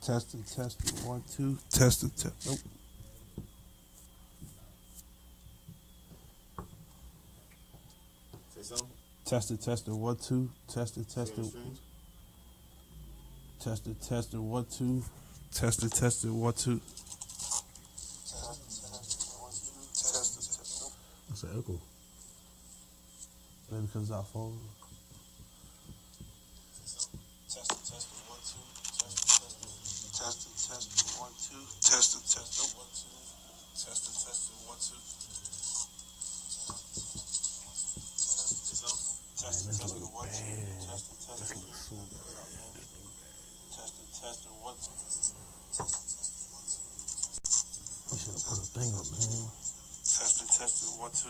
Testing, 1, 2. Testing, Nope. Say something. Testing, 1, 2. Testing. Testing, 1, 2. Testing, 1, 2. That's an echo. Maybe because it's our phone. Testing, 1, 2. Testing, 1, 2. Testing, 1, 2. Testing, 1, 2. Testing, 1, 2. Testing, 1, 2. We should have put a thing up, man. Testing, 1, 2.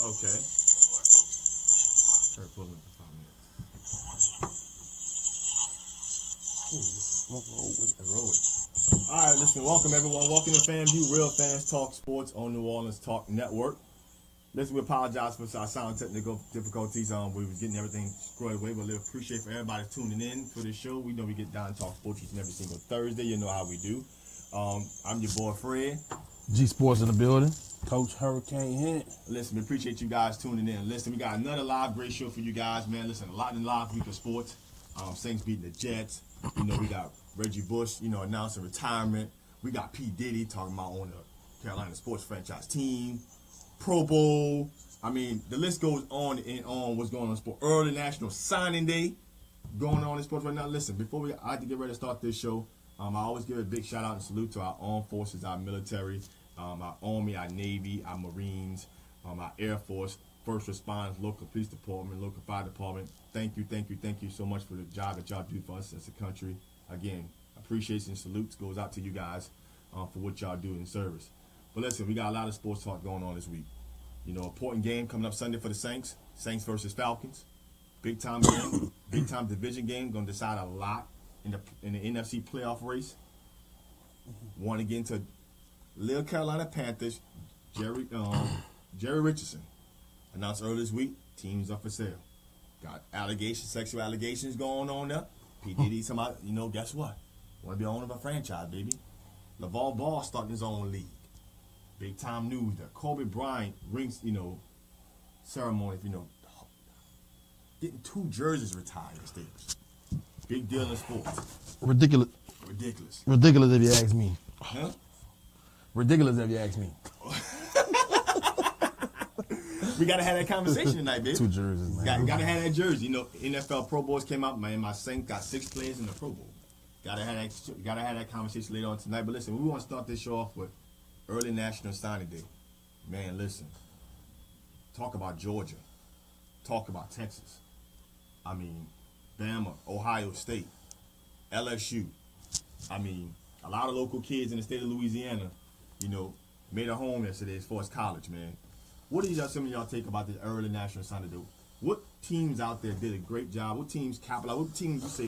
Okay. Start pulling for 5 minutes. Roll it. All right, listen, welcome everyone. Welcome to FanView, Real Fans Talk Sports on New Orleans Talk Network. Listen, we apologize for our sound technical difficulties. We was getting everything squared away, but we appreciate for everybody tuning in for this show. We know we get down and talk sports each and every single Thursday. You know how we do. I'm your boy Fred. G Sports in the building. Coach Hurricane Hint. Listen, we appreciate you guys tuning in. Listen, we got another live great show for you guys, man. Listen, a lot in live week of sports. Saints beating the Jets. You know, we got Reggie Bush, announcing retirement. We got P. Diddy talking about on the Carolina sports franchise team. Pro Bowl. I mean, the list goes on and on what's going on in sport. Early National Signing Day going on in sports right now. Listen, before I have to get ready to start this show, I always give a big shout out and salute to our armed forces, our military, our Army, our Navy, our Marines, our Air Force, first responders, local police department, local fire department. Thank you so much for the job that y'all do for us as a country. Again, appreciation and salutes goes out to you guys for what y'all do in service. But listen, we got a lot of sports talk going on this week. Important game coming up Sunday for the Saints. Saints versus Falcons. Big time game, big time division game. Going to decide a lot in the NFC playoff race. Want to get into Little Carolina Panthers. Jerry Richardson announced earlier this week, teams up for sale. Got sexual allegations going on there. P. Diddy, guess what? Want to be owner of a franchise, baby. LeVar Ball starting his own league. Big time news there. Kobe Bryant rings, ceremony, getting 2 jerseys retired in Staples. Big deal in sports. Ridiculous if you ask me. Huh? Ridiculous if you ask me. We got to have that conversation tonight, baby. 2 jerseys, man. Got to have that jersey. NFL Pro Bowls came out, man. My Saints got 6 players in the Pro Bowl. Got to have that conversation later on tonight. But listen, we want to start this show off with early National Signing Day. Man, listen. Talk about Georgia. Talk about Texas. I mean, Bama, Ohio State, LSU. I mean, a lot of local kids in the state of Louisiana, made a home yesterday as far as college, man. What do some of y'all take about the early National Signing Day? What teams out there did a great job? What teams capitalized? What teams you say,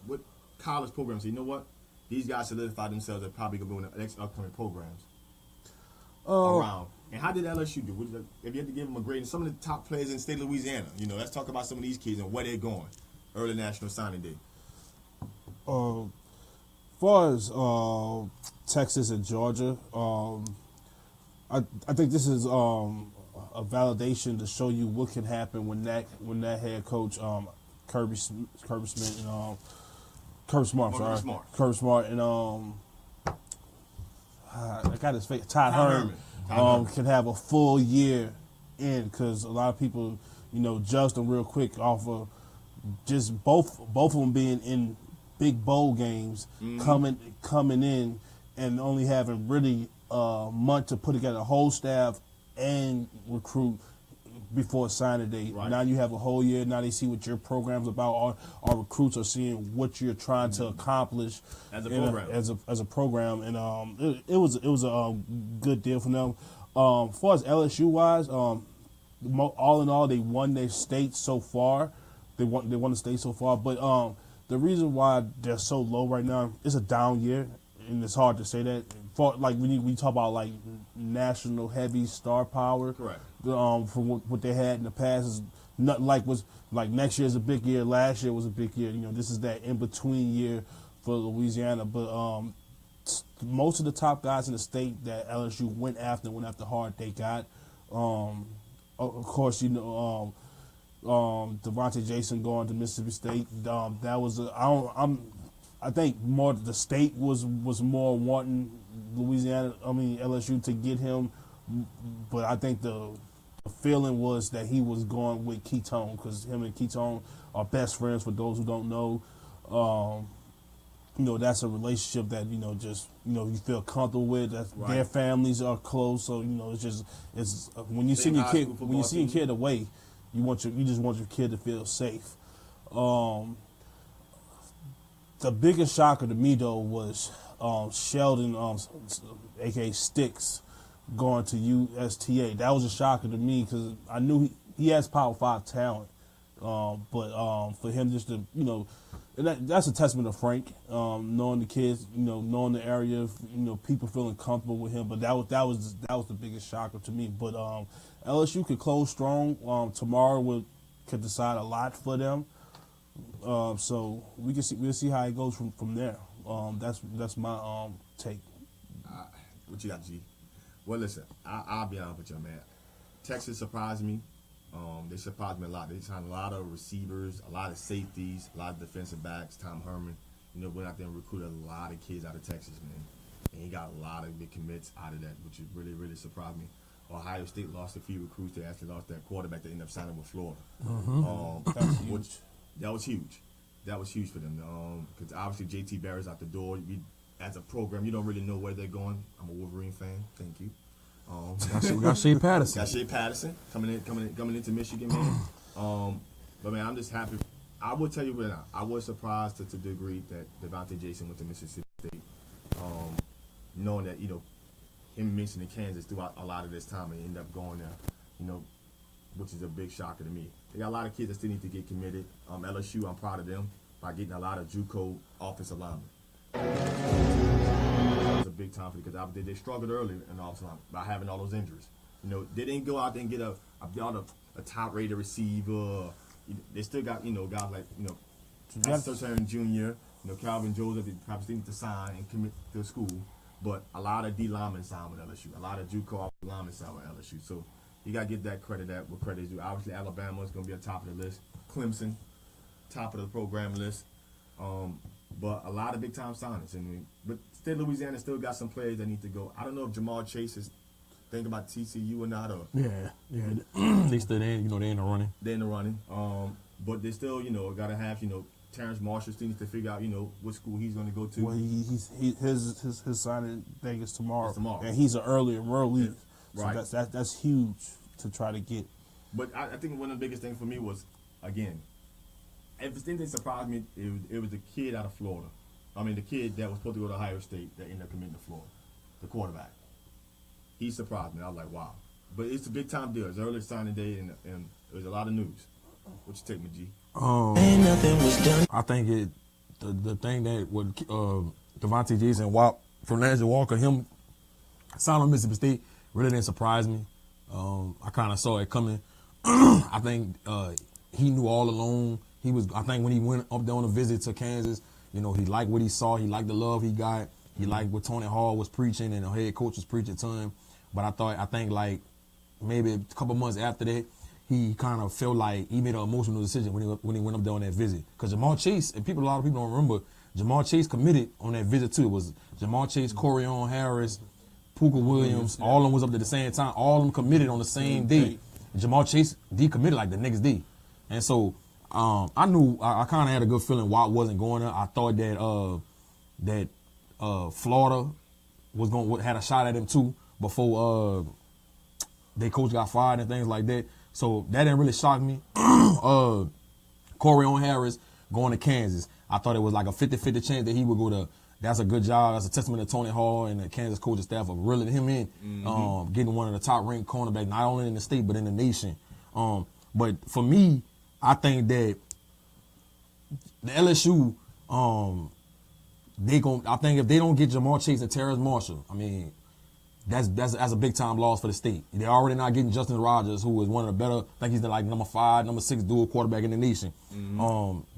what college programs say, these guys solidified themselves as probably going to be in the next upcoming programs around. And how did LSU do? If you had to give them a grade, and some of the top players in the state of Louisiana, let's talk about some of these kids and where they're going. Early National Signing Day. Far as Texas and Georgia, I think this is a validation to show you what can happen when that head coach Kirby Smart and I got his face, Todd Herman. can have a full year in, because a lot of people, judged them real quick off of just both of them being in big bowl games, coming in and only having really a month to put together a whole staff and recruit before signing day. Right. Now you have a whole year. Now they see what your program's about. Our recruits are seeing what you're trying to accomplish as a program. As a program, and it was a good deal for them. As far as LSU wise, all in all, they won their state so far. They won the state so far, but the reason why they're so low right now, it's a down year, and it's hard to say that. Like when you talk about like national heavy star power, correct. From what they had in the past, is not like next year is a big year. Last year was a big year. This is that in between year for Louisiana. But most of the top guys in the state that LSU went after hard. They got, of course, Devontae Jason going to Mississippi State. That was I think more the state was more wanting LSU to get him, but I think the feeling was that he was going with Ketone, because him and Ketone are best friends. For those who don't know, that's a relationship that you feel comfortable with. That right. Their families are close, so it's when you see your kid away, you just want your kid to feel safe. The biggest shocker to me though was Sheldon, aka Sticks, going to USTA. That was a shocker to me, because I knew he has Power 5 talent, but for him just to that's a testament to Frank, knowing the kids, knowing the area, people feeling comfortable with him. But that was the biggest shocker to me. But LSU could close strong. Tomorrow could decide a lot for them. So we'll see how it goes from there. That's my take. What you got, G? Well, listen, I'll be honest with you, man. Texas surprised me. They surprised me a lot. They signed a lot of receivers, a lot of safeties, a lot of defensive backs. Tom Herman, went out there and recruited a lot of kids out of Texas, man. And he got a lot of big commits out of that, which really, really surprised me. Ohio State lost a few recruits. They actually lost that quarterback. They ended up signing with Florida. That was huge. That was huge for them. Because obviously JT Barrett's out the door. As a program, you don't really know where they're going. I'm a Wolverine fan. Thank you. We got Shea Patterson. Got Shea Patterson coming into Michigan, man. But man, I'm just happy. I will tell you right now, I was surprised to the degree that Devontae Jason went to Mississippi State, knowing that him mentioning Kansas throughout a lot of this time and end up going there, which is a big shocker to me. They got a lot of kids that still need to get committed. LSU, I'm proud of them by getting a lot of JUCO offensive linemen. That was a big time for them, because they struggled early in offensive line by having all those injuries. They didn't go out there and get a top-rated receiver. They still got guys like Sertan Jr., Calvin Joseph. They probably still need to sign and commit to school. But a lot of D linemen signed with LSU. A lot of JUCO linemen signed with LSU. So you got to get that credit where credit is due. Obviously, Alabama is going to be on top of the list. Clemson, top of the program list. But a lot of big-time signings. But still, Louisiana still got some players that need to go. I don't know if Jamal Chase is thinking about TCU or not. Yeah. At least they're in the running. They're in the running. But they still, got to have, Terrence Marshall still needs to figure out, what school he's going to go to. Well, his signing thing is tomorrow. And he's an early enrollee. So right. That's huge to try to get. But I think one of the biggest things for me was, again, if the thing that surprised me, it was the kid out of Florida. I mean, the kid that was supposed to go to Ohio State that ended up committing to Florida, the quarterback. He surprised me. I was like, wow. But it's a big-time deal. It's early signing day, and there's a lot of news. What you take me, G? Nothing was done. I think the thing that with Devontae Jason, Fernandez Walker, him signing Mississippi State really didn't surprise me. I kind of saw it coming. I think he knew all along. I think when he went up there on a visit to Kansas, he liked what he saw. He liked the love he got. He liked what Tony Hall was preaching and the head coach was preaching to him. But I think like maybe a couple months after that, he kind of felt like he made an emotional decision when he went up there on that visit. Because Jamal Chase, and a lot of people don't remember, Jamal Chase committed on that visit too. It was Jamal Chase, Corian Harris, Puka Williams, all of them was up at the same time. All of them committed on the same day. Jamar Chase decommitted like the next day. And so I knew I kind of had a good feeling Watt wasn't going there. I thought that Florida had a shot at him too before their coach got fired and things like that. So that didn't really shock me. Corey Harris going to Kansas. I thought it was like a 50-50 chance that he would go to. That's a good job. That's a testament to Tony Hall and the Kansas coaching staff of reeling him in, getting one of the top-ranked cornerbacks, not only in the state but in the nation. But for me, I think that the LSU, I think if they don't get Jamar Chase and Terrace Marshall, I mean, that's a big-time loss for the state. They're already not getting Justin Rogers, who is one of the better. I think he's the like number 5, number 6 dual quarterback in the nation.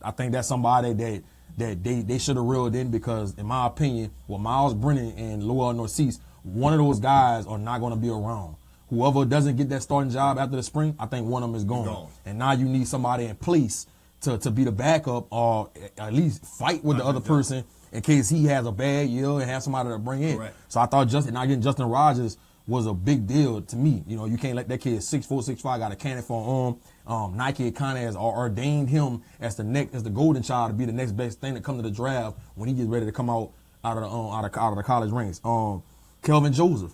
I think that's somebody that they should have reeled in because, in my opinion, with Miles Brennan and Lowell Northeast, one of those guys are not going to be around. Whoever doesn't get that starting job after the spring, I think one of them is gone. And now you need somebody in place to be the backup or at least fight with the other person in case he has a bad year and have somebody to bring in. Correct. So I thought not getting Justin Rogers was a big deal to me. You know, you can't let that kid 6'4", 6'5", got a cannon for an arm. Nike kind of has ordained him as the golden child to be the next best thing to come to the draft when he gets ready to come out of the college ranks. Kelvin Joseph,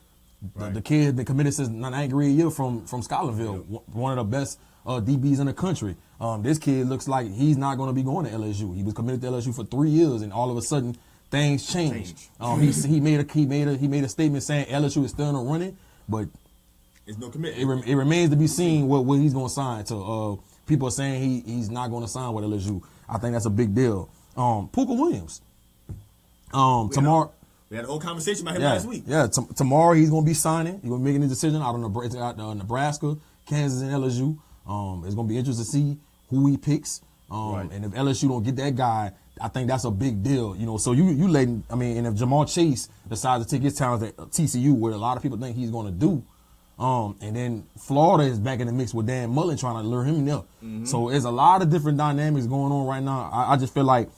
the kid has been committed since 9th grade year from Scholarville, one of the best DBs in the country. This kid looks like he's not going to be going to LSU. He was committed to LSU for 3 years, and all of a sudden things changed. He made a statement saying LSU is still in the running, but it's no commitment. It remains to be seen what he's going to sign to. People are saying he's not going to sign with LSU. I think that's a big deal. Puka Williams. Tomorrow. We had a whole conversation about him last week. Yeah, tomorrow he's going to be signing. He's going to be making a decision out of Nebraska, Kansas, and LSU. It's going to be interesting to see who he picks. And if LSU don't get that guy, I think that's a big deal. You know, so you letting, I mean, and if Jamar Chase decides to take his talents at TCU, where a lot of people think he's going to do, and then Florida is back in the mix with Dan Mullen trying to lure him in there. So there's a lot of different dynamics going on right now. I just feel like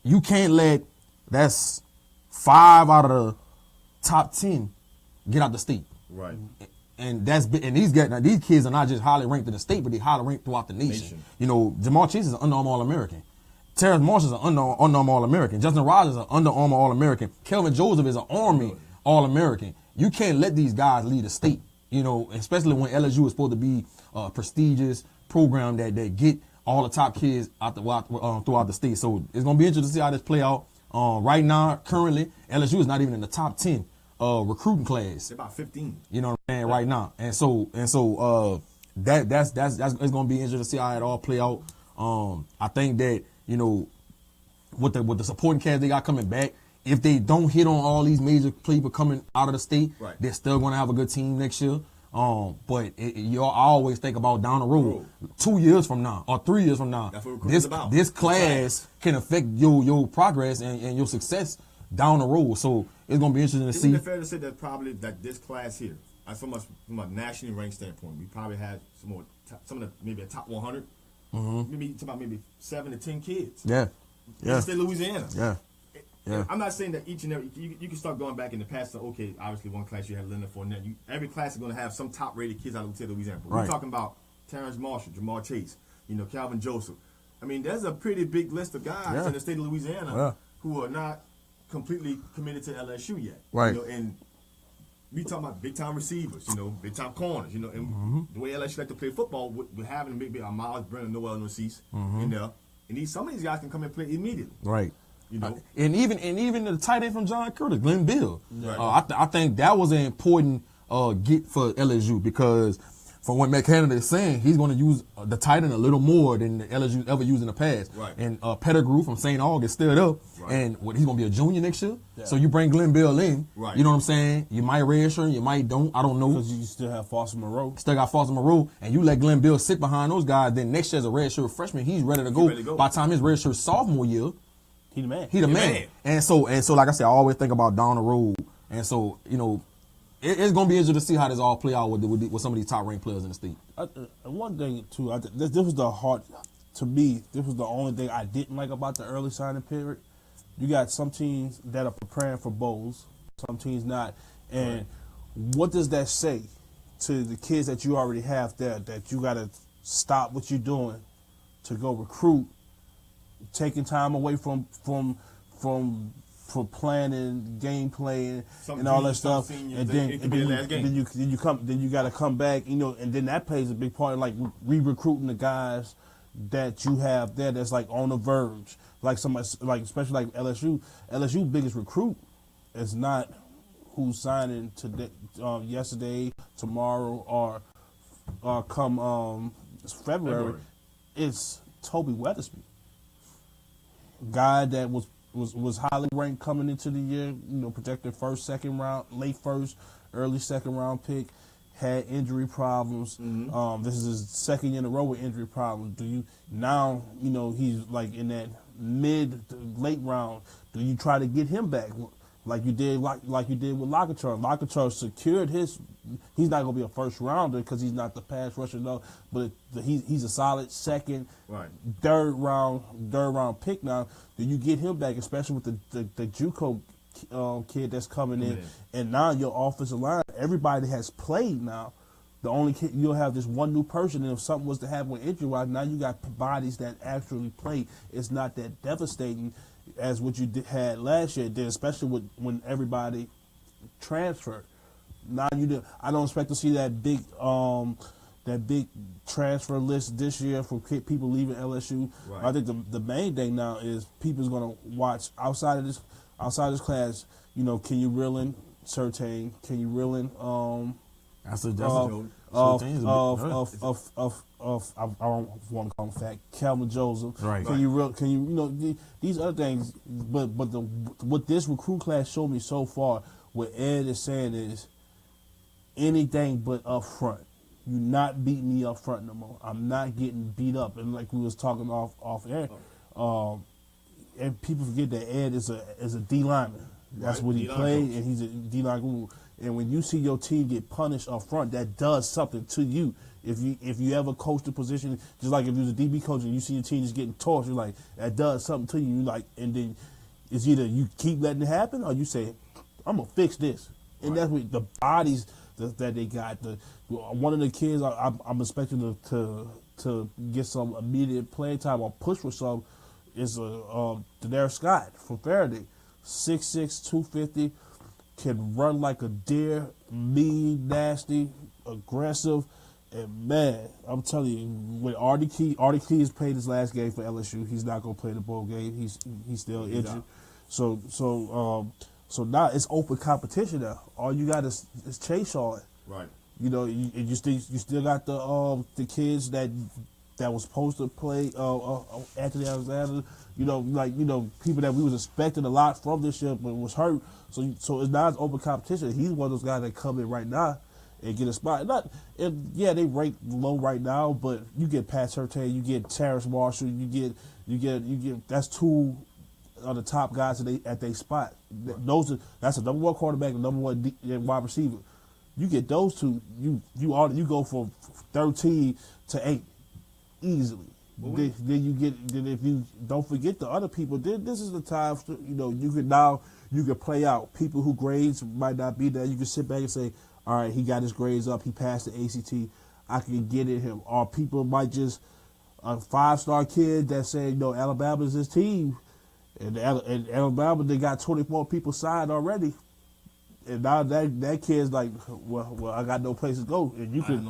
you can't let that's 5 out of the top 10 get out the state. Right. And these kids are not just highly ranked in the state, but they're highly ranked throughout the nation. You know, Jamar Chase is an Under Armour All-American. Terrence Marshall is an Under Armour All-American. Justin Rogers is an Under Armour All-American. Kelvin Joseph is an Army All-American. You can't let these guys lead the state, you know, especially when LSU is supposed to be a prestigious program that get all the top kids throughout the state. So it's going to be interesting to see how this play out. Right now, currently, LSU is not even in the top 10 recruiting class. They're about 15. You know what I'm saying, right now. And so that's it's gonna be interesting to see how it all play out. I think that, you know, with the supporting cast they got coming back, if they don't hit on all these major people coming out of the state, they're still gonna have a good team next year. But I always think about down the road, 2 years from now or 3 years from now, this class can affect your progress and your success down the road. So it's gonna be interesting to see. It's fair to say that probably that this class here, from a nationally ranked standpoint, we probably had some of the maybe a top 100, maybe 7 to 10 kids. Yeah. In the state of Louisiana. Yeah. I'm not saying that each and every you can start going back in the past. So okay, obviously one class you had Leonard Fournette. Every class is going to have some top rated kids out of the state of Louisiana. But we're talking about Terrence Marshall, Jamar Chase, Calvin Joseph. I mean, there's a pretty big list of guys in the state of Louisiana who are not completely committed to LSU yet. Right. And we talking about big time receivers, big time corners, and the way LSU like to play football, with having maybe a Miles Brennan, Noel Narcisse in there, and some of these guys can come and play immediately. Right. And even the tight end from John Curtis, Glenn Bill. Right. I think that was an important get for LSU because from what Matt Canada is saying, he's going to use the tight end a little more than the LSU ever used in the past. Right. And Pettigrew from St. August still up, and he's going to be a junior next year. Yeah. So you bring Glenn Bill in, you know what I'm saying? You might redshirt, you might don't. I don't know. Because you still have Foster Moreau. Still got Foster Moreau, and you let Glenn Bill sit behind those guys. Then next year as a redshirt freshman, he's ready to go. By the time his redshirt sophomore year, he the man. He the man. And so like I said, I always think about down the road. And so, it's going to be interesting to see how this all play out with some of these top-ranked players in the state. One thing, too, this was the hard, to me, this was the only thing I didn't like about the early signing period. You got some teams that are preparing for bowls, some teams not. And what does that say to the kids that you already have there, that you got to stop what you're doing to go recruit, taking time away from planning, game playing, and all that stuff, and then you got to come back, and then that plays a big part in like re-recruiting the guys that you have there that's like on the verge, like somebody like especially like LSU. LSU biggest recruit is not who's signing today, yesterday, tomorrow, or come February. It's Toby Weathersby, guy that was highly ranked coming into the year, projected first, second round, late first, early second round pick, had injury problems. This is his second year in a row with injury problems. He's like in that mid to late round. Do you try to get him back like you did with Lockerchar? Lockerchar secured his. He's not going to be a first rounder because he's not the pass rusher, though. But he's a solid second, third round pick now. Do you get him back, especially with the JUCO kid that's coming in, and now your offensive line, everybody has played now. The only kid, you'll have this one new person, and if something was to happen with injury-wise, now you got bodies that actually play. It's not that devastating as what you had last year, especially when everybody transferred. Now I don't expect to see that big transfer list this year for people leaving LSU. Right. I think the main thing now is people's going to watch outside of this class. Can you reel in Surtain? Can you reel in that's a I don't want to call him fat, Calvin Joseph. Right. Can you these other things? But what this recruit class showed me so far, what Ed is saying is anything but up front. You're not beating me up front no more. I'm not getting beat up. And like we was talking off air, and people forget that Ed is a D lineman. That's what he played, and he's a D line guru. And when you see your team get punished up front, that does something to you. If you ever coach the position, just like if you was a DB coach and you see your team just getting torched, you're like, that does something to you. And then it's either you keep letting it happen or you say, I'm gonna fix this. And that's what the bodies that they got. One of the kids I'm expecting to get some immediate playing time or push for some is Daenerys Scott from Faraday, 6'6", 250, can run like a deer, mean, nasty, aggressive, and man, I'm telling you, when Artie Key has played his last game for LSU, he's not gonna play the bowl game. He's still injured. So now it's open competition now. All you got is Chase on. Right. You still got the kids that was supposed to play Anthony Alexander. People that we was expecting a lot from this year but was hurt. So it's not open competition. He's one of those guys that come in right now and get a spot. They rank low right now, but you get Pat Surtain, you get Terrace Marshall, you get that's two of the top guys at their spot. That's a number one quarterback and number one wide receiver. You get those two, you go from 13 to 8 easily. Then if you don't forget the other people, then this is the time you can play out people who grades might not be there. You can sit back and say, all right, he got his grades up, he passed the ACT, I can get at him. Or people might just a 5-star kid that say, Alabama's his team. And Alabama, they got 24 people signed already. And now that kid's like, well, I got no place to go. And you can,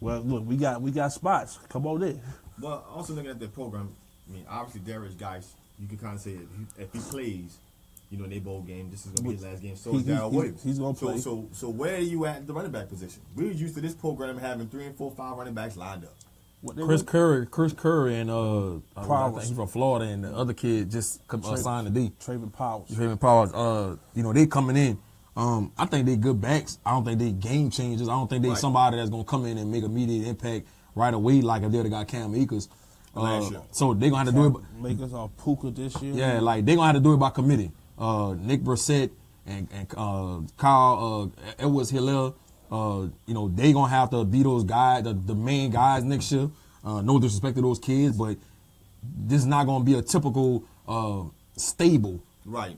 well, look, we got spots. Come on in. Well, also looking at the program, obviously Darius Geis, you can kind of say if he plays, in their bowl game, this is going to be his last game. So is Darrell Williams. He's going to play. So where are you at the running back position? We're used to this program having 3 and 4, 5 running backs lined up. Chris Curry, and I think he's from Florida, and the other kid just signed a D. Trayvon Powers. They coming in. I think they good backs. I don't think they game changers. I don't think they somebody that's gonna come in and make immediate impact right away like if they got Cam Akers. So they gonna have to do it. Makers are Puka this year. Yeah, like they gonna have to do it by committee. Nick Brissett and Kyle Edwards-Helaire. They gonna have to be those guys, the main guys next year. No disrespect to those kids, but this is not gonna be a typical stable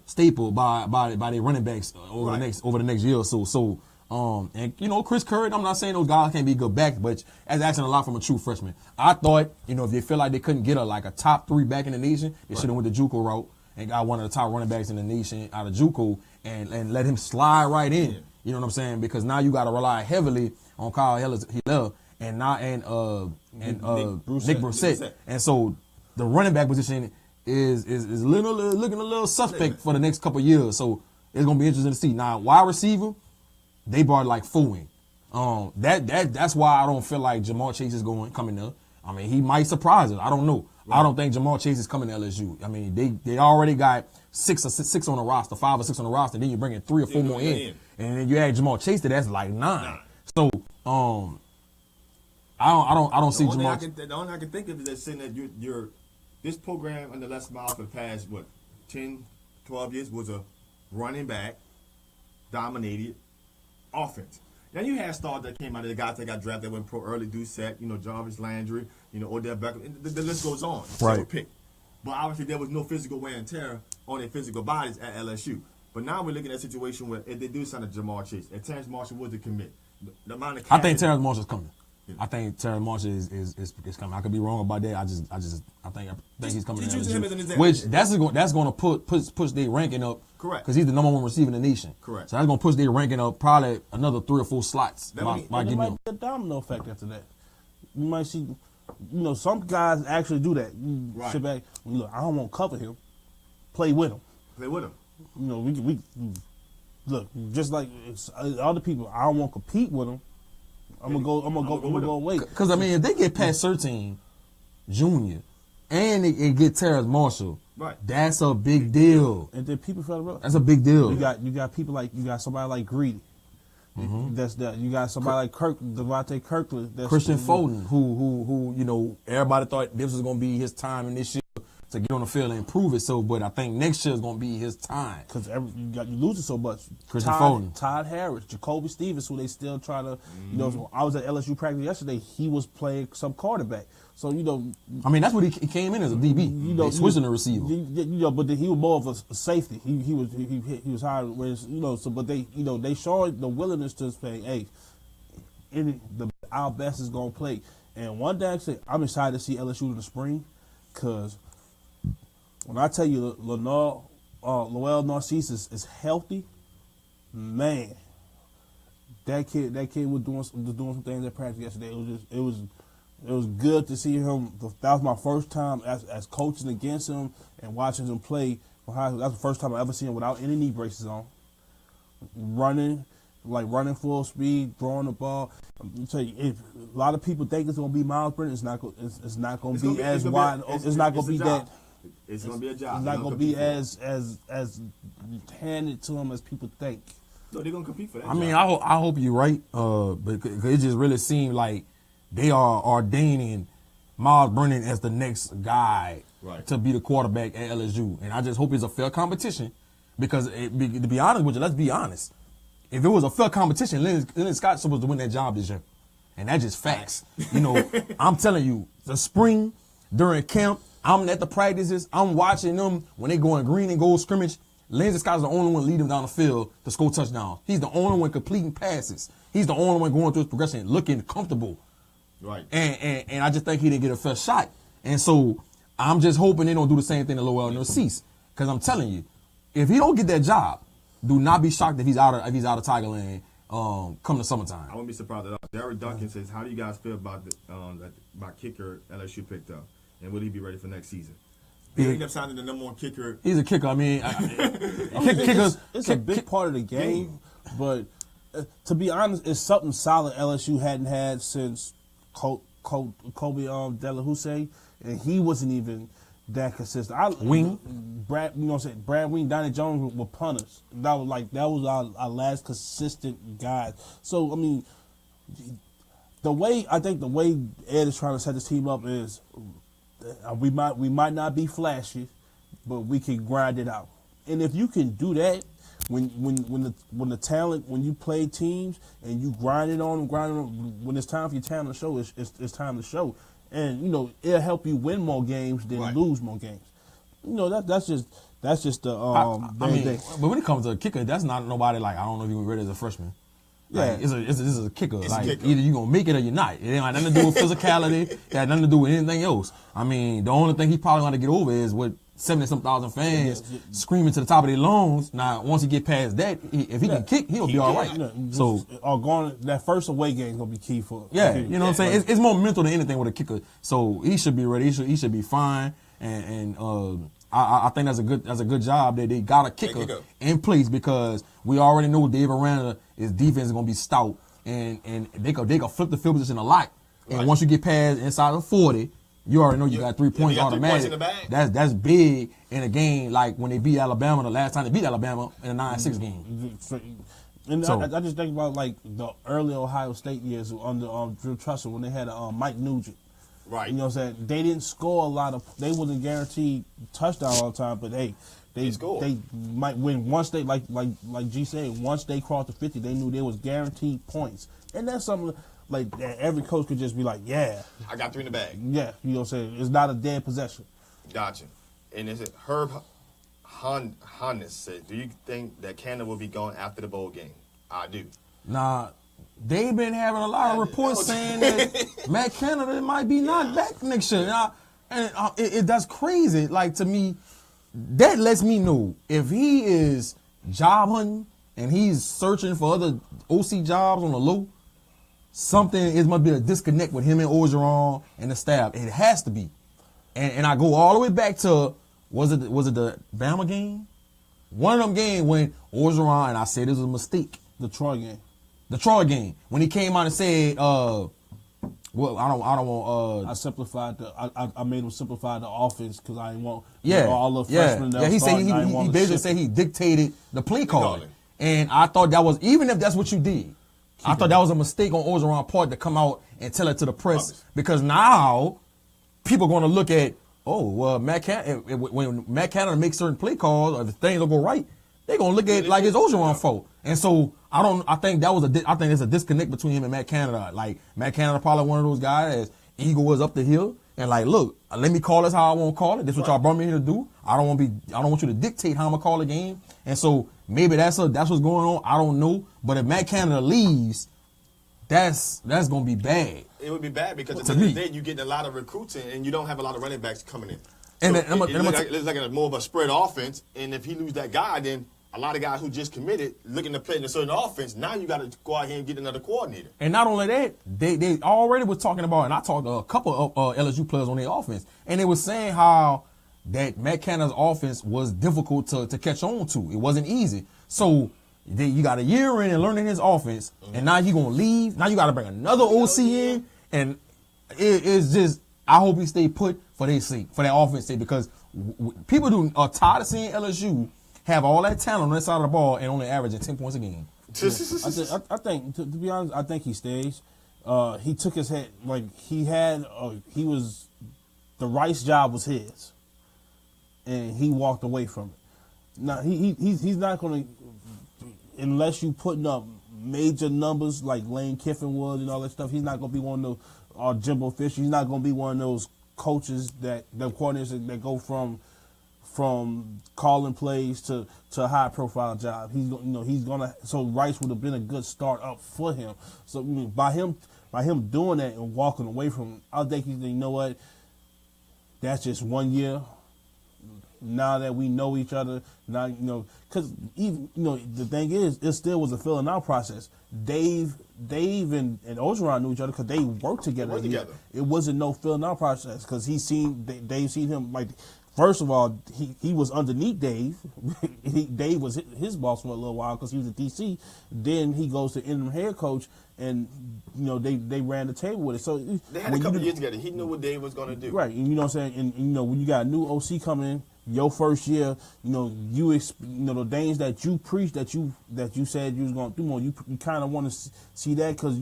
staple by their running backs over the next year or so. So and you know, Chris Curry, I'm not saying those guys can't be good back, but that's asking a lot from a true freshman. I thought, you know, if they feel like they couldn't get a top 3 back in the nation, they should have went the JUCO route and got one of the top running backs in the nation out of JUCO and let him slide right in. Yeah. You know what I'm saying? Because now you got to rely heavily on Kyle Hiller and Nick Brissett. And so the running back position is looking a little suspect for the next couple of years. So it's gonna be interesting to see. Now, wide receiver, they brought like Fooling. That's why I don't feel like Jamar Chase is coming up. I mean, he might surprise us. I don't know. Right. I don't think Jamar Chase is coming to LSU. I mean, they already got 6 on the roster, 5 or 6 on the roster. Then you bring in 3 or 4 more in, and then you add Jamar Chase to that's like 9. So I don't see Jamar. The only I can think of is that saying that you're this program under Les Miles for the past 10, 12 years was a running back dominated offense. Now you had stars that came out of the guys that got drafted, went pro early, Doucette, you know, Jarvis Landry, you know, Odell Beckham. The list goes on. Right. Pick. But obviously there was no physical wear and tear on their physical bodies at LSU. But now we're looking at a situation where if they do sign a Jamar Chase, and Terrence Marshall was to commit, the amount of I think Terrence Marshall's coming. Yeah. I think Terrence Marshall is coming. I could be wrong about that. I think he's coming. Which that's going to push their ranking up. Correct. Because he's the number 1 receiver in the nation. Correct. So that's going to push their ranking up probably another 3 or 4 slots. There might be a domino effect after that. You might see, you know, some guys actually do that. You sit back, look, I don't want to cover him. Play with him. You know, we look, just like other people, I don't want to compete with him. I'm gonna go away. Because I mean, if they get past 13 Junior and they get Terrence Marshall, that's a big deal. And then people fell around. That's a big deal. You got people like somebody like Greedy. Mm-hmm. You got somebody like Devontae Kirkland. Christian Fulton, who you know, everybody thought this was gonna be his time in this year to get on the field and improve it. So, but I think next year is gonna be his time because you losing so much. Christian Fulton, Todd Harris, Jacoby Stevens, who they still trying to. You know, I was at LSU practice yesterday. He was playing some quarterback. So you know, I mean, that's what he came in as a DB. You know, switching the receiver. You know, but he was more of a safety. He was hired. Whereas, you know, so but they showed the willingness to say, hey, our best is gonna play. And one day, actually, I'm excited to see LSU in the spring, because when I tell you Lowell Narcisse is healthy, man, that kid was doing some things at practice yesterday. It was good to see him. That was my first time as coaching against him and watching him play. That's the first time I ever seen him without any knee braces on, running full speed, throwing the ball. I'm tell you, if a lot of people think it's gonna be Miles Brennan, it's not gonna be as wide. It's not gonna be that. It's gonna be a job. It's not gonna be as handed to him as people think. No, they're gonna compete for that. I mean, I hope you're right. But it just really seemed like they are ordaining Miles Brennan as the next guy to be the quarterback at LSU, and I just hope it's a fair competition. Because to be honest with you, let's be honest. If it was a fair competition, Lynn Scott's supposed to win that job this year. And that's just facts. You know, I'm telling you, the spring, during camp, I'm at the practices, I'm watching them when they go in green and gold scrimmage. Lindsey Scott's the only one leading them down the field to score touchdowns. He's the only one completing passes. He's the only one going through his progression looking comfortable. Right. And I just think he didn't get a fair shot. And so I'm just hoping they don't do the same thing to Lowell Narcisse. Because I'm telling you, if he don't get that job, do not be shocked if he's out of Tigerland come the summertime. I wouldn't be surprised at all. Derek Duncan says, how do you guys feel about about kicker LSU picked up? And will he be ready for next season? He ended up signing the number 1 kicker. He's a kicker. I mean, kickers. It's a big part of the game. But to be honest, it's something solid LSU hadn't had since Kobe Delahousse, and he wasn't even that consistent. Brad Wing, Donnie Jones were punters. That was our last consistent guy. So I mean, the way Ed is trying to set this team up is, we might not be flashy, but we can grind it out. And if you can do that, when the talent, when you play teams and you grind it on, when it's time for your talent to show, it's time to show. And, you know, it'll help you win more games than lose more games. You know, that's just That's just the but when it comes to a kicker, that's not nobody like I don't know if you read it as a freshman. Like, Yeah. this is a kicker. It's like a kicker. either you gonna make it or you're not. It ain't got nothing to do with physicality. It had nothing to do with anything else. I mean, the only thing he probably want to get over is with 70-some thousand fans screaming to the top of their lungs. Now, once he get past that, if he can kick, he'll be all right. So, going that first away game is gonna be key for. yeah, you know what I'm saying. It's more mental than anything with a kicker. So he should be ready. He should be fine. And I think that's a good job that they got a kicker in place because we already know Dave Aranda, his defense is gonna be stout and they could flip the field position a lot. And once you get past inside of 40, you already know you got 3 points automatic. 3 points in the bag. That's big in a game like when they beat Alabama the last time they beat Alabama in a 9-6 game. And So- I just think about like the early Ohio State years under Drew Trussell when they had Mike Nugent. Right. You know what I'm saying? They didn't score a lot of. They wasn't guaranteed touchdown all the time, but hey, they might win once they like G said. Once they crossed the 50, they knew there was guaranteed points, and that's something like that every coach could just be like, yeah, I got 3 in the bag. yeah. You know what I'm saying? It's not a dead possession. Gotcha. And is it Herb Hannes said, do you think that Canada will be going after the bowl game? I do. Nah, they've been having a lot of reports saying that Matt Canada might be knocked back next year. That's crazy. Like, to me, that lets me know if he is job hunting and he's searching for other OC jobs on the low, it must be a disconnect with him and Orgeron and the staff. It has to be. And I go all the way back to, was it the Bama game? One of them games when Orgeron, and I said this was a mistake. The Troy game. The Troy game, when he came out and said, well, I don't want. I simplified I made him simplify the offense because I didn't want all the freshmen. Yeah, he said he basically said he dictated the play calling, and I thought that was, even if that's what you did, I thought that was a mistake on Orgeron's part to come out and tell it to the press because now people are going to look at, when Matt Canada makes certain play calls or if things don't go right, they're going to look at it like it's Orgeron's fault. And so I think there's a disconnect between him and Matt Canada. Like, Matt Canada probably one of those guys, his ego is up the hill and like, look, let me call this how I want to call it. This is what y'all brought me here to do. I don't want you to dictate how I'm gonna call the game. And so maybe that's what's going on. I don't know. But if Matt Canada leaves, that's gonna be bad. It would be bad because at the end of the day, you're getting a lot of recruiting and you don't have a lot of running backs coming in. And So it looks like more of a spread offense. And if he lose that guy, then a lot of guys who just committed looking to play in a certain offense, now you got to go out here and get another coordinator. And not only that, they already was talking about, and I talked to a couple of LSU players on their offense, and they were saying how that Matt Canada's offense was difficult to catch on to. It wasn't easy. So you got a year in and learning his offense, and now you're going to leave. Now you got to bring another OC in, and it's just, I hope he stay put for their sake, for their offense sake, because people are tired of seeing LSU have all that talent on that side of the ball and only averaging 10 points a game. I think to be honest, I think he stays. He took his head, like he was, the Rice job was his, and he walked away from it. Now he's not going to, unless you putting up major numbers like Lane Kiffin was and all that stuff. He's not going to be one of those Jimbo Fisher. He's not going to be one of those coaches the coordinators that go from calling plays to a high profile job. He's gonna. So Rice would have been a good start up for him. So by him doing that and walking away from it, I think you know what, that's just 1 year. Now that we know each other, now because even the thing is, it still was a filling out process. Dave and Orgeron knew each other because they worked together. It wasn't no filling out process because Dave seen him like. First of all, he was underneath Dave. Dave was his boss for a little while because he was at DC. Then he goes to interim head coach, and they ran the table with it. So they had a couple years together. He knew what Dave was going to do. Right, and you know what I'm saying. And when you got a new OC coming in, your first year, the things that you preached that you said you was going to do more. You kind of want to see that because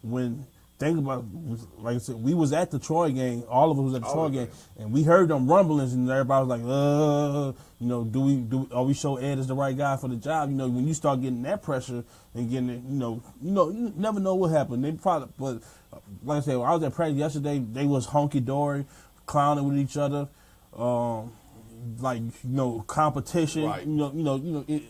when. Think about, like I said, we was at the Troy game. All of us was at the Troy game, and we heard them rumblings, and everybody was like, are we show Ed as the right guy for the job? When you start getting that pressure and getting it, you never know what happened. They probably, but like I said, when I was at practice yesterday, they was honky dory, clowning with each other. like competition. Right.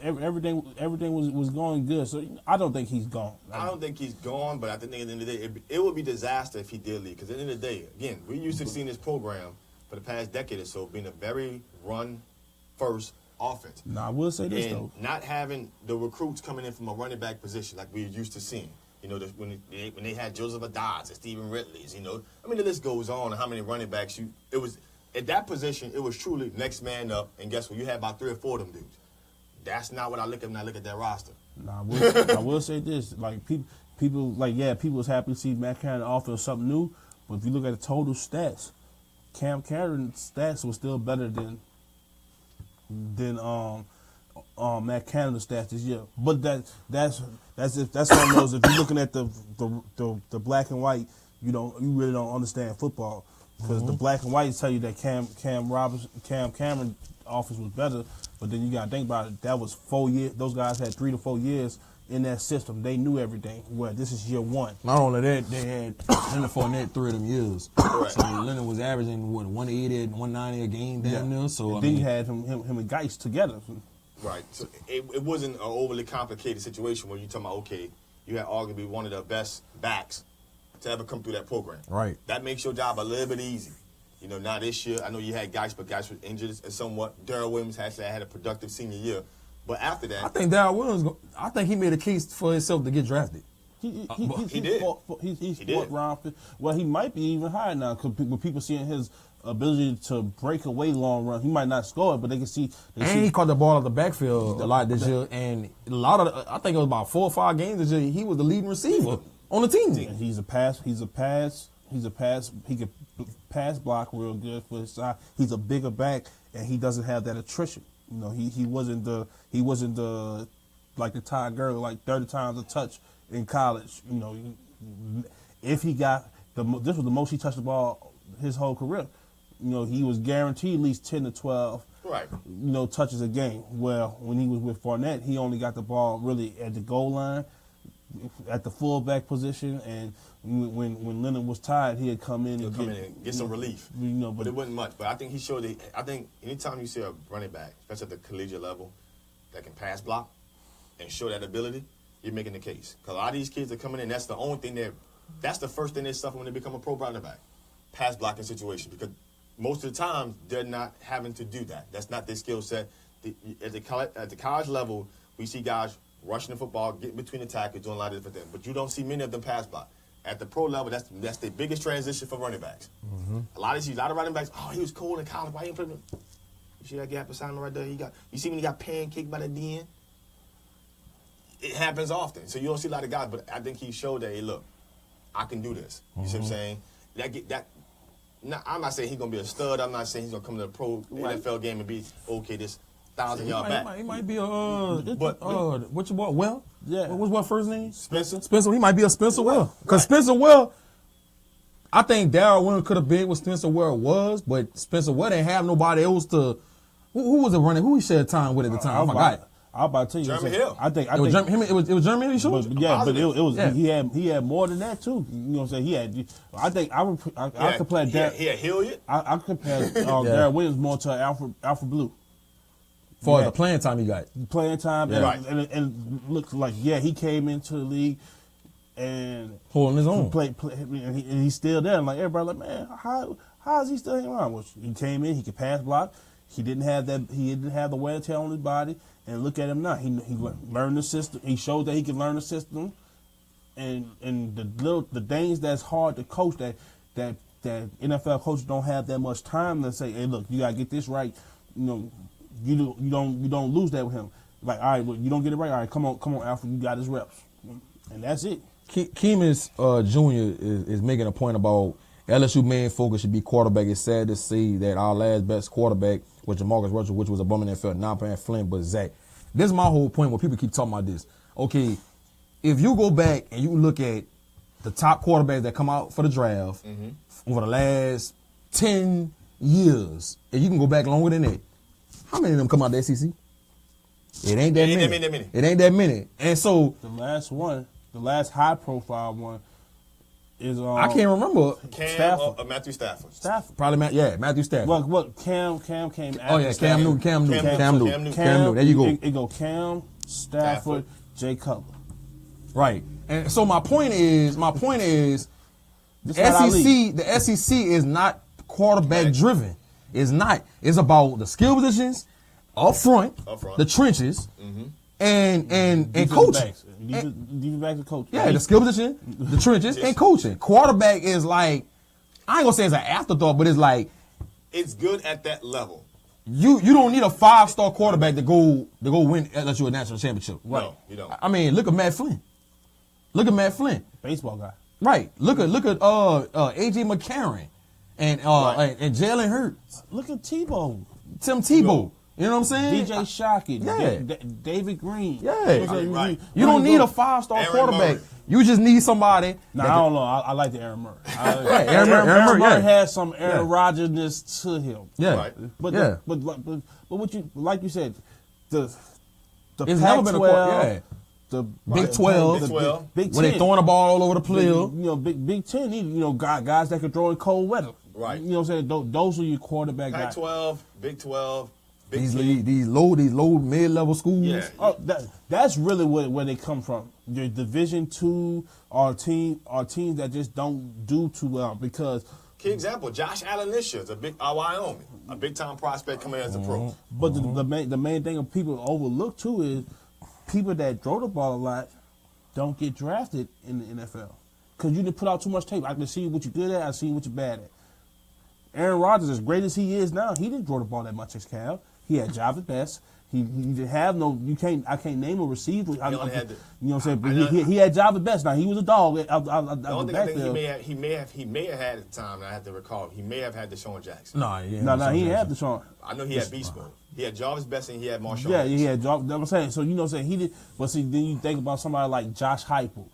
Everything was going good. So I don't think he's gone. I don't think he's gone, but at the end of the day, it would be disaster if he did leave. Because at the end of the day, again, we used to see this program for the past decade or so being a very run-first offense. Now I will say this and though, not having the recruits coming in from a running back position like we used to seeing. When they had Joseph Adaz and Stephen Ridley's, the list goes on. How many running backs it was at that position? It was truly next man up, and guess what? You had about 3 or 4 of them dudes. That's not what I look at when I look at that roster. Now I will say this: like people was happy to see Matt Cannon offer something new, but if you look at the total stats, Cam Carron's stats was still better than Matt Canada's stats this year. But that's one of those. If you're looking at the black and white, you really don't understand football, because the black and white tell you that Cam Cameron offense was better, but then you got to think about it. That was 4 years. Those guys had 3 to 4 years in that system. They knew everything. Well, this is year 1. Not only that, they had Leonard Fournette 3 of them years. Right. So Leonard was averaging 180, 190 a game down there. So then you had him and Geist together. Right. So it wasn't an overly complicated situation where you're talking about, okay, you had arguably one of the best backs to ever come through that program. Right. That makes your job a little bit easy. Now this year, I know you had Geist, but Geist was injured somewhat. Darrell Williams had a productive senior year. But after that, I think Darrell Williams, I think he made a case for himself to get drafted. He did. He's fourth round. Well, he might be even higher now, because with people seeing his ability to break away long run, he might not score it, but they can see. He caught the ball out the backfield a lot this year, and a lot of I think it was about 4 or 5 games this year. He was the leading receiver on the team. He's a pass. He can pass block real good for his side. He's a bigger back, and he doesn't have that attrition. He wasn't the like the Ty Gurley, like 30 times a touch in college. If he got this was the most he touched the ball his whole career. He was guaranteed at least 10 to 12 right. Touches a game. Well, when he was with Fournette, he only got the ball really at the goal line, at the fullback position, and when Leonard was tired, he'd come in and get some relief. But it wasn't much. But I think he showed that. I think anytime you see a running back, especially at the collegiate level, that can pass block and show that ability, you're making the case. Because a lot of these kids are coming in. That's the only thing that's the first thing they suffer when they become a pro running back, pass blocking situation. Because most of the time they're not having to do that. That's not their skill set. At the college level, we see guys rushing the football, getting between the tackles, doing a lot of different things. But you don't see many of them pass block. At the pro level, that's the biggest transition for running backs. Mm-hmm. A lot of running backs, he was cold in college. Why you didn't put him? You see that gap assignment right there? You see when he got pancaked by the DN? It happens often. So you don't see a lot of guys, but I think he showed that, hey, look, I can do this. You see what I'm saying? I'm not saying he's going to be a stud. I'm not saying he's going to come to the pro NFL game and be, this 1,000-yard back. He might be a, what you bought? Well? Yeah. What's what first name? Spencer. He might be a Spencer Well. Because Spencer Well, I think Darrell Williams could have been what Spencer Well was, but Spencer Well didn't have nobody else to. Who was it running? Who he shared time with at the time? I forgot. I'm about to tell you. Jeremy Hill. It was Jeremy Hill. You sure? But it was he had more than that too. You know what I'm saying? He had. I think I compare Darrell. He had Hilliard. I compare Darrell Williams more to Alfred Blue. For the playing time he got. Playing time, right. and looks like he came into the league and holding his own. And he's still there. And like everybody, like, man, how is he still hanging around? Well, he came in, he could pass block. He didn't have that. He didn't have the wear and tear on his body. And look at him now. He learned the system. He showed that he can learn the system. And the things that's hard to coach that NFL coaches don't have that much time to say, hey, look, you gotta get this right. You don't lose that with him. Like, all right, well, you don't get it right. All right, come on, Alfred, you got his reps, and that's it. Keemus Jr. is making a point about LSU main focus should be quarterback. It's sad to see that our last best quarterback was Jamarcus Russell, which was a bum in that field, not playing Flynn, but Zach. This is my whole point when people keep talking about this. Okay, if you go back and you look at the top quarterbacks that come out for the draft over the last 10 years, and you can go back longer than that, how many of them come out of the SEC? It ain't that many. It ain't that many. And so the last high profile one is I can't remember. Cam Stafford. or Matthew Stafford. Stafford. Probably Matthew Stafford. What Cam came after. Oh yeah, Cam Newton. Cam Newton. There you go. It go Cam, Stafford, Jay Cutler. Right. And so my point is, This not our league. the SEC is not quarterback driven. It's not. It's about the skill positions up front. The trenches, and coaching. Defensive backs and coaching. Yeah, the skill position, the trenches, and coaching. Quarterback is like, I ain't gonna say it's an afterthought, but it's like it's good at that level. You don't need a 5-star quarterback to go win unless you're a national championship. Right. No, you don't. I mean, look at Matt Flynn. Baseball guy. Right. Look at AJ McCarron and Jalen Hurts. Look at Tebow. Tim Tebow. You know what I'm saying? DJ Shockey. Yeah. David Green. Yeah. Right. You don't need a 5-star quarterback. Murray. You just need somebody. I don't know. I like the Aaron Murray. Aaron Murray has some Aaron Rodgers-ness to him. Yeah. Right. But what you like you said, the It's never been a Pac-12, the Big 12, Big 12. Big 10. when they throwing the ball all over the field. Big 10 need, guys that can throw in cold weather. Right. You know what I'm saying? Those are your quarterback guys. Pac-12, Big 12, Big These 10. low mid-level schools. Yeah. Oh, that's really where they come from. Your Division II are teams that just don't do too well because. Key example: Josh Allen this year is a big Wyoming, a big time prospect coming as a pro. But the main thing of people overlook too is people that throw the ball a lot don't get drafted in the NFL because you didn't put out too much tape. I can see what you're good at. I see what you're bad at. Aaron Rodgers, as great as he is now, he didn't throw the ball that much as Cal. He had Javis Best. He didn't have no. I can't name a receiver. You know what I'm saying? But he had Javis Best. Now he was a dog. The only thing I think he may have had at the time, and I have to recall, he may have had Deshaun Jackson. No, he didn't have Deshaun. I know he had beast mode. He had Jarvis Best and he had Marshawn. Yeah, he had Jarvis. That's what I'm saying. So you know what I'm saying? He did. But see, then you think about somebody like Josh Heupel.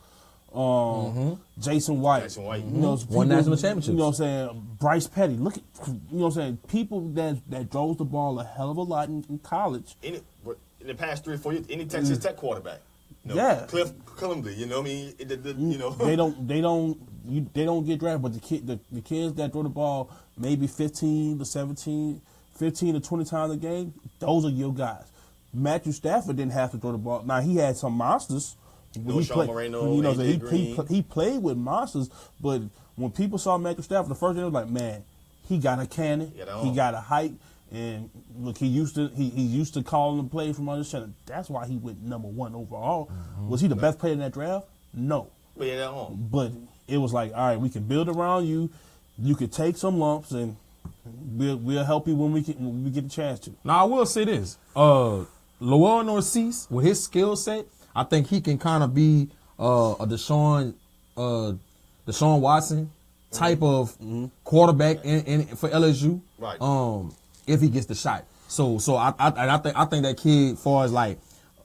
Jason White. You know, won national championships. You know what I'm saying? Bryce Petty. Look at, you know what I'm saying? People that drove the ball a hell of a lot in college. In the past 3 or 4 years, any Texas Tech quarterback. Cliff Cullumby, you know what I mean? You know. They don't get drafted, but the kids that throw the ball maybe 15 to 20 times a game, those are your guys. Matthew Stafford didn't have to throw the ball. Now he had some monsters. He played with monsters, but when people saw Matthew Stafford the first day, they was like, man, he got a cannon, he got a height, and look, he used to calling the play from under center. That's why he went number 1 overall. Was he the best player in that draft? No. But it was like, all right, we can build around you. You could take some lumps, and we'll help you when we get the chance to. Now I will say this: Lowell Narcisse, with his skill set, I think he can kind of be a Deshaun Watson type of quarterback for LSU. Right. If he gets the shot. So I think that kid, as far as like,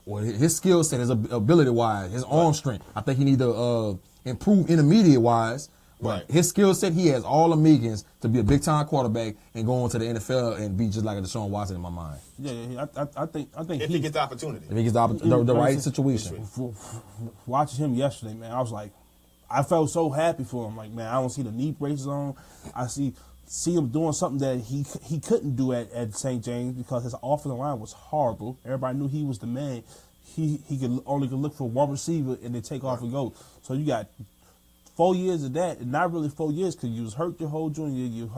well, his skill set, his ability wise, his arm strength, I think he need to improve intermediate wise. But his skill set, he has all the makings to be a big time quarterback and go into the NFL and be just like a Deshaun Watson in my mind. Yeah, I think if he gets the opportunity. If he gets the right situation. Watching him yesterday, man, I was like, I felt so happy for him. Like, man, I don't see the knee braces on. I see him doing something that he couldn't do at St. James because his offensive line was horrible. Everybody knew he was the man. He could only look for one receiver and then take off and go. So you got 4 years of that, and not really 4 years because you was hurt your whole junior, you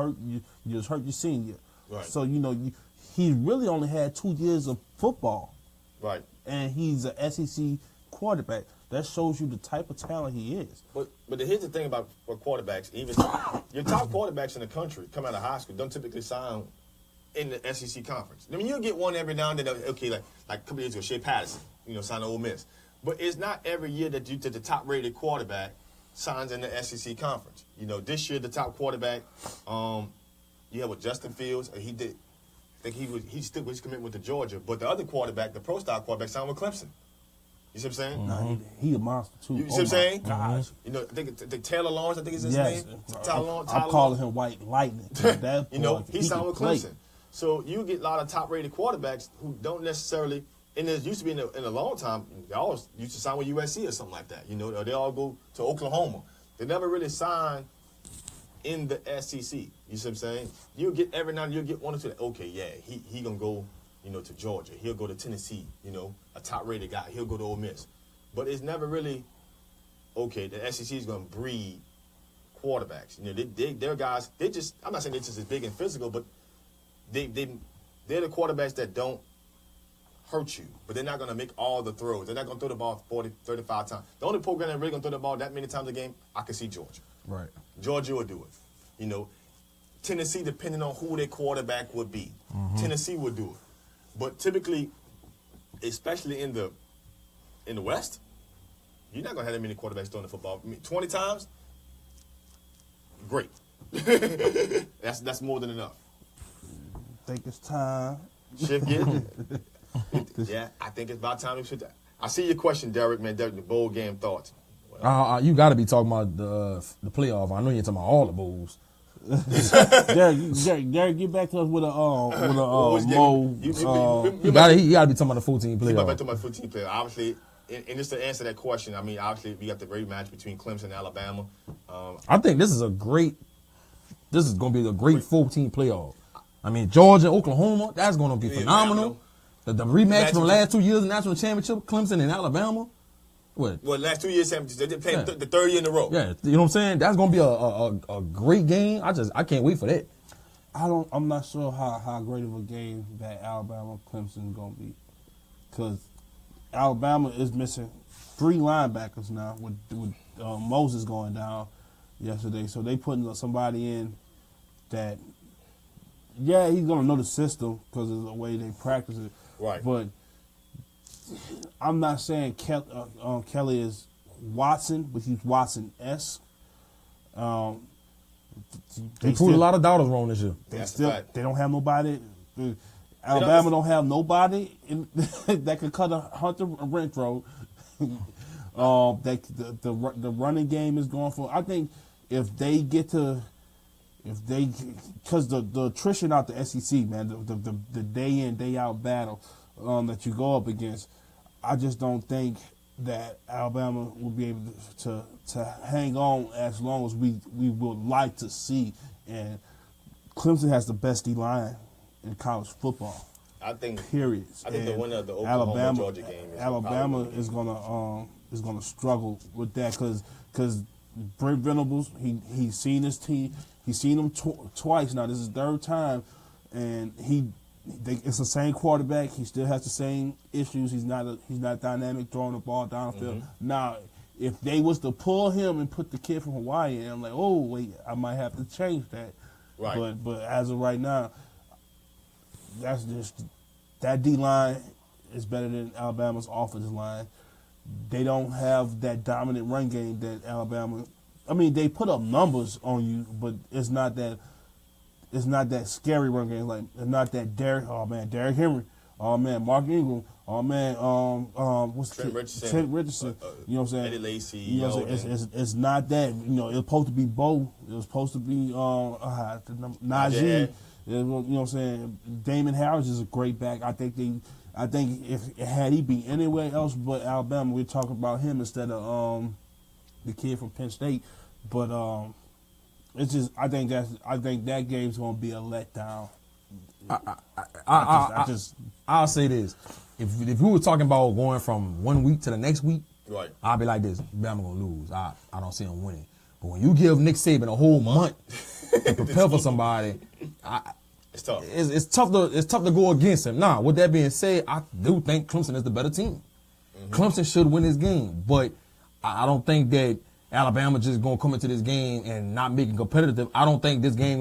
was hurt your senior. Right. So he really only had 2 years of football. Right. And he's an SEC quarterback. That shows you the type of talent he is. But here's the thing about quarterbacks. Even your top quarterbacks in the country come out of high school don't typically sign in the SEC conference. I mean, you'll get one every now and then. Okay, like a couple years ago, Shea Patterson, signed to Ole Miss. But it's not every year that the top-rated quarterback signs in the SEC conference. This year the top quarterback, you have with Justin Fields. He did. I think he still was committed with the Georgia. But the other quarterback, the pro-style quarterback, signed with Clemson. You see what I'm saying? Nah, he a monster too. You see what I'm saying? Gosh. I think Taylor Lawrence, I think is his name. I'm calling him White Lightning. He signed with Clemson. So you get a lot of top-rated quarterbacks who don't necessarily, and there used to be in a long time, they always used to sign with USC or something like that. Or they all go to Oklahoma. They never really signed in the SEC. You see what I'm saying? You'll get every now and then, you'll get one or two. Okay, yeah, he gonna go, to Georgia. He'll go to Tennessee. A top-rated guy. He'll go to Ole Miss. But it's never really okay. The SEC is gonna breed quarterbacks. They're guys. I'm not saying they're just as big and physical, but they're the quarterbacks that don't hurt you, but they're not going to make all the throws. They're not going to throw the ball 40, 35 times. The only program that really going to throw the ball that many times a game, I can see Georgia. Right. Georgia will do it. Tennessee, depending on who their quarterback would be, Tennessee would do it. But typically, especially in the West, you're not going to have that many quarterbacks throwing the football. 20 times, great. That's more than enough. Think it's time. Shift gear. Yeah, I think it's about time we should. I see your question, Derek, man. Derek, the bowl game thoughts. You got to be talking about the playoff. I know you're talking about all the bowls. Derek, get back to us with a Mo. You got to be talking about the 14 playoff. You got to talking about 14 playoff. Obviously, and just to answer that question, I mean, obviously, we got the great match between Clemson and Alabama. I think this is going to be a great 14 playoff. I mean, Georgia, Oklahoma, that's going to be phenomenal. The rematch from last 2 years, the national championship, Clemson and Alabama. What? Well, last 2 years, they played the third year in a row. Yeah, you know what I'm saying? That's going to be a great game. I can't wait for that. I'm not sure how great of a game that Alabama Clemson is going to be, because Alabama is missing 3 linebackers now with Moses going down yesterday. So they putting somebody in that. Yeah, he's gonna know the system because of the way they practice it. Right. But I'm not saying Kelly is Watson, but he's Watson-esque. They proved a lot of doubters wrong this year. They don't have nobody. Alabama don't have nobody that could cut a Hunter Renfrow. The running game is going for. I think if they get to. Because the attrition out the SEC, man, the day in, day out battle that you go up against, I just don't think that Alabama will be able to hang on as long as we would like to see. And Clemson has the best D-line in college football. I think. Period. I think the winner of the Oklahoma Georgia game. Alabama is gonna struggle with that because Brent Venables he's seen his team. He's seen them twice now. This is his 3rd time, and it's the same quarterback. He still has the same issues. He's not dynamic throwing the ball downfield. Now, if they was to pull him and put the kid from Hawaii in, I'm like, oh wait, I might have to change that. Right. But as of right now, that's just that D line is better than Alabama's offensive line. They don't have that dominant run game that Alabama. I mean, they put up numbers on you, but it's not that scary run game. Like, it's not that Derrick Henry. Oh man, Mark Ingram. Oh man, what's Trent Richardson. You know what I'm saying? Eddie Lacy. You know what I'm saying? It's not that. It's supposed to be Bo. It was supposed to be Najee. You know what I'm saying? Damon Harris is a great back. I think if had he been anywhere else but Alabama, we'd talk about him instead of the kid from Penn State. But it's just I think that game's gonna be a letdown. I'll say this: if we were talking about going from 1 week to the next week, right, I'll be like this: Bama gonna lose. I don't see them winning. But when you give Nick Saban a whole month to prepare for somebody, it's tough. It's tough to go against him. Now, with that being said, I do think Clemson is the better team. Clemson should win this game, but I don't think that Alabama just gonna come into this game and not make it competitive. I don't think this game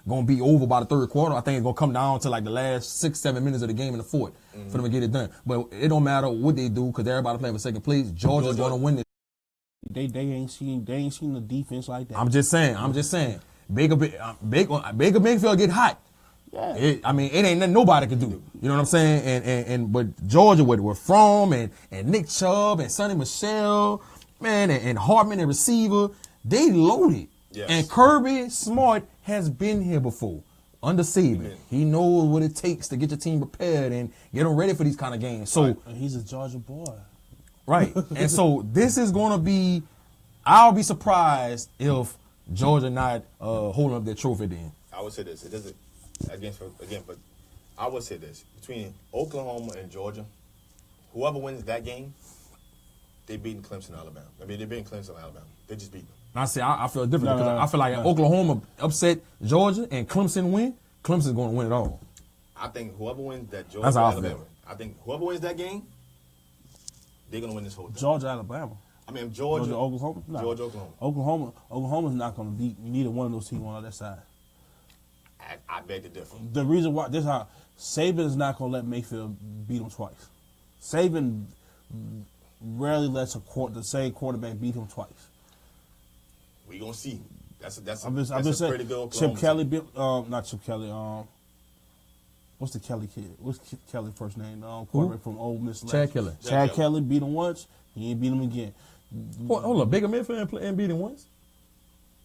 gonna be over by the 3rd quarter. I think it's gonna come down to like the last 6-7 minutes of the game in the 4th for them to get it done. But it don't matter what they do because everybody playing for 2nd place. Georgia's gonna win this. They ain't seen the defense like that. I'm just saying. Baker Mayfield get hot. Yeah. It ain't nothing nobody can do. You know what I'm saying? But Georgia with Fromm and Nick Chubb and Sonny Michel, man, and Hartman and receiver, they loaded. Yes. And Kirby Smart has been here before under Saban. He knows what it takes to get your team prepared and get them ready for these kind of games. So he's a Georgia boy. Right. And so this is going to be, I'll be surprised if Georgia not holding up their trophy then. I would say this. It doesn't. But I would say this: between Oklahoma and Georgia, whoever wins that game, they beating Clemson, Alabama. I mean, they're beating Clemson, Alabama. They just beat them. And I say I feel different because I feel like Oklahoma upset Georgia and Clemson win. Clemson's going to win it all. I think whoever wins that Georgia, That's how I Alabama. feel. I think whoever wins that game, they're going to win this whole thing. Georgia, Alabama. I mean, Georgia, Oklahoma. No. Georgia, Oklahoma. Oklahoma's not going to beat neither one of those teams on that side. I beg to differ. The reason why this how Saban is not going to let Mayfield beat him twice. Saban rarely lets the same quarterback beat him twice. We gonna see. That's I've been pretty saying good Oklahoma Chip Kelly, team. not Chip Kelly. What's the Kelly kid? What's Kelly first name? Quarterback from Ole Miss. Chad Kelly. Chad Kelly beat him once. He ain't beat him again. Hold on, Baker Mayfield and beat him once.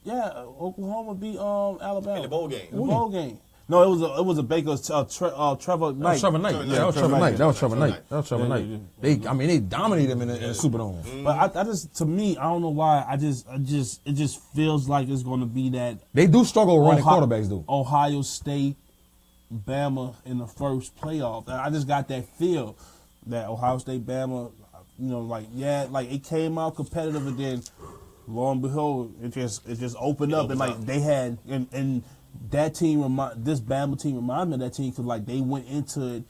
Yeah, Oklahoma beat Alabama In the bowl game. In the bowl game. No, it was a Baker's Trevor Knight. Trevor Knight. Yeah, that was Trevor Knight. They dominated him in the Superdome. Mm-hmm. But I just, to me, I don't know why. It just feels like it's going to be that. They do struggle running quarterbacks, though. Ohio State, Bama in the first playoff. I just got that feel that Ohio State, Bama, it came out competitive, and then lo and behold, it just opened up, and they had and that team this Bama team reminds me of that team because they went into it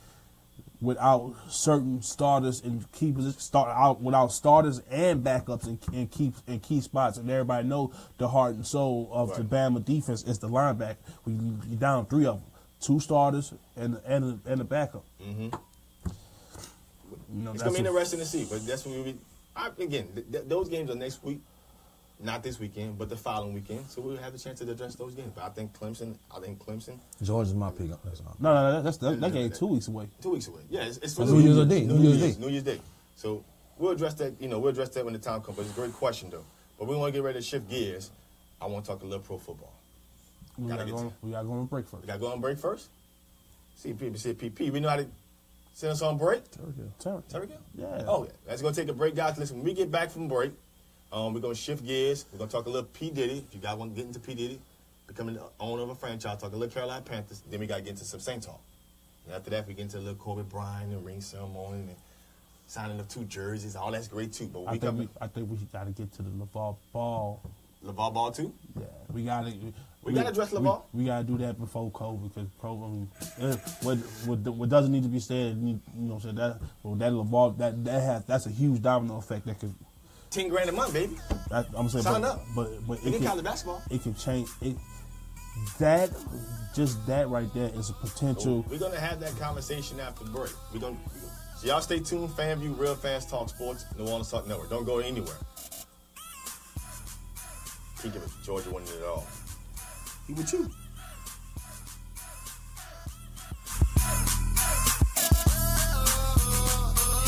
without certain starters and keepers, start out without starters and backups and key spots, and everybody know the heart and soul of the Bama defense is the linebacker. You down 3 of them, 2 starters and a backup. Mm-hmm. It's gonna be interesting to see, but that's when those games are next week. Not this weekend, but the following weekend. So we'll have the chance to address those games. But I think Clemson. Georgia's my pick. No, that game 2 weeks away. 2 weeks away. Yeah, it's for New Year's Day. New Year's Day. So we'll address that. We'll address that when the time comes. But it's a great question though. But we want to get ready to shift gears. I want to talk a little pro football. We got to go on break first. We got to go on break first. CP. We know how to send us on break. Terry. Yeah. Oh, yeah. Let's go take a break, guys. Listen, when we get back from break. We're going to shift gears. We're going to talk a little P. Diddy. If you guys want to get into P. Diddy, becoming the owner of a franchise, talk a little Carolina Panthers. Then we got to get into some Saints talk. And after that, we get into a little Kobe Bryant and ring ceremony and signing of 2 jerseys. All that's great, too. But I think we got to get to the LeVar Ball. LeVar Ball, too? Yeah. We got to address LeVar? We got to do that before Kobe because what doesn't need to be said, that LeVar, that's a huge domino effect that could. $10,000 a month, baby. I'm saying, sign up. But it can college basketball. It can change. That right there is a potential. So we're gonna have that conversation after the break. So y'all stay tuned. FanView, Real Fans Talk Sports, New Orleans Talk Network. Don't go anywhere. Keep it. Georgia winning it all. He with you.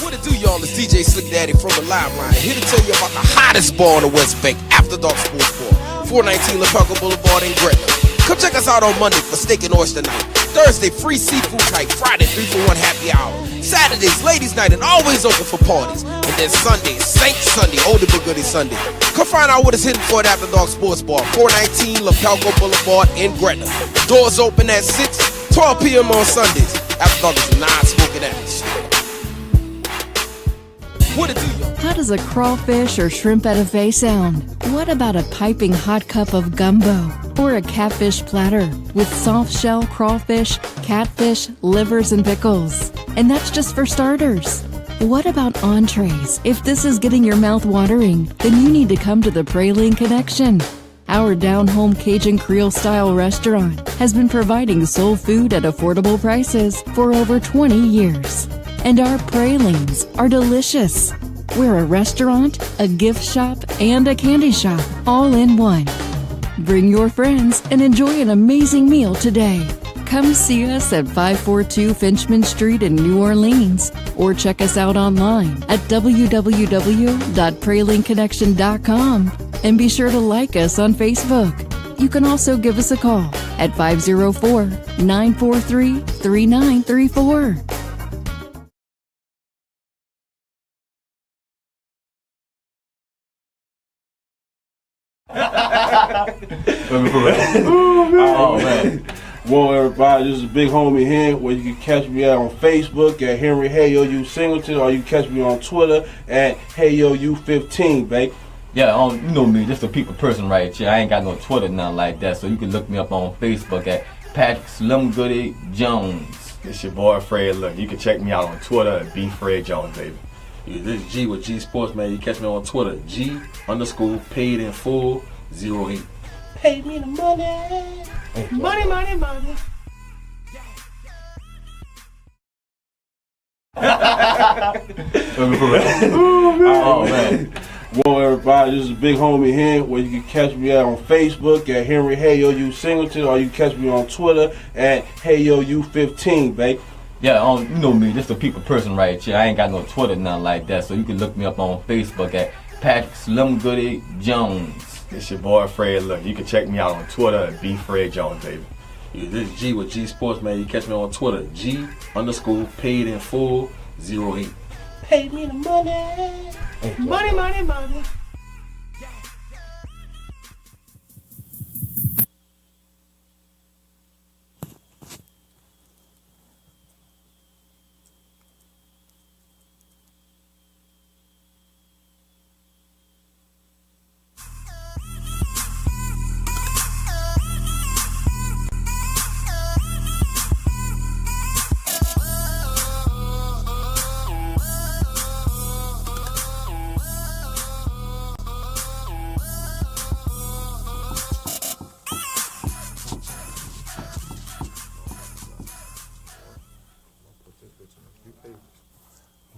What it do, y'all? It's DJ Slick Daddy from the Live Line, here to tell you about the hottest bar on the West Bank, After Dark Sports Bar, 419 LaPelco Boulevard in Gretna. Come check us out on Monday for steak and oyster night. Thursday, free seafood night. Friday, 3-for-1 happy hour. Saturdays, ladies night, and always open for parties. And then Sunday, Saint Sunday, Older But Goodie Sunday. Come find out what it's hitting for at After Dark Sports Bar, 419 LaPelco Boulevard in Gretna. Doors open at 6, 12 p.m. on Sundays. After Dark is non-smoking ass. What it do, y'all? How does a crawfish or shrimp etouffee sound? What about a piping hot cup of gumbo? Or a catfish platter with soft shell crawfish, catfish, livers, and pickles? And that's just for starters. What about entrees? If this is getting your mouth watering, then you need to come to the Praline Connection. Our down-home Cajun Creole-style restaurant has been providing soul food at affordable prices for over 20 years. And our pralines are delicious. We're a restaurant, a gift shop, and a candy shop, all in one. Bring your friends and enjoy an amazing meal today. Come see us at 542 Finchman Street in New Orleans, or check us out online at www.pralinconnection.com. And be sure to like us on Facebook. You can also give us a call at 504-943-3934. Oh, man. Well, everybody, this is Big Homie here, where you can catch me out on Facebook at Henry HeyYoU Singleton, or you can catch me on Twitter at HeyYoU15, babe. Yeah, you know me, just a people person right here. I ain't got no Twitter, nothing like that, so you can look me up on Facebook at Patrick Slim Goody Jones. It's your boy Fred. Look, you can check me out on Twitter at Fred Jones, baby. Yeah, this is G with G Sports, man. You catch me on Twitter, G_paid_in_full 08. Pay me the money. Money. Oh, man. Well, everybody, this is Big Homie here, where you can catch me out on Facebook at Henry HeyYoU Singleton, or you can catch me on Twitter at HeyYoU15, babe. Yeah, you know me, just a people person right here. I ain't got no Twitter, nothing like that, so you can look me up on Facebook at Patrick Slim Goody Jones. It's your boy Fred. Look, you can check me out on Twitter at Fred Jones, baby. Yeah, this is G with G Sports, man. You catch me on Twitter, G_paid_in_full 08. Pay me the money. Money.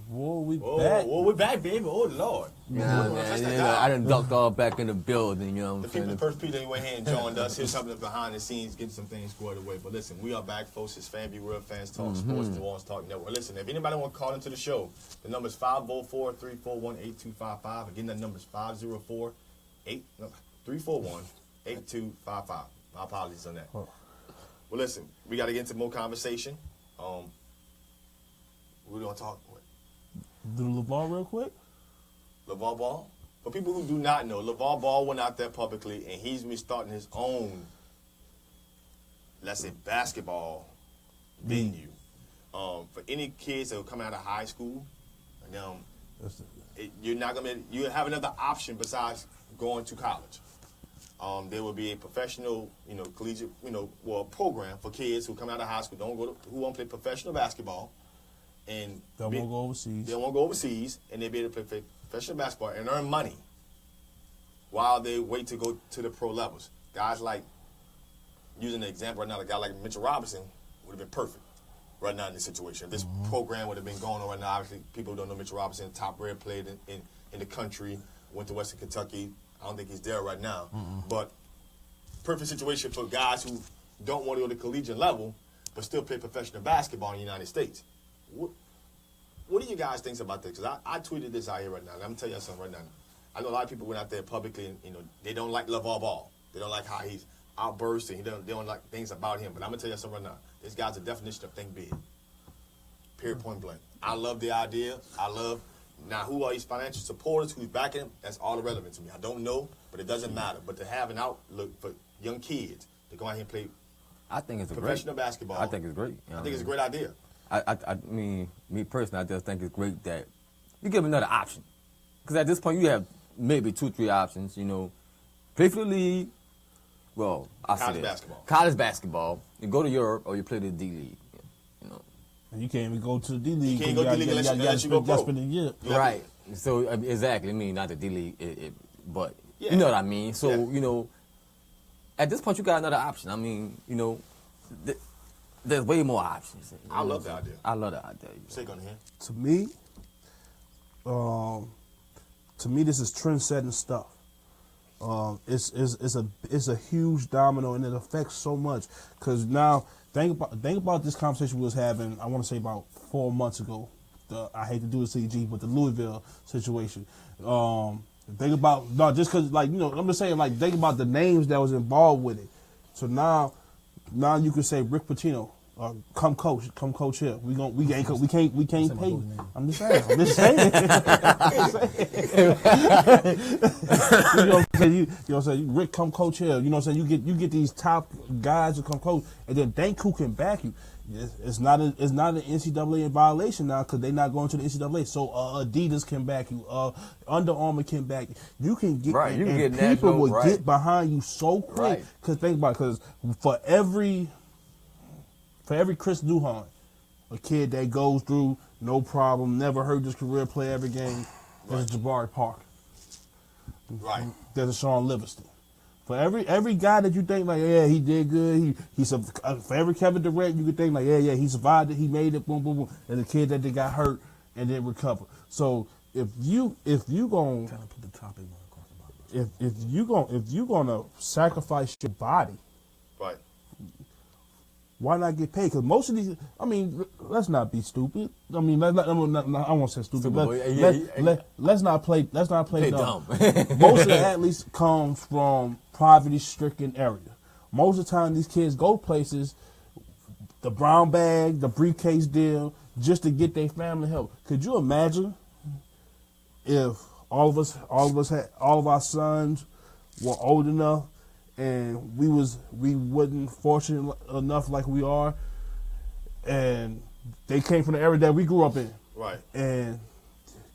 Whoa, we back. Whoa, we back, baby. Oh, Lord. Yeah, man. I done ducked all back in the building, you know what I'm saying? The first people that went here and joined us. Here's something behind the scenes, getting some things squared away. But listen, we are back, folks. It's FanView Real Fans Talk Sports, New Orleans Talk Network. Listen, if anybody want to call into the show, the number is 504-341-8255. Again, that number is 504-341-8255. My apologies on that. Well, listen, we got to get into more conversation. We're going to talk. Do LeVar real quick. LeVar Ball. For people who do not know, LeVar Ball went out there publicly, and he's been starting his own, let's say, basketball venue. For any kids that will come out of high school, you're not gonna. You have another option besides going to college. There will be a professional, collegiate, program for kids who come out of high school who want to play professional basketball. And they won't go overseas. They won't go overseas, and they'll be able to play professional basketball and earn money while they wait to go to the pro levels. Guys like, using the example right now, a guy like Mitchell Robinson would have been perfect right now in this situation. If this program would have been going on right now, obviously people who don't know Mitchell Robinson, top grade played in the country, went to Western Kentucky. I don't think he's there right now. But perfect situation for guys who don't want to go to collegiate level but still play professional basketball in the United States. What do you guys think about this? Because I tweeted this out here right now. And I'm going to tell you something right now. I know a lot of people went out there publicly and, they don't like LeVar Ball. They don't like how he's outbursting. They don't like things about him. But I'm going to tell you something right now. This guy's a definition of think big. Period, point blank. I love the idea. Now, who are his financial supporters? Who's backing him? That's all irrelevant to me. I don't know, but it doesn't matter. But to have an outlook for young kids to go out here and play professional basketball. I think it's great. I think it's a great idea. I mean, me personally, I just think it's great that you give them another option. Because at this point, you have maybe 2-3 options, Play for the league. Well, college basketball. College basketball. You go to Europe or you play the D League, And you can't even go to the D League. You can't go to the D League unless you go pro. Right. So, exactly. I mean, not the D League, but you know what I mean. So, at this point, you got another option. I mean, there's way more options. I love that idea. I love that idea. Shake on the hand. To me, this is trend-setting stuff. It's a huge domino, and it affects so much. Because now, think about this conversation we was having. I want to say about 4 months ago. I hate to do this to you, but the Louisville situation. Think about just because, I'm just saying, think about the names that was involved with it. So now you can say Rick Pitino come coach here. We can't pay. I'm just saying. You know what I'm saying? You know what I'm saying? Rick, come coach here. You know what I'm saying? You get these top guys to come coach, and then think who can back you. It's not an NCAA violation now because they're not going to the NCAA. So Adidas can back you. Under Armour can back you. You can get right. You and can get people national, will right. get behind you so quick. Right. Because think about it. Because for every Chris Duhon, a kid that goes through no problem, never hurt his career, play every game, there's a Jabari Parker. Right. There's a Sean Livingston. For every guy that you think like, yeah, he did good. For every Kevin Durant, you could think like, yeah, he survived it, he made it, boom, boom, boom. And the kid that they got hurt and then recover. So if you gonna Put the topic across if you gonna sacrifice your body, Right. why not get paid? Because most of these, I mean, let's not be stupid. I mean, I won't say stupid. Let's not play dumb. Most of the athletes comes from poverty-stricken area. Most of the time, these kids go places, the brown bag, the briefcase deal, just to get their family help. Could you imagine if all of our sons were old enough and we wasn't fortunate enough like we are, and they came from the area that we grew up in, Right. and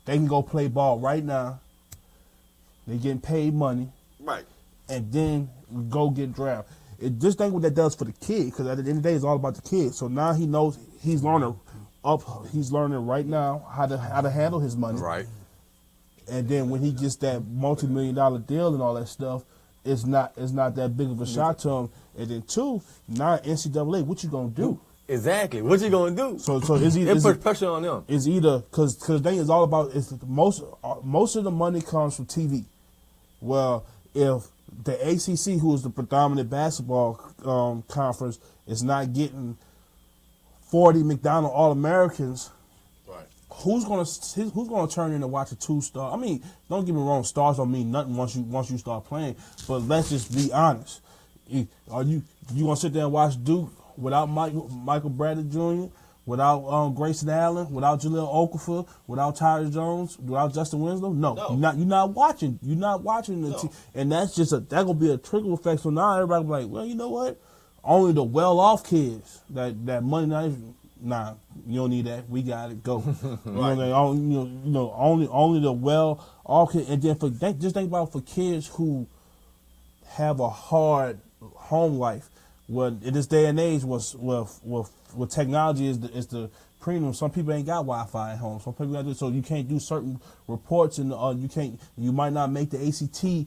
they can go play ball right now. They getting paid money, Right. and then go get drafted. Just think what that does for the kid, because at the end of the day, it's all about the kid. So now he knows he's learning right now how to handle his money. Right. And then when he gets that multi-million-dollar deal and all that stuff, it's not that big of a shot to him. And then two, now NCAA, what you gonna do? Exactly. What you gonna do? So it's either it puts pressure on them. It's either because the thing is all about most of the money comes from TV. Well, if the ACC, who is the predominant basketball conference, is not getting 40 McDonald All-Americans, Right. who's gonna turn in and watch a 2-star? I mean, don't get me wrong, stars don't mean nothing once you start playing. But let's just be honest. Are you gonna sit there and watch Duke without Michael Bradley Jr., without Grayson Allen, without Jaleel Okafor, without Tyrus Jones, without Justin Winslow? No. You're not watching. You're not watching the and that's just that gonna be a trickle effect. So now everybody be like, well, you know what? Only the well-off kids that money not. Nah, you don't need that. We got it. Go. Right. Only the well-off kids. And then just think about for kids who have a hard home life. Well, in this day and age, with technology is the premium. Some people ain't got Wi-Fi at home. Some people got so you can't do certain reports, and you might not make the ACT. You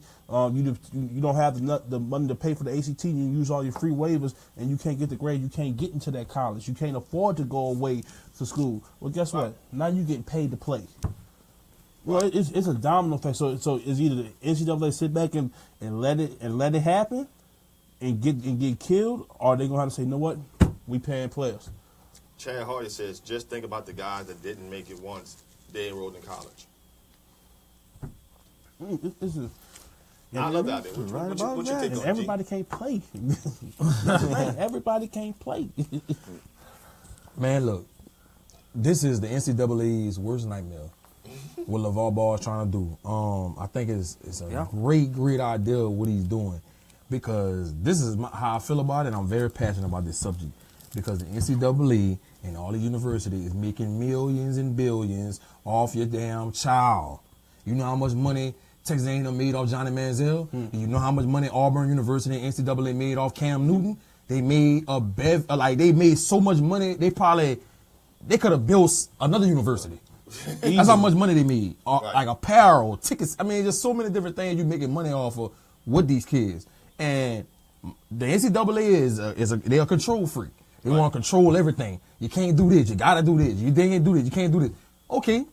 don't have the money to pay for the ACT. You use all your free waivers, and you can't get the grade. You can't get into that college. You can't afford to go away to school. Well, guess what? Now you getting paid to play. Well, it's a domino effect. So it's either the NCAA sit back and let it happen, and get killed, or they gonna have to say, you know what, we paying players. Chad Hardy says, just think about the guys that didn't make it once they enrolled in college. I love that. What you think on everybody can't play. Everybody can't play. Man, look, this is the NCAA's worst nightmare. What LeVar Ball is trying to do. I think it's a great idea what he's doing, because this is how I feel about it. I'm very passionate about this subject, because the NCAA and all the universities is making millions and billions off your damn child. You know how much money Texas A&M made off Johnny Manziel? You know how much money Auburn University and NCAA made off Cam Newton? They made they made so much money, they could have built another university. That's how much money they made. Like apparel, tickets. I mean, just so many different things you're making money off of with these kids. And the NCAA they're a control freak. They want to control everything. You can't do this. You got to do this. You can't do this. You can't do this. Okay.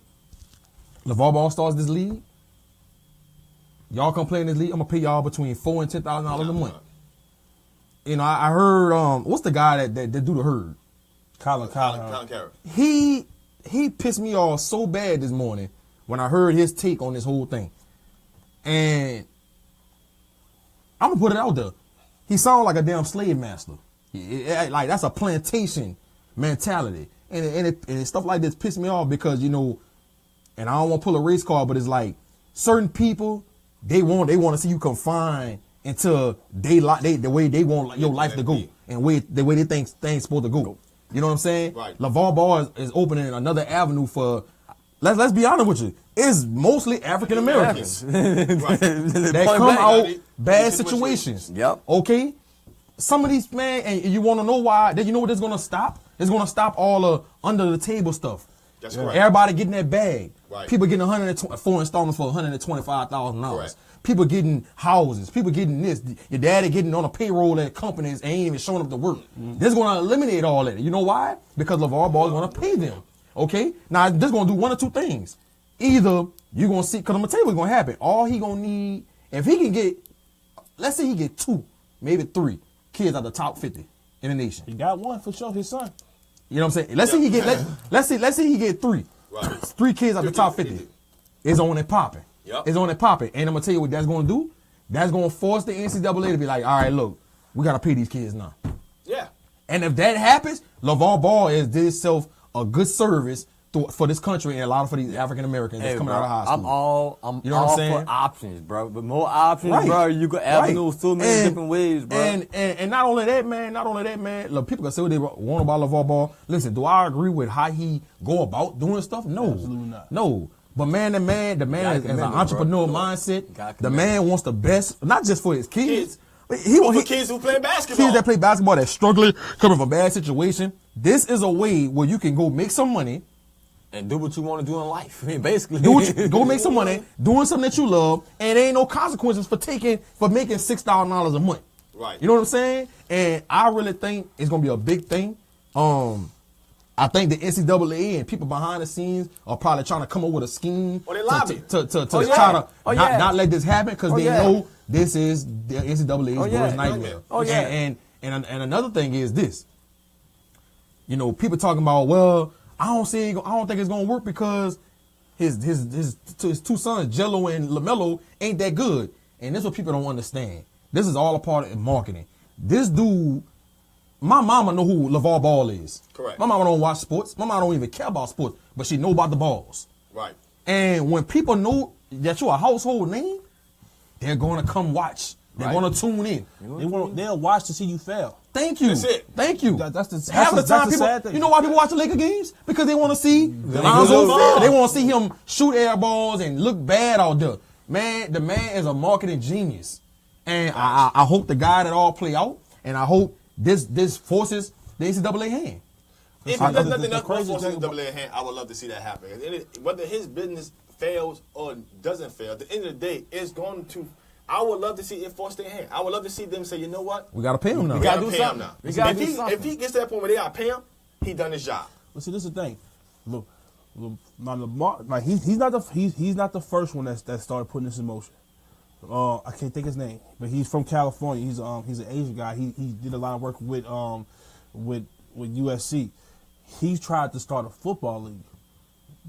LeVar Ball starts this league. Y'all come play in this league. I'm going to pay y'all between $4,000 and $10,000 a month. You know, I heard, what's the guy that do the herd? Colin Carroll. He pissed me off so bad this morning when I heard his take on this whole thing. And I'm going to put it out there. He sounds like a damn slave master. Like that's a plantation mentality, and stuff like this piss me off because and I don't want to pull a race card, but it's like certain people they want to see you confined into the way they want your life to go and the way they think things supposed to go. You know what I'm saying? Right. LeVar Ball is opening another avenue for. Let's be honest with you. It's mostly African Americans that come out bad situations. Yep. Okay. Some of these, man, and you want to know why? That you know what it's gonna stop? It's gonna stop all the under the table stuff. That's correct. Everybody getting that bag. Right. People getting 4 installments for $125,000. Correct. People getting houses. People getting this. Your daddy getting on a payroll at companies and ain't even showing up to work. This is gonna eliminate all that. You know why? Because LeVar Ball is gonna pay them. Okay. Now this is gonna do one or two things. Either you gonna see, because I'm gonna tell you what's gonna happen. All he gonna need, if he can get, let's say he get 2, maybe 3 kids out the top 50 in the nation. He got one for sure, his son. You know what I'm saying? Let's say he get let's say he get 3. Right. 3 kids out the top 50. It's on and popping. Yep. It's on and popping. And I'm gonna tell you what that's gonna do. That's gonna force the NCAA to be like, all right, look, we gotta pay these kids now. Yeah. And if that happens, LeVar Ball did himself a good service for this country and a lot for these African Americans that's coming out of high school. I'm You know what I'm all saying? for options, bro. But more options, Right. bro. You got avenues so many And- different ways, bro. And not only that, man. Look, people can say what they want about LeVar Ball. Listen, do I agree with how he go about doing stuff? No. Absolutely not. No. But man, the man is an entrepreneur mindset. The man wants the best, not just for his kids. But he For wants kids who play basketball. kids that play basketball that's struggling, coming from a bad situation. This is a way where you can go make some money. And do what you want to do in life. I mean, basically. Go make some money, doing something that you love, and there ain't no consequences for making $6,000 a month. Right. You know what I'm saying? And I really think it's gonna be a big thing. I think the NCAA and people behind the scenes are probably trying to come up with a scheme Or they lobby. to try to not let this happen because they yeah. know this is the NCAA's worst nightmare. yeah. And another thing is this. People talking about, well, I don't think it's gonna work because his 2 sons, Jello and LaMelo, ain't that good. And this is what people don't understand. This is all a part of marketing. This dude, my mama know who LeVar Ball is. Correct. My mama don't watch sports. My mama don't even care about sports, but she know about the balls. Right. And when people know that you're a household name, they're gonna come watch. They're gonna tune in. They'll watch to see you fail. Thank you. That's it. Thank you. That's the Half the time, sad people. thing. You know why people watch the Laker games? Because they want to see Lonzo fail. They want to see him shoot air balls and look bad out there. Man, the man is a marketing genius, and I hope the guy that all play out, and I hope this forces the NCAA hand. If The there's nothing else crazy for thing the NCAA hand, I would love to see that happen. Whether his business fails or doesn't fail, at the end of the day, it's going to. I would love to see it force their hand. I would love to see them say, you know what? We gotta pay him now. We gotta do pay him something. now. We gotta do If something. he gets to that point where they gotta pay him, he done his job. But see, this is the thing. Look, now Lamar, like he's not the first one that started putting this in motion. I can't think his name, but he's from California. He's an Asian guy. He did a lot of work with USC. He tried to start a football league,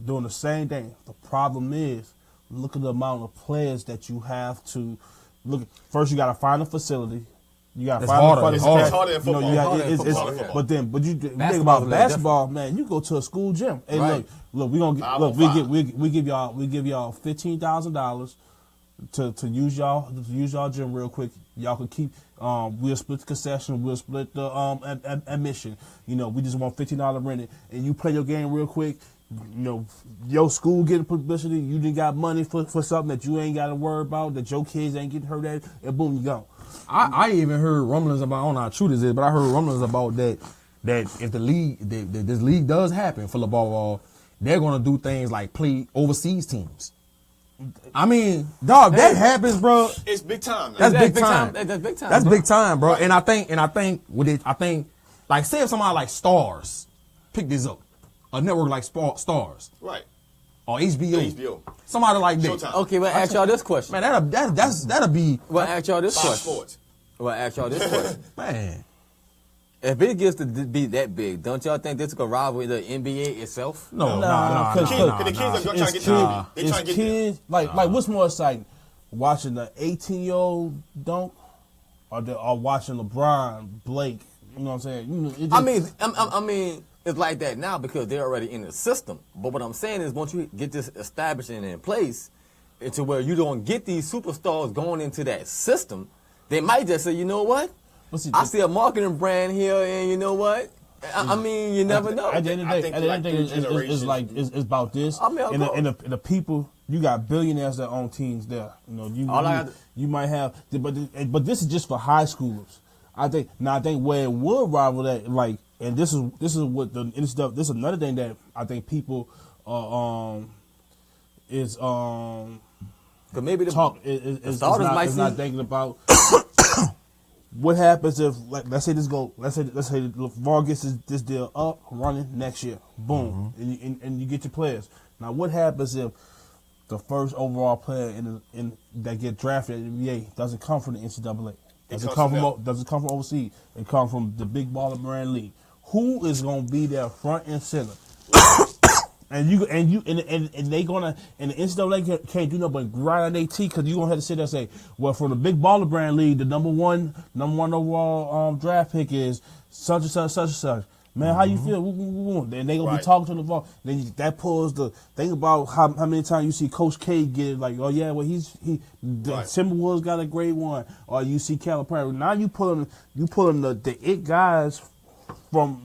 doing the same thing. The problem is, look at the amount of players that you have to look. First, you got to find a facility. You got to find harder. It's harder than football. But you think Basketball's about a little basketball, man. You go to a school gym. Hey, Right. look, we gonna we give y'all $15,000 to use y'all gym real quick. Y'all can keep. We'll split the concession. We'll split the admission. We just want $15 rent, and you play your game real quick. Your school getting publicity. You done got money for something that you ain't got to worry about. That your kids ain't getting hurt at, and boom, you go. I even heard rumblings about, I don't know how true this is, but I heard rumblings about that if the league, this league does happen for LeVar Ball, they're going to do things like play overseas teams. I mean, dog, that happens, bro. It's big time. That's big big time. time. That's big time, That's bro. big time, bro. And I think with it, like, say if somebody like Stars pick this up, a network like Stars Right. or HBO, HBO. somebody like that. Showtime. Okay, well, ask y'all this question. Man, that'll be, Well, ask y'all this Fox question. Sports. Well, ask y'all this question. man. If it gets to be that big, don't y'all think this could rival the NBA itself? No, Nah, no. cause The kids are trying to get there. They It's trying to get there. kids. Like what's more exciting, watching the 18-year-old dunk, or watching LeBron, Blake, You know what I'm saying? You know, it just, I mean, it's like that now because they're already in the system. But what I'm saying is, once you get this established and in place, to where you don't get these superstars going into that system, they might just say, you know what? I see a marketing brand here, and you know what? I mean, you never know. At the end of the day, it's about this. I mean, and the people, you got billionaires that own teams there. You know, you might have, but this is just for high schoolers. I think where it would rival that, like, and this is what the stuff. This is another thing that I think people is maybe is not thinking about. What happens if, like, let's say LeVar gets this deal up running next year, boom, and you get your players. Now, what happens if the first overall player in that get drafted in the NBA doesn't come from the NCAA? Doesn't come from overseas. It comes from the big baller brand league. Who is going to be there front and center? And they gonna, and the NCAA can't do nothing but grind on their teeth, because you gonna have to sit there and say, well, from the big baller brand league, the number one overall draft pick is such and such, such and such. Man, how you feel? And they gonna be talking to the ball. Then that pulls the thing about how many times you see Coach K get it, like, oh yeah, well the Timberwolves got a great one, or you see Calipari. Now you pulling the it guys. All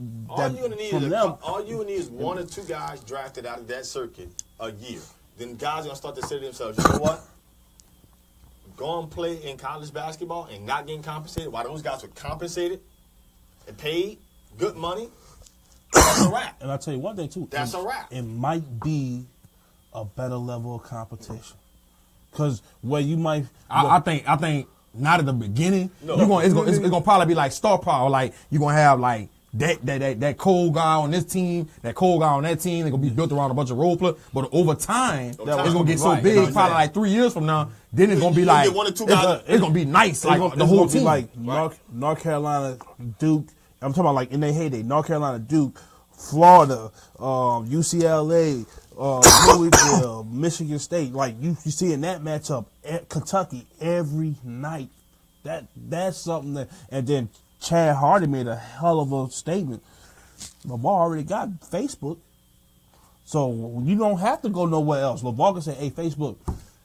you need is one or two guys drafted out of that circuit a year. Then guys are going to start to say to themselves, you know what? Go and play in college basketball and not getting compensated while those guys were compensated and paid good money. That's a wrap. And I'll tell you one thing, too. That's a wrap. It might be a better level of competition. Because where you might... I think not at the beginning. No. It's gonna probably be like star power. Like, you're going to have, like, that cold guy on this team, that cold guy on that team. They're going to be built around a bunch of role players. But over time, it's going to get so big, probably like 3 years from now, then it's going to be like, one or two guys. It's going to be nice, like the whole team. Like North Carolina, Duke. I'm talking about like in their heyday. North Carolina, Duke, Florida, UCLA, Louisville, Michigan State. Like you see in that matchup, Kentucky every night. That's something that, and then Chad Hardy made a hell of a statement. LeVar already got Facebook, so you don't have to go nowhere else. LeVar can say, "Hey, Facebook,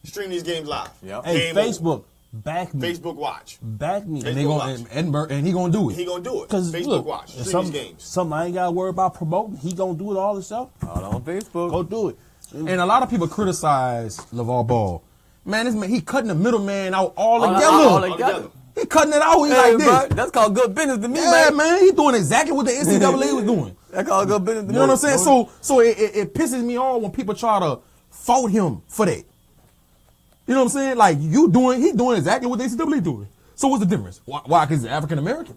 stream these games live." Yep. Hey, Facebook, back me. Facebook watch. Back me. And he gonna do it. He gonna do it. Because Facebook watch. Stream these games. Something I ain't got to worry about promoting. He gonna do it all himself. All on Facebook. Go do it. And a lot of people criticize LeVar Ball. Man, he cutting the middleman out altogether. He cutting it out. He's like this. Bro, that's called good business to me, yeah, man. He doing exactly what the NCAA was doing. That's called good business to me. You know what I'm saying? So it pisses me off when people try to fault him for that. You know what I'm saying? Like, he doing exactly what the NCAA doing. So what's the difference? Why? Because he's African American?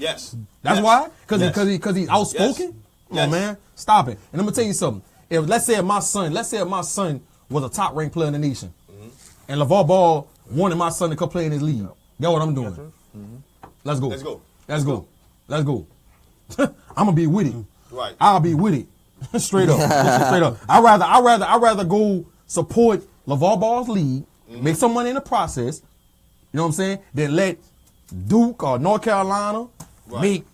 Yes. That's why? Because he's outspoken? Yes. Come on, man. Stop it. And I'm going to tell you something. Let's say my son was a top ranked player in the nation, and LeVar Ball wanted my son to come play in his league. That's what I'm doing. Let's go. I'm gonna be with it. Right. I'll be with it. Straight up. I'd rather go support LeVar Ball's league, make some money in the process. You know what I'm saying? Than let Duke or North Carolina make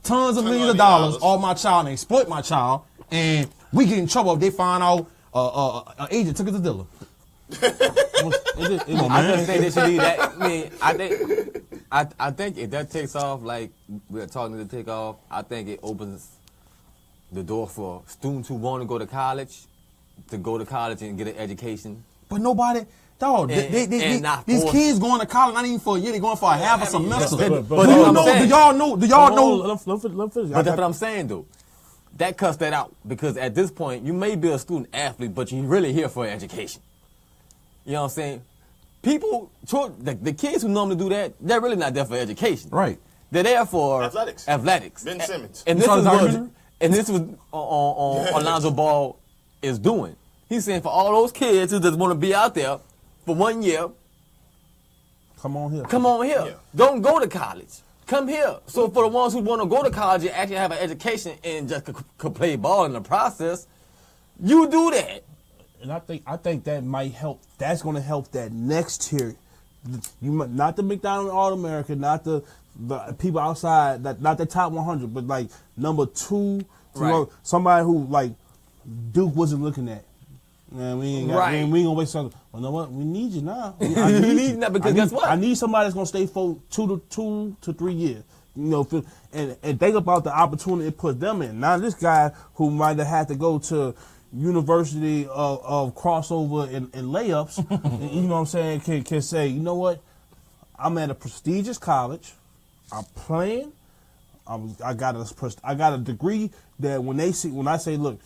tons of millions of dollars off my child and exploit my child, and we get in trouble if they find out an agent took us to dealer. I just think they should be that. I think if that takes off, like we're talking to take off, I think it opens the door for students who want to go to college and get an education. But nobody, dog, these kids going to college not even for a year, they're going for a half a semester. But do y'all know? Let me finish. But that's what I'm saying, though. That cuts that out, because at this point, you may be a student athlete, but you're really here for education. You know what I'm saying? People, the kids who normally do that, they're really not there for education. Right. They're there for athletics. Ben Simmons. And this was on Alonzo Ball is doing. He's saying for all those kids who just want to be out there for 1 year, come on here. Yeah. Don't go to college. Come here. So for the ones who want to go to college and actually have an education and just could play ball in the process, you do that. And I think that might help. That's going to help that next tier. Not the McDonald's All-America, not the the people outside that not the top 100, but like number 2, Right. somebody who like Duke wasn't looking at. Man, we ain't gonna waste something. Well, you know what? We need you now. I need you now because guess what? I need somebody that's gonna stay for 2 to 3 years. You know, and think about the opportunity it puts them in. Now this guy who might have had to go to University of crossover and layups, you know what I'm saying, can say, you know what? I'm at a prestigious college. I'm playing. I got a degree that when I say, look,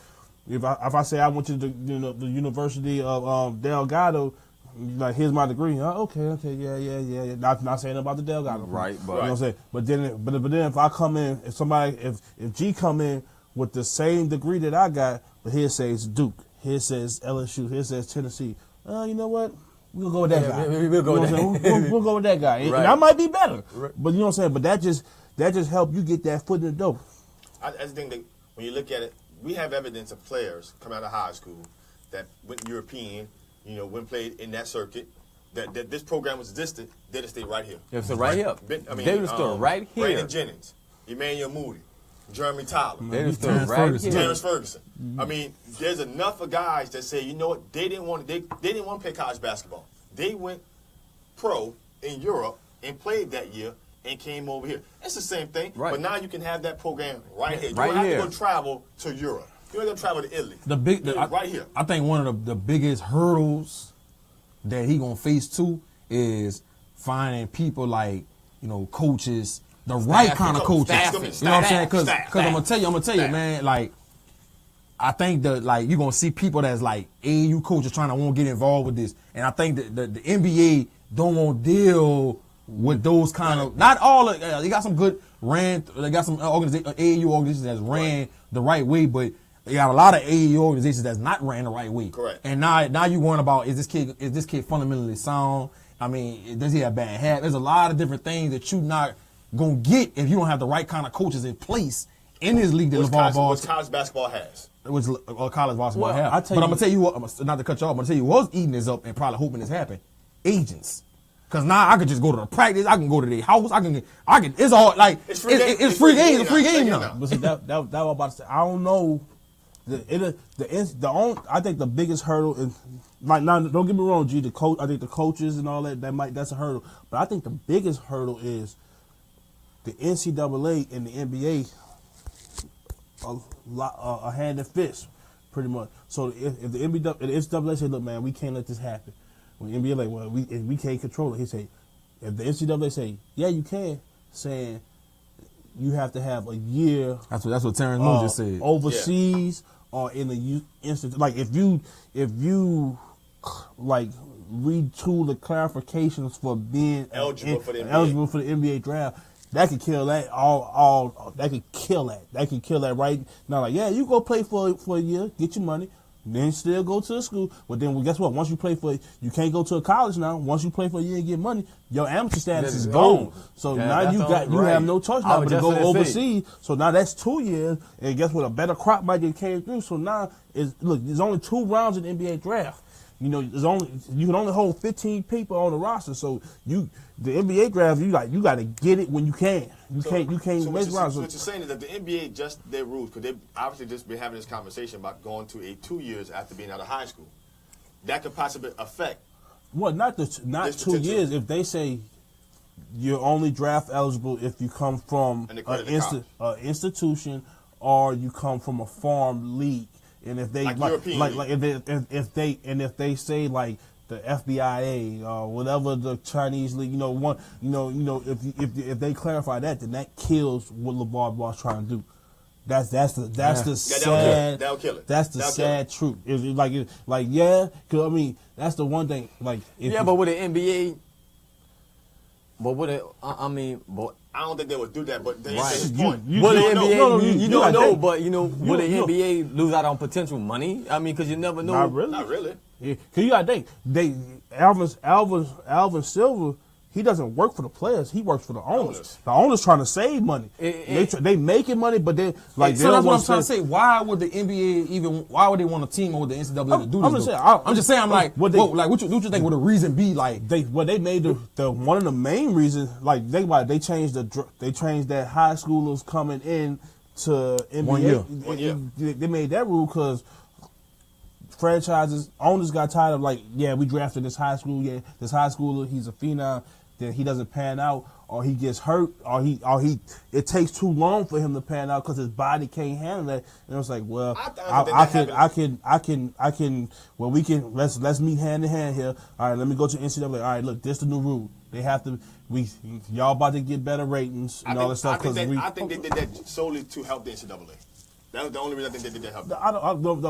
if I say I went to the University of Delgado, like, here's my degree. Okay, yeah. Not saying about the Delgado. Right, but you know what I'm saying. But then if I come in, if G come in with the same degree that I got, but here says Duke, here says LSU, here says Tennessee. You know what? We'll go with that guy. We'll go with that. We'll go with that guy. Right. And I might be better. Right. But you know what I'm saying? But that just helped you get that foot in the door. I just think that when you look at it, we have evidence of players coming out of high school that went European, when played in that circuit, that this program was existed, they just stayed right here. Yeah, so right here. They just stood right here. Brandon Jennings, Emmanuel Moody, Jeremy Tyler. They just stood right here. Terrence Ferguson. I mean, there's enough of guys that say, you know what, they didn't want to play college basketball. They went pro in Europe and played that year and came over here. It's the same thing, right. But now you can have that program right here. You right don't have here. to go travel to Europe. You don't have to travel to Italy. Right here. I think one of the biggest hurdles that he gonna face too is finding people like, coaches, the right kind of coaches. You know what I'm saying? Because I'm gonna tell you, man, like, I think that, like, you're gonna see people that's like AAU coaches trying to want to get involved with this, and I think that the NBA don't want to deal with those kind of, not all of, they got some good they got some AAU organizations that's ran the right way, but they got a lot of AAU organizations that's not ran the right way. Correct. And now you worrying about, is this kid fundamentally sound? I mean, does he have bad habits? There's a lot of different things that you not gonna get if you don't have the right kind of coaches in place in this league that Which college basketball has. Which college basketball have. I'm gonna tell you what, not to cut you off, I'm gonna tell you what's eating this up and probably hoping this happen. Agents. Cause now I could just go to the practice, I can go to their house, I can. It's all like it's free game. It's free game. It's free game now. But see, that was about to say. I don't know. I think the biggest hurdle is, like, now, don't get me wrong, G. I think the coaches and all that's a hurdle. But I think the biggest hurdle is the NCAA and the NBA. A hand and fist, pretty much. So if the NCAA say, look, man, we can't let this happen. When the NBA like, well, we can't control it. He say, if the NCAA say, yeah, you can, saying you have to have a year. That's what Terrence Moore just said. Overseas or in the institute. Like if you like retool the clarifications for being eligible for the NBA draft. That could kill that that could kill that. That could kill that right now. Like, yeah, you go play for a year, get your money, then still go to the school. But then guess what? Once you play you can't go to a college now. Once you play for a year and get money, your amateur status is gone. So now you have no choice now but to go overseas. So now that's 2 years, and guess what? A better crop might get carried through. So now there's only 2 rounds in the NBA draft. You can only hold 15 people on the roster. So the NBA draft, you got to get it when you can. You can't waste rounds. What you're saying is that the NBA just their rules, because they obviously just been having this conversation about going to 2 years after being out of high school. That could possibly affect. Well, not 2 years. If they say you're only draft eligible if you come from an institution or you come from a farm league. And if they if they say like the FBIA or whatever the Chinese league, if they clarify that, then that kills what LeVar Ball's trying to do. That's the sad. That'll kill it. That's the sad truth. Because I mean that's the one thing. Like but with the NBA, I don't think they would do that, but they right. his point. You don't know, but will the NBA lose out on potential money? I mean, because you never know. Not really. Because you got to think, Alvin Silver he doesn't work for the players. He works for the owners. The owners trying to save money. They making money, but they like. So that's what I'm trying to say. Why would the NBA why would they want a team with the NCAA to do this? I'm just saying. I'm like, what you think would the reason be? Like they made the one of the main reasons. Like they changed that high schoolers coming in to NBA. 1 year. They made that rule because franchises, owners got tired of like, yeah, we drafted this high schooler, he's a phenom, then he doesn't pan out, or he gets hurt, or it takes too long for him to pan out because his body can't let's meet hand in hand here. All right, let me go to NCAA. All right, look, this the new rule. They have to, y'all about to get better ratings and all that stuff. I think they did that solely to help the NCAA. That was the only reason I think they did that help.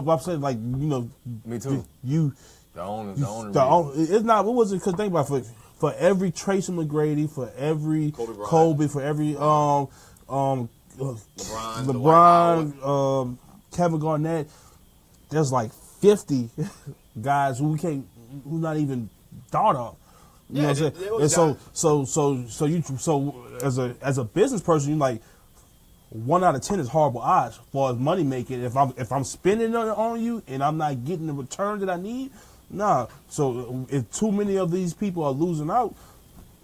I'm saying, like, me too. The owner. It's not. What was it? Because think about it, for every Tracy McGrady, for every Kobe, for every LeBron, Kevin Garnett, there's like 50 guys who's not even thought of. You know what I'm saying? And so as a business person, you're like, 1 out of 10 is horrible odds as far as money making. If I'm spending it on you and I'm not getting the return that I need, nah. So if too many of these people are losing out,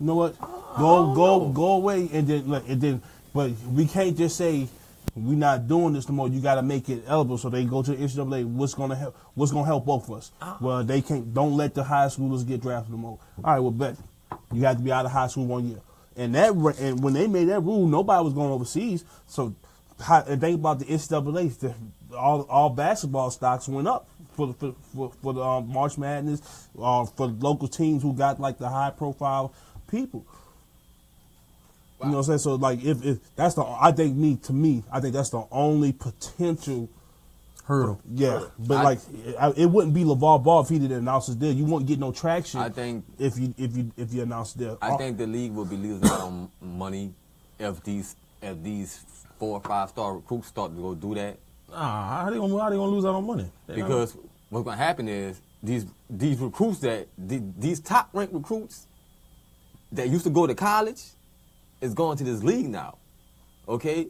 you know what? Go away and then. But we can't just say we're not doing this no more. You got to make it eligible so they can go to the NCAA. What's gonna help both of us? Well, they can't. Don't let the high schoolers get drafted no more. All right, well, bet you have to be out of high school 1 year. And when they made that rule, nobody was going overseas. So think about the NCAA. All basketball stocks went up for the March Madness, for local teams who got like the high profile people. Wow. You know what I'm saying? So like if that's I think that's the only potential hurdle. Yeah, but it wouldn't be LeVar Ball if he didn't announce his deal. You won't get no traction. I think if you announce the deal. I think the league will be losing out on money if these 4 or 5 star recruits start to go do that. How they gonna lose out on money? Because what's gonna happen is these recruits these top ranked recruits that used to go to college is going to this league now. Okay,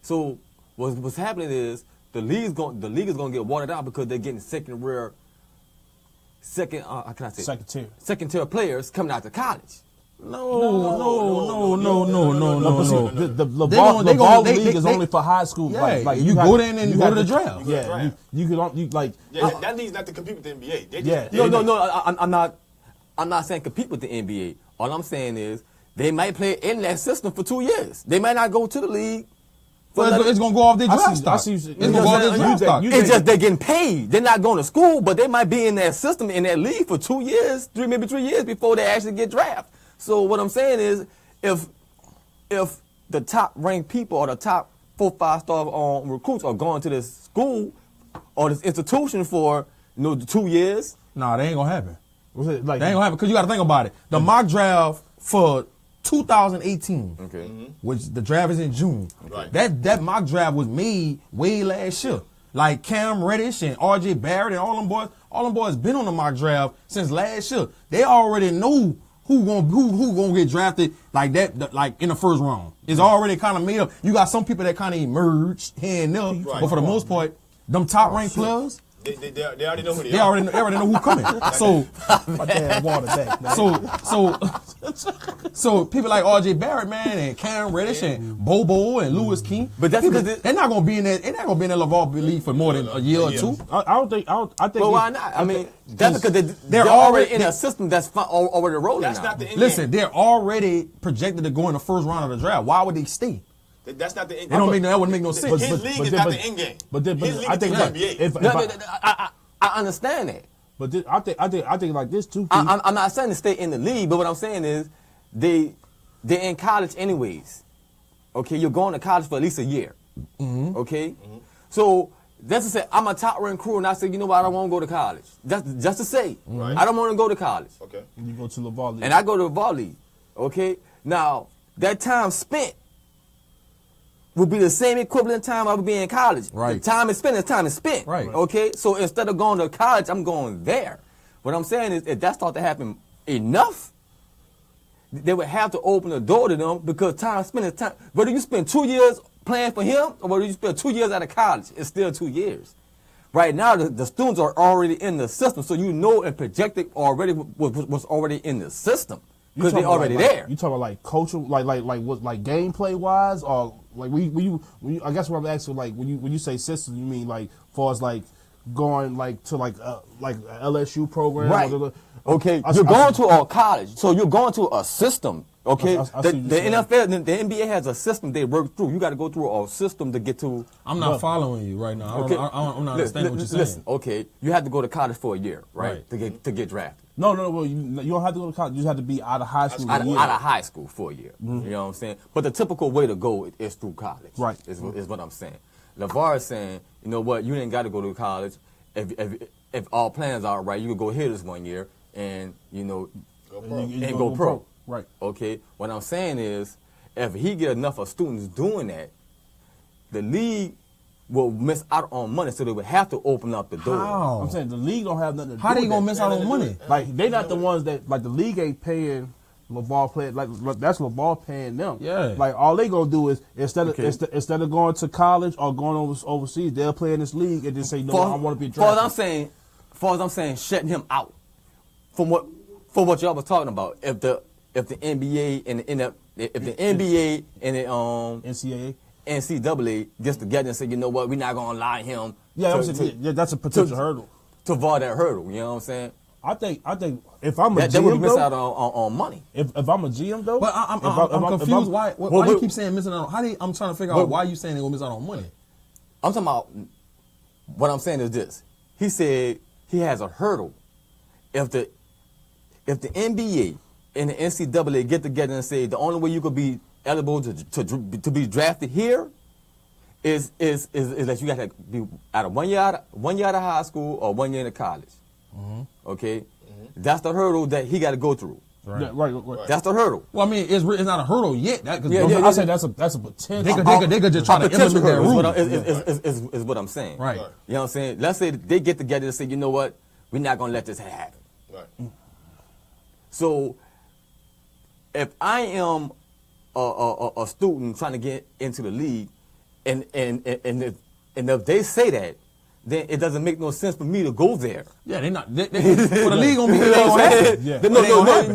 so what's happening is the league is going to get watered out because they're getting second tier players coming out to college. No. The ball league is only for high school. Yeah, like you go there and then you go to the draft. Yeah, that league's not to compete with the NBA. No. I'm not saying compete with the NBA. All I'm saying is they might play in that system for 2 years. They might not go to the league. Well, it's going to go off their draft stock. It's just they're getting paid. They're not going to school, but they might be in that system, in that league for 2 years, maybe 3 years before they actually get drafted. So what I'm saying is if the top-ranked people or the top 4 or 5 star recruits are going to this school or this institution for 2 years. Nah, that ain't going to happen. That ain't going to happen because you got to think about it. The mock draft for 2018, which the draft is in June. Right. That mock draft was made way last year. Like Cam Reddish and RJ Barrett and all them boys been on the mock draft since last year. They already know who gonna get drafted like that, like in the first round. It's already kind of made up. You got some people that kind of emerged here and there, but for the most part, them top ranked players. They already know who they are. They already know who's coming. So, my dad water back, man. So people like RJ Barrett, man, and Cam Reddish and Bobo and Lewis King. But that's because they're not gonna be in that. They're not gonna be in that LeVar league for more than a year or two. I think. Well, why not? I mean, that's because they're already in a system that's already rolling. That's now. not the end Listen, game. they're already projected to go in the first round of the draft. Why would they stay? That's not the end That game. wouldn't make no sense. His league is not the end game. But his league I think is the NBA. I understand that. But I think like this too. I'm not saying to stay in the league, but what I'm saying is they're in college anyways. Okay, you're going to college for at least a year. Mm-hmm. Okay, so that's to say I'm a top ranked crew, and I say, you know what, I don't want to go to college. Just to say, I don't want to go to college. Okay, and you go to LeVar League, and I go to LeVar League. Okay, now that time spent would be the same equivalent time I would be in college. Right. The time is spent is time is spent. Right. Okay, so instead of going to college, I'm going there. What I'm saying is if that starts to happen enough, they would have to open the door to them because spending time. Whether you spend 2 years playing for him or whether you spend 2 years out of college, it's still 2 years. Right now, the students are already in the system, so you know and projected already was already in the system because they're already there. You talking about like culture, like what, like gameplay wise, or like I guess what I'm asking, like when you say system, you mean like far as like going like to like LSU program, right? Okay, you're going to a college, so you're going to a system. Okay, the NFL, the NBA has a system they work through. You got to go through a system to get to. I'm not following you right now. Okay. I'm not understanding what you're saying. Listen, okay, you have to go to college for a year, right? To get drafted. No. Well, you don't have to go to college. You just have to be out of high school. Out of high school for a year. Mm-hmm. You know what I'm saying? But the typical way to go is through college. Right. Is what I'm saying. LeVar is saying, you know what? You ain't got to go to college. If all plans are right, you could go here this 1 year and go pro. Right. Okay. What I'm saying is, if he get enough of students doing that, the league will miss out on money, so they would have to open up the door. How? I'm saying the league don't have nothing to do How they with gonna that. miss out on money? Like they not the ones that like the league ain't paying LeVar players. Like that's LeVar paying them. Yeah. Like all they gonna do is instead of going to college or going overseas, they'll play in this league and just say no, I want to be drafted. Far as I'm saying, shutting him out from what y'all was talking about. If the NBA and the NBA and the NCAA gets together and say, you know what, we're not gonna allow him. Yeah, that's a potential hurdle. To avoid that hurdle, you know what I'm saying? I think if I'm a GM, that would miss out on money. If I'm a GM though, but I'm confused. Why you keep saying missing out? I'm trying to figure out why you saying they gonna miss out on money. I'm talking about. What I'm saying is this. He said he has a hurdle. If the NBA and the NCAA get together and say the only way you could be eligible to be drafted here is that you got to be out of 1 year out of high school or 1 year in college. Mm-hmm. Okay, that's the hurdle that he got to go through. Right. Yeah, right. That's the hurdle. Well, I mean, it's not a hurdle yet. I say that's a potential. They could just try to implement that rule. Is what I'm saying. Right. You know what I'm saying? Let's say they get together and say, you know what, we're not gonna let this happen. Right. So, if I am a student trying to get into the league, and if they say that, then it doesn't make no sense for me to go there. Yeah, they not. For the league gonna be.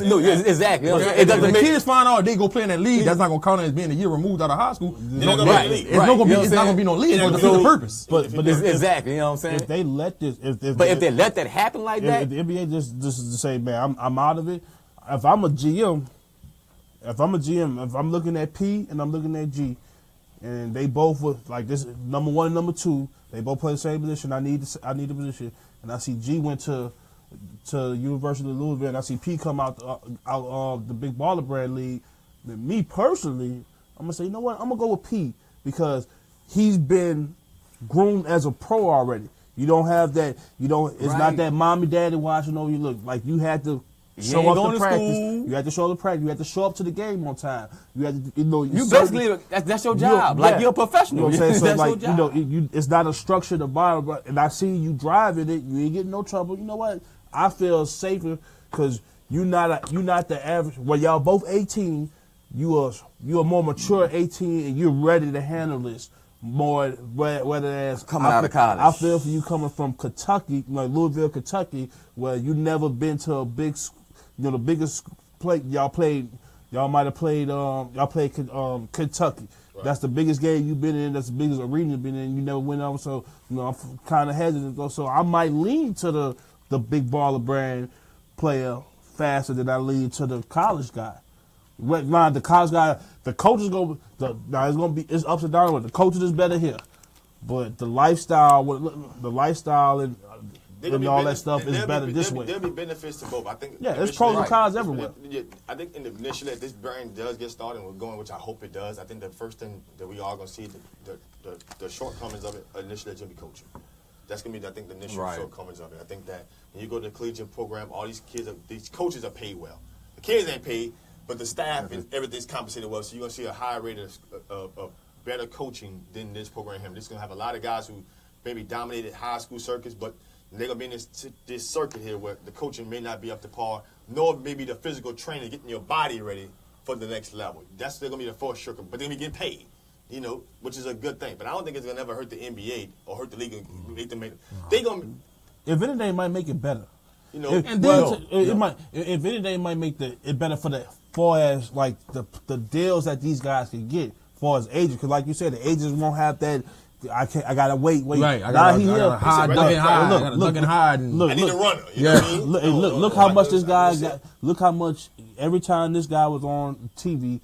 No, exactly. Okay. It doesn't. The kids find out they go play in that league. That's not gonna count as being a year removed out of high school. It's not gonna be no league. It's gonna defeat the purpose. But exactly, you know what I'm saying. If they let this, if they let that happen like that, if the NBA just to say, man, I'm out of it. If I'm a GM, if I'm looking at P and I'm looking at G, and they both were like this number one and number two. They both play the same position. I need the position, and I see G went to University of Louisville, and I see P come out the Big Baller Brand League. And me personally, I'm gonna say, you know what? I'm gonna go with P because he's been groomed as a pro already. You don't have that. You don't. It's not that mommy daddy watching over you. Look, like you had to. Show up to practice. You had to show up to practice. You had to show up to the game on time. You had to, you basically that's your job. You're a professional. You know what I'm saying? So that's like, your job. It's not a structured environment. And I see you driving it. You ain't getting no trouble. You know what? I feel safer because you're not the average. Well, y'all both 18. You are more mature 18, and you're ready to handle this more. Whether that's coming out of college. I feel for you coming from Kentucky, like Louisville, Kentucky, where you never been to a big. The biggest play y'all might have played. Y'all played Kentucky. Right. That's the biggest game you've been in. That's the biggest arena you've been in. You never went over, so I'm kind of hesitant though. So I might lean to the Big Baller Brand player faster than I lean to the college guy. The college guy, the coach is it's ups and downs. But the coaches is better here, but the lifestyle and all that stuff is better this way. There'll be benefits to both. I think. Yeah, there's pros and cons everywhere. I think initially, if this brand does get started and we're going, which I hope it does, I think the first thing that we are going to see the shortcomings of it initially is going to be coaching. That's going to be, I think, the initial shortcomings of it. I think that when you go to the collegiate program, all these coaches are paid well. The kids ain't paid, but the staff and everything's compensated well. So you're going to see a higher rate of better coaching than this program here. This is going to have a lot of guys who maybe dominated high school circuits, but they're gonna be in this circuit here where the coaching may not be up to par, nor maybe the physical training getting your body ready for the next level. That's they're gonna be the fourth circuit, but they're gonna be getting paid, you know, which is a good thing. But I don't think it's gonna ever hurt the NBA or hurt the league. They gonna. If anything, it might make it better. You know, it might. If anything, it might make it better for the far as like the deals that these guys can get, far as agents. Because like you said, the agents won't have that. I gotta wait. Right, I gotta hide, duck and hide. I need a runner. You know what I mean? Look how much this guy got. Look how much every time this guy was on TV,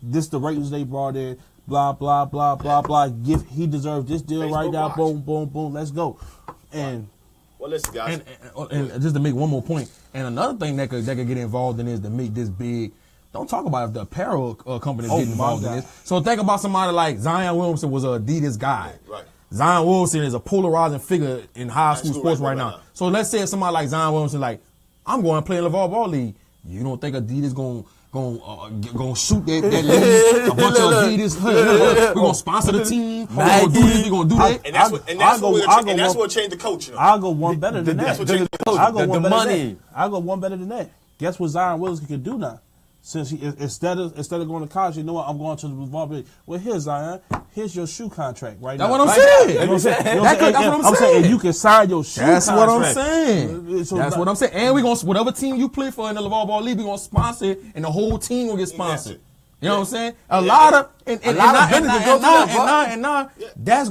this the ratings they brought in. Blah blah blah blah blah. He deserves this deal right now. Boom boom boom. Let's go. And well, listen, guys. And just to make one more point, and another thing that could get involved in is to make this big. Don't talk about if the apparel companies get involved in this. So think about somebody like Zion Williamson was an Adidas guy. Right. Zion Williamson is a polarizing figure in high school sports right now. So let's say somebody like Zion Williamson, like, I'm going to play in the LeVar Ball League. You don't think Adidas gonna shoot that league? A bunch of Adidas. We're gonna sponsor the team. We're gonna do this. We're gonna do that. And that's what changed the coach. I'll go one better than that. That's what changed the coach. I'll go one better than that. Guess what Zion Williamson can do now? Since instead of going to college, you know what? I'm going to the LeVar Ball. Well, here's Zion. Here's your shoe contract right now. That's what I'm saying. You know what I'm saying? And you can sign your shoe contract. That's what I'm saying. That's what I'm saying. And we're going to, whatever team you play for in the LeVar Ball League, we're going to sponsor it, and the whole team will get sponsored. You know what I'm saying? A lot of that's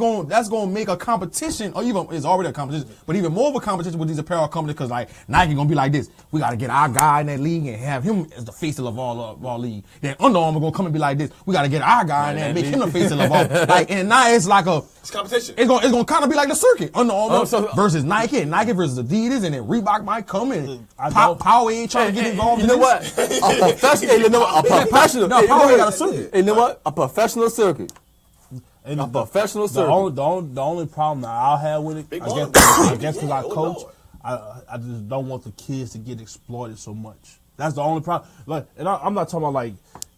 gonna make a competition, or even it's already a competition, but even more of a competition with these apparel companies, because like Nike gonna be like this: we gotta get our guy in that league and have him as the face of the LeVar League. Then Under Armour gonna come and be like this: we gotta get our guy in there and make him the face of LeVar. Like, and now it's like it's competition. It's gonna kind of be like the circuit: Under Armour versus Nike, and Nike versus Adidas, and then Reebok might come and Powerade trying to get involved. You know what? A professional. No, Powerade got a circuit. You know what? A professional circuit. And a professional circuit. The only problem that I'll have with it, I guess because I coach, I just don't want the kids to get exploited so much. That's the only problem. Like, and I'm not talking about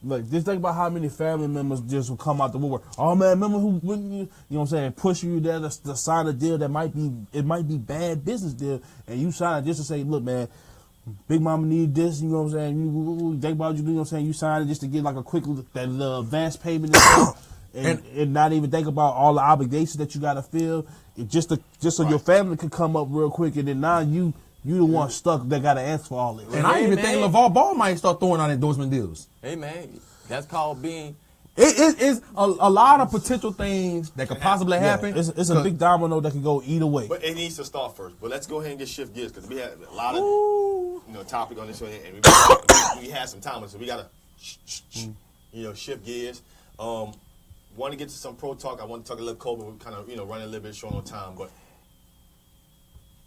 like just think about how many family members just will come out the woodwork. Oh man, remember who you know what I'm saying, push you there to sign a deal that might be bad business deal, and you sign it just to say, look man, Big Mama need this, you know what I'm saying? You think about you know what I'm saying? You sign it just to get like a quick that advance payment and not even think about all the obligations that you got to fill. Just so your family can come up real quick, and then now you the one stuck that got to answer for all this. And I even think LeVar Ball might start throwing out endorsement deals. Hey man, that's called being. It's a lot of potential things that could possibly happen. It's a big domino that can go either way. But it needs to start first. But let's go ahead and get shift gears, because we had a lot of topic on this one, and we had some time, so we gotta shift gears. Want to get to some pro talk. I want to talk a little cold, but we kind of running a little bit short on time. But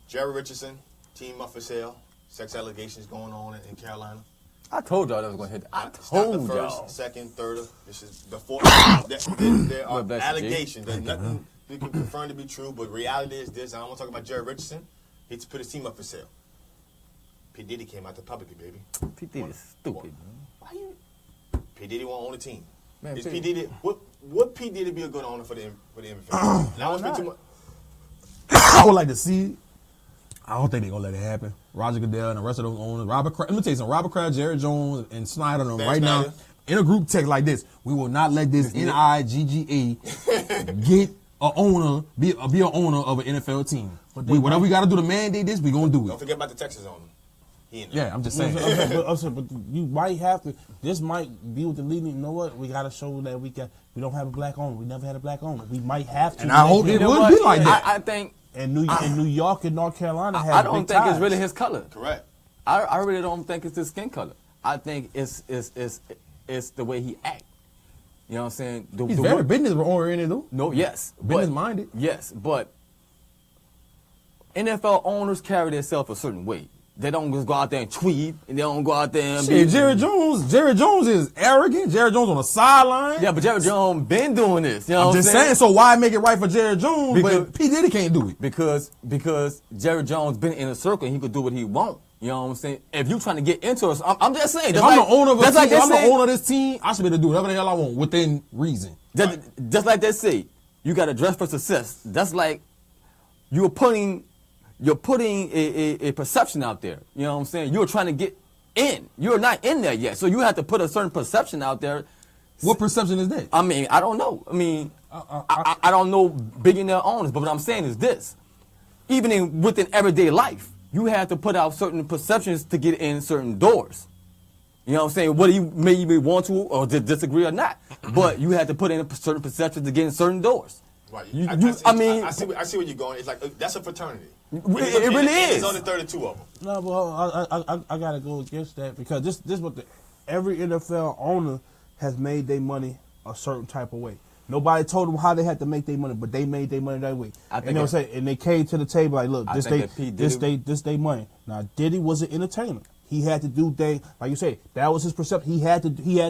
Jerry Richardson, team up for sale. Sex allegations going on in Carolina. I told y'all that was going to hit. I told y'all. It's not the first, second, third. This is the fourth. There are allegations. There's nothing we can confirm to be true, but reality is this. I don't want to talk about Jerry Richardson. He put his team up for sale. P. Diddy came out to publicly, baby. P. Diddy's stupid. Why you? P. Diddy won't own the team. Man, is P. Diddy, would P. Diddy be a good owner for the NFL? Now, I would like to see it. I don't think they're going to let it happen. Roger Goodell and the rest of those owners, let me tell you something, Robert Kraft, Jerry Jones, and Snyder and them right now, in a group text like this, we will not let this NIGGA get an owner, be an owner of an NFL team. Whatever we got to do to mandate this, we going to do it. Don't forget about the Texas owner. Yeah, I'm just saying. But you might have to, this might be with the league. You know what? We got to show that we don't have a black owner. We never had a black owner. We might have to. And I hope it would be like that. I think. And New York and North Carolina have I don't think it's really his color. Correct. I really don't think it's his skin color. I think it's the way he act. You know what I'm saying? He's very business oriented though. No, yes. Business minded. Yes, but NFL owners carry themselves a certain way. They don't just go out there and tweet, and they don't go out there and Jerry Jones is arrogant. Jerry Jones on the sideline. Yeah, but Jerry Jones been doing this. You know I'm just saying, so why make it right for Jerry Jones, but P. Diddy can't do it? Because Jerry Jones been in a circle and he could do what he want. You know what I'm saying? If you trying to get into us, I'm just saying. If I'm the owner of a team, if I'm the owner of this team, I should be able to do whatever the hell I want within reason. Just like they say, you got to dress for success. That's like you're putting you're putting a perception out there. You know what I'm saying? You're trying to get in. You're not in there yet. So you have to put a certain perception out there. What perception is that? I mean, I don't know. I mean, I don't know billionaire owners, but what I'm saying is this. Even within everyday life, you have to put out certain perceptions to get in certain doors. You know what I'm saying? Whether you may want to or disagree or not, but you have to put in a certain perception to get in certain doors. Right. I see where you're going. It's like that's a fraternity. It really is. There's only 32 of them. No, but I gotta go against that because this what every NFL owner has made their money a certain type of way. Nobody told them how they had to make their money, but they made their money that way. And you know what I'm saying? And they came to the table like, look, this they money. Now Diddy was an entertainer. He had to do things, like you say, that was his perception. He had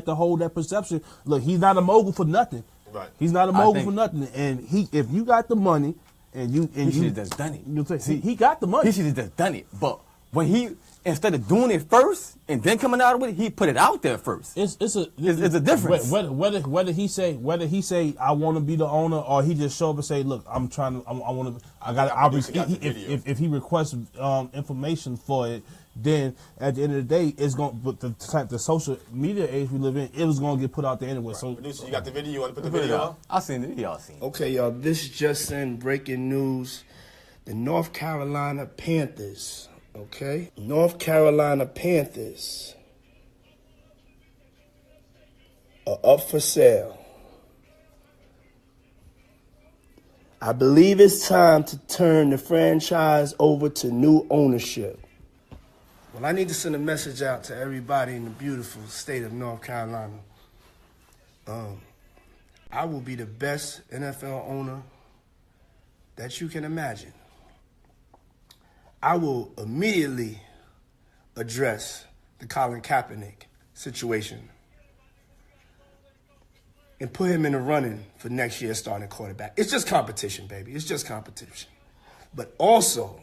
to hold that perception. Look, he's not a mogul for nothing. Right. He's not a mogul for nothing. And if you got the money and you he should have just done it. You say, he got the money. He should have just done it. But when he instead of doing it first and then coming out with it, he put it out there first. It's a difference. Whether he say I want to be the owner or he just show up and say, look, I'm trying to if he requests information for it, then at the end of the day, it's going. But the social media age we live in, it was going to get put out there anyway. Right. So, producer, you got the video. You want to put the video up? I seen it. Y'all seen it. Okay, y'all. This just in breaking news: the North Carolina Panthers. Okay, North Carolina Panthers are up for sale. I believe it's time to turn the franchise over to new ownership. Well, I need to send a message out to everybody in the beautiful state of North Carolina. I will be the best NFL owner that you can imagine. I will immediately address the Colin Kaepernick situation and put him in the running for next year's starting quarterback. It's just competition, baby. It's just competition. But also,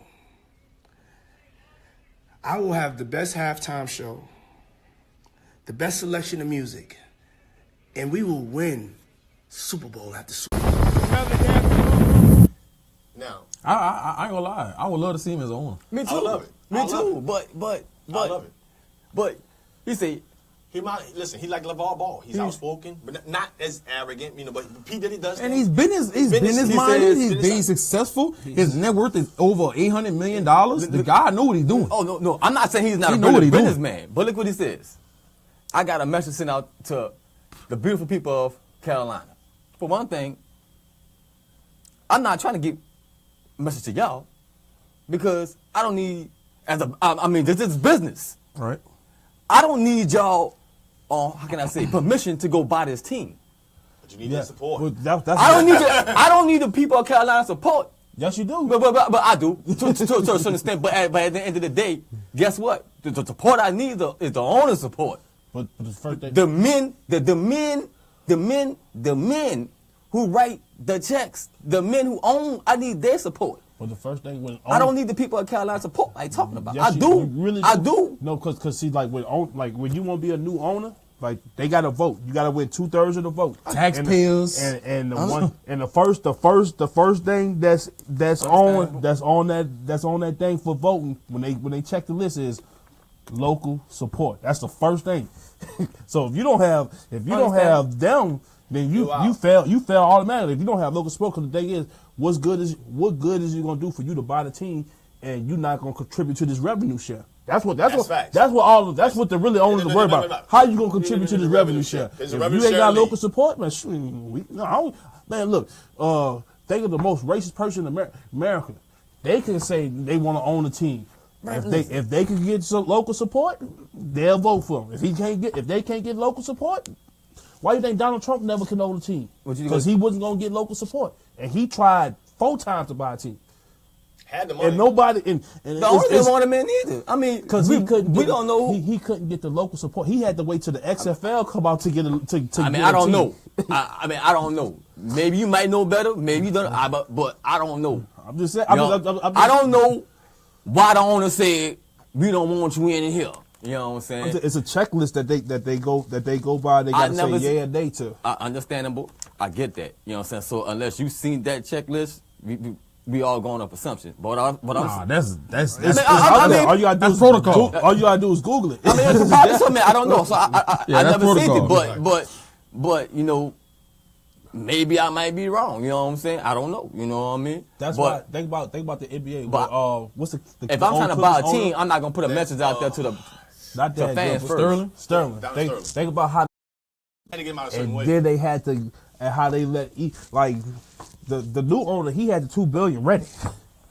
I will have the best halftime show, the best selection of music, and we will win Super Bowl after Super Bowl. Now, I ain't gonna lie. I would love to see him as an owner. Me too. I love it. Me too. But I love it. But you say he like LeVar Ball. He's outspoken, but not as arrogant, But P. Diddy does. And he's business minded. He's being successful. His net worth is over $800 million. The guy knew what he's doing. Oh no! I'm not saying he's not a businessman, but look what he says. I got a message sent out to the beautiful people of Carolina. For one thing, I'm not trying to get a message to y'all because I don't need this is business. Right. I don't need y'all, how can I say, permission to go buy this team. But you need their support. Well, I don't need the people of Carolina support. Yes, you do. But I do to a certain extent. But at the end of the day, guess what? The support I need is the owner's support. But the first thing, the men who write the checks, the men who own, I need their support. Well, the first thing when I don't need the people of Carolina support. I ain't talking about. Yes, I do. You really do. I do. No, because see, like when you want to be a new owner, like they got to vote. You got to win 2/3 of the vote. Taxpayers and the first thing that's on that thing for voting when they check the list is local support. That's the first thing. So if you don't have them, then you fail automatically. If you don't have local support, because the thing is, what good is it gonna do for you to buy the team and you're not gonna contribute to this revenue share? That's what the really owners are worried about. How you gonna contribute to this revenue share? If you ain't got local support, man, look, think of the most racist person in America. They can say they want to own a team. If they can get some local support, they'll vote for him. If they can't get local support, why do you think Donald Trump never can own a team? Because he wasn't gonna get local support, and he tried 4 times to buy a team. Had the money. And nobody. And the owner didn't want him in either. I mean, because we don't know. He couldn't get the local support. He had to wait till the XFL come out to get a. I don't know. I don't know. Maybe you might know better. Maybe you don't. But I don't know. I'm just saying. I don't know why the owner said we don't want you in here. You know what I'm saying? It's a checklist that they go by. They got to say yeah or nay to. Understandable. I get that. You know what I'm saying? So unless you seen that checklist, we all going up assumption. But I'm that's all you gotta do is protocol. All you gotta do is Google it. I mean, it's probably something I don't know. So I never seen it, protocol. but you know, maybe I might be wrong. You know what I'm saying? I don't know. You know what I mean? That's why think about the NBA. But what's the if I'm trying to buy a team, I'm not gonna put a message out there to the fans first. Sterling. Think about how. Had to get him out a certain And way. then they had to, and how they let like the new owner. He had the $2 billion ready.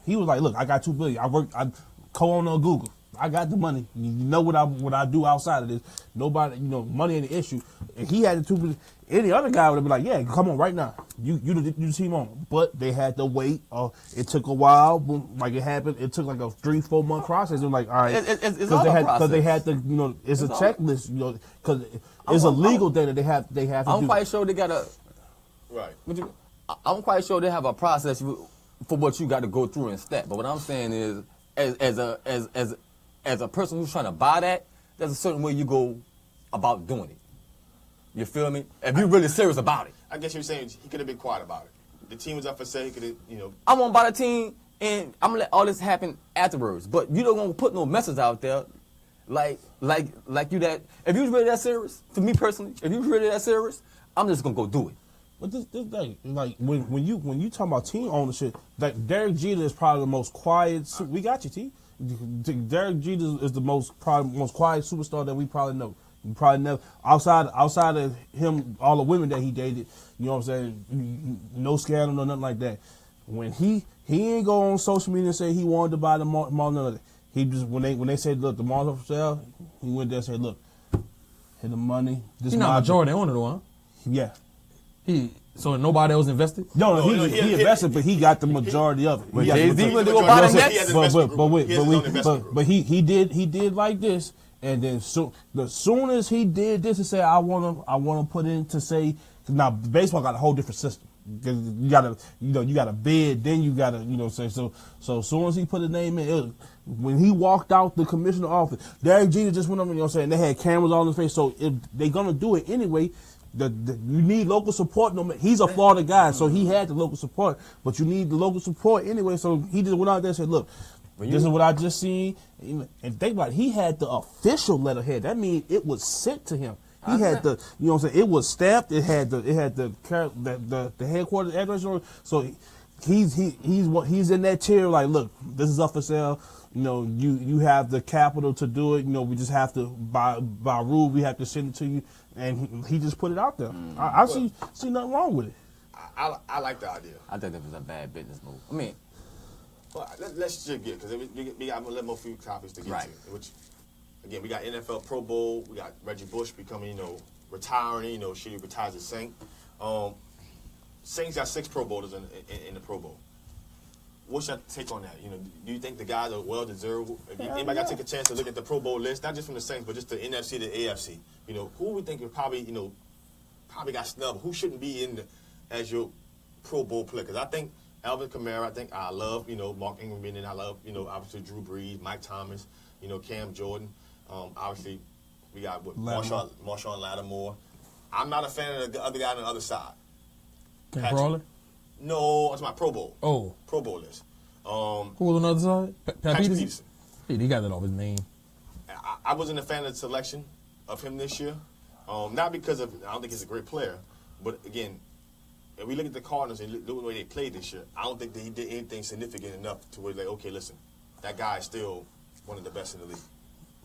He was like, "Look, I got $2 billion. I co-own on Google. I got the money. You know what I do outside of this. Nobody, money ain't the issue." And he had the $2 billion. Any other guy would have been like, "Yeah, come on right now. You the team on." But they had to wait. It took a while. Like it happened. It took like a 3-4 month process. And like, all right, because they had to, it's a checklist, because it's a legal thing that they have to do. I'm quite sure they got a. Right. I'm quite sure they have a process for what you got to go through and step. But what I'm saying is, as a person who's trying to buy that, there's a certain way you go about doing it. You feel me? If you're really serious about it. I guess you're saying he could have been quiet about it. The team was up for sale. He could have, I'm gonna buy the team, and I'm gonna let all this happen afterwards. But you don't want to put no message out there, like you that. If you was really that serious, for me personally, if you was really that serious, I'm just gonna go do it. But this thing, like when you talk about team ownership, like Derek Jeter is probably the most quiet. We got you, T. Derek Jeter is the most quiet superstar that we probably know. You probably never outside of him, all the women that he dated. You know what I'm saying? No scandal or nothing like that. When he ain't go on social media and say he wanted to buy the mall, none of that. He just when they said, look, the mall's up for sale, he went there and said, look, here the money. He's not majority owner though, huh? Yeah. So nobody else invested? No, he invested, but he got the majority of it. But Jay-Z went to go buy the Nets. But he did like this, and then as soon as he did this and said, I wanna put in to say, now baseball got a whole different system. You gotta bid, then you gotta, say so as soon as he put his name in, when he walked out the commissioner office, Derek Jeter just went up, they had cameras all in his face, so if they're gonna do it anyway. You need local support. He's a Florida guy, so he had the local support. But you need the local support anyway. So he just went out there and said, "Look, this is what I just seen." And think about it, he had the official letterhead. That means it was sent to him. He had the, it was stamped. It had the headquarters address. So he's in that chair like, "Look, this is up for sale. You have the capital to do it. We just have to by rule we have to send it to you." And he just put it out there. I see nothing wrong with it. I like the idea. I think that was a bad business move. I mean, well, let's just get, because we got a little more few topics to get to. Which, again, we got NFL Pro Bowl. We got Reggie Bush becoming, retiring. Should he retire as a Saint? Saints got 6 Pro Bowlers in the Pro Bowl. What's your take on that? Do you think the guys are well deserved? If anybody got to take a chance to look at the Pro Bowl list, not just from the Saints, but just the NFC, the AFC. Who we think probably got snubbed? Who shouldn't be as your Pro Bowl player? Because I think Alvin Kamara. I love Mark Ingram being in. I love obviously Drew Brees, Mike Thomas, Cam Jordan. Obviously we got Marshawn Lattimore. I'm not a fan of the other guy on the other side. Ken Crawley? No, it's my Pro Bowl. Oh. Pro Bowl list. Who was on the other side? Pat Peterson? Yeah, he got that off his name. I wasn't a fan of the selection of him this year. Not because I don't think he's a great player, but again, if we look at the Cardinals and look at the way they played this year, I don't think that he did anything significant enough to where okay, listen, that guy is still one of the best in the league.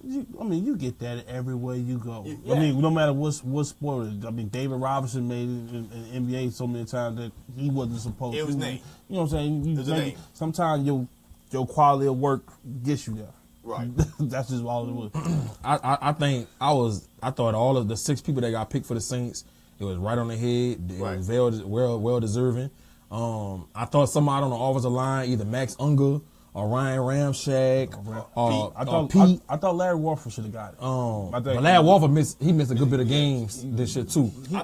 You get that everywhere you go. Yeah. No matter what sport. David Robinson made it in the NBA so many times that he wasn't supposed to. It was name. You know what I'm saying? Sometimes your quality of work gets you there. Right. That's just all it was. I thought all of the 6 people that got picked for the Saints, it was right on the head. It was well deserving. I thought somebody on the offensive line, either Max Unger or Ryan Ramczyk, or Pete. I thought Larry Warford should have got it. But Larry Warford missed a good bit of games this year too. He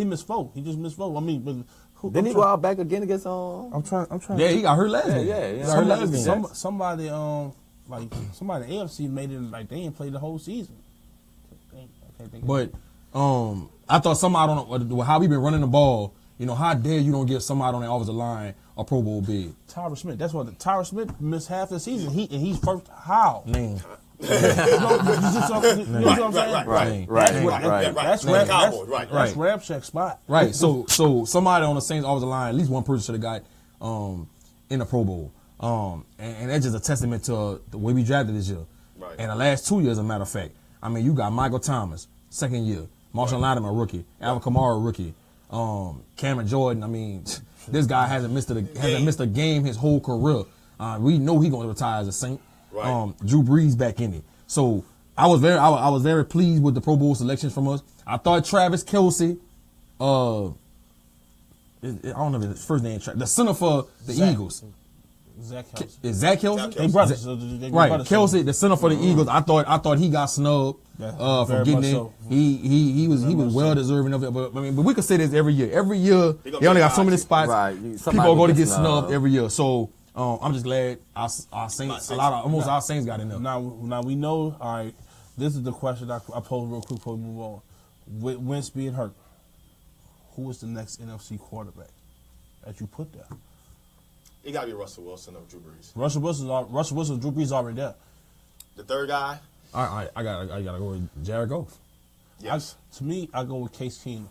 missed 4. He just missed 4. Didn't he go out back again against I'm trying. Yeah, he got hurt last game. Yeah. He got hurt last game. Somebody in the AFC made it like they didn't play the whole season. But I thought somebody on how we been running the ball. How dare you don't get somebody on the offensive line a Pro Bowl bid. Tyra Smith. That's what Tyra Smith missed half the season. He's first. How? Man. You know what I'm saying? Right. That's Ramshack spot. Right. So somebody on the Saints offensive line, at least one person should have got in the Pro Bowl. And that's just a testament to the way we drafted this year. Right. And the last 2 years, as a matter of fact. I mean, you got Michael Thomas, second year. Marshall Lattimore, rookie. Alvin Kamara, rookie. Cameron Jordan. I mean, this guy hasn't missed a game his whole career. We know he's going to retire as a Saint. Right. Drew Brees back in it. So I was very pleased with the Pro Bowl selections from us. I thought Travis Kelce, I don't know if his first name, the center for the Eagles. Zach Kelce. Is Zach Kelce? They brothers. Right, Kelce, the center for the Eagles. I thought he got snubbed for getting in. So. He was well deserving of it. But we could say this every year. Every year they only got so many spots. Right. People are going to get snubbed every year. So I'm just glad our Saints, our Saints got in there. Now we know. All right, this is the question I posed real quick before we move on. With Wentz being hurt, who is the next NFC quarterback that you put there? It got to be Russell Wilson or Drew Brees. Russell Wilson, Drew Brees already there. The third guy. I gotta go with Jared Goff. Yes. To me, I go with Case Keenum.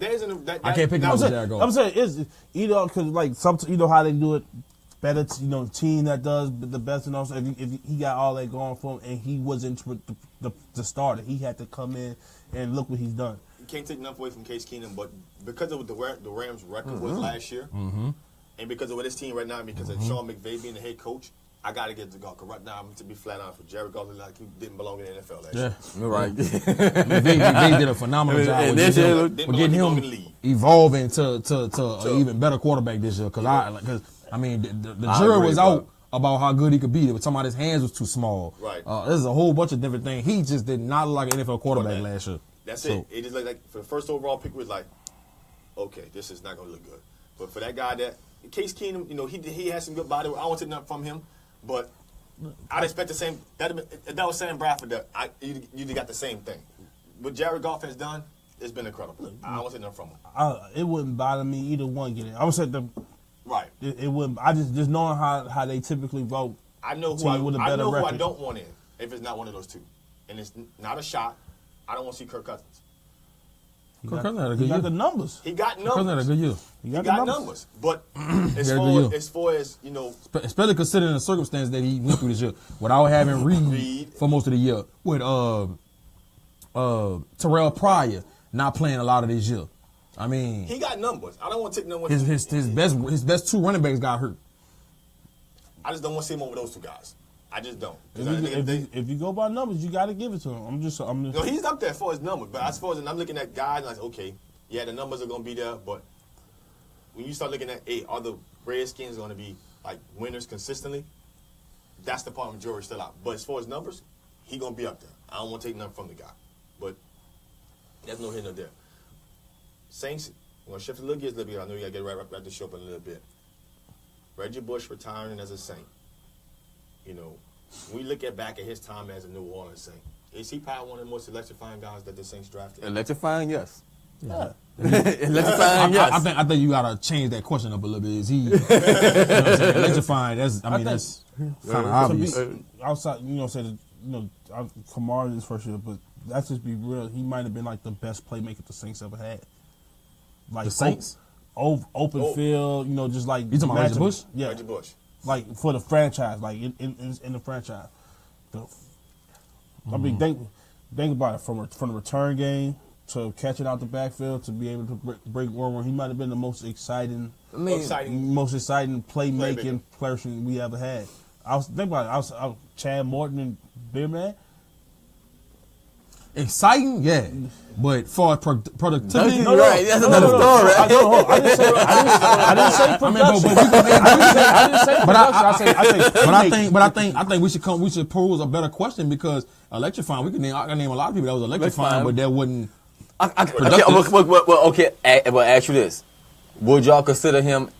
I can't pick him up with Jared Goff. I'm saying it's because like how they do it better. Team that does the best and also if he got all that going for him and he wasn't the starter, he had to come in and look what he's done. You can't take enough away from Case Keenum, but because of what the Rams' record was last year, and because of what his team right now, because of Sean McVay being the head coach, I got to get to Goff. Because right now, to be flat out for Jared Goff, like he didn't belong in the NFL last year. You're right. McVay did a phenomenal job with getting him evolving to an even better quarterback this year. Because the jury was out about how good he could be. But somebody's hands was too small. Right. There's a whole bunch of different things. He just did not look like an NFL quarterback last year. That's it. It just like for the first overall pick, was like, okay, this is not going to look good. But for that guy Case Keenum, he has some good body. I don't want to take nothing from him, but I'd expect the same. That was Sam Bradford. You got the same thing. What Jared Goff has done, it's been incredible. I don't want to take nothing from him. It wouldn't bother me either one getting it. I would say right. It wouldn't. I just knowing how they typically vote. I know who I don't want in if it's not one of those two, and it's not a shot. I don't want to see Kirk Cousins. He got the numbers. He got numbers. Kirk had a good year. He got numbers. But as far as especially considering the circumstance that he went through this year, without having Reed for most of the year, with Terrell Pryor not playing a lot of this year. I mean, he got numbers. I don't want to take numbers. His best two running backs got hurt. I just don't want to see him over those two guys. I just don't. If you go by numbers, you got to give it to him. No, he's up there for his numbers, but as far as I'm looking at guys, like, okay, yeah, the numbers are going to be there, but when you start looking at, are the Redskins going to be like winners consistently? That's the part of the jury's still out. But as far as numbers, he's going to be up there. I don't want to take nothing from the guy, but there's no here nor there. Saints, we're going to shift a little gears a little bit. I know you got to get wrap this show up in a little bit. Reggie Bush retiring as a Saint. When we look back at his time as a New Orleans Saint, is he probably one of the most electrifying guys that the Saints drafted? Electrifying, yes. Yeah. Electrifying, yes. I think you gotta change that question up a little bit. Is he electrifying? That's kind of obvious. Outside, Kamara is first year, but let's just be real. He might have been like the best playmaker the Saints ever had. Like the Saints, open field, just like you talking about Reggie Bush? Yeah, Reggie Bush. Like for the franchise, like in the franchise. I mean, think about it from the return game to catching out the backfield to be able to break one. He might have been the most exciting playmaking person we ever had. I was thinking about it. I was Chad Morton and Beer Man. Exciting, yeah, but for productivity, right? That's another story. I didn't say production. I think we should pose a better question because electrifying. I can name a lot of people that was electrifying, but that wouldn't. Okay, well, ask you this: would y'all consider him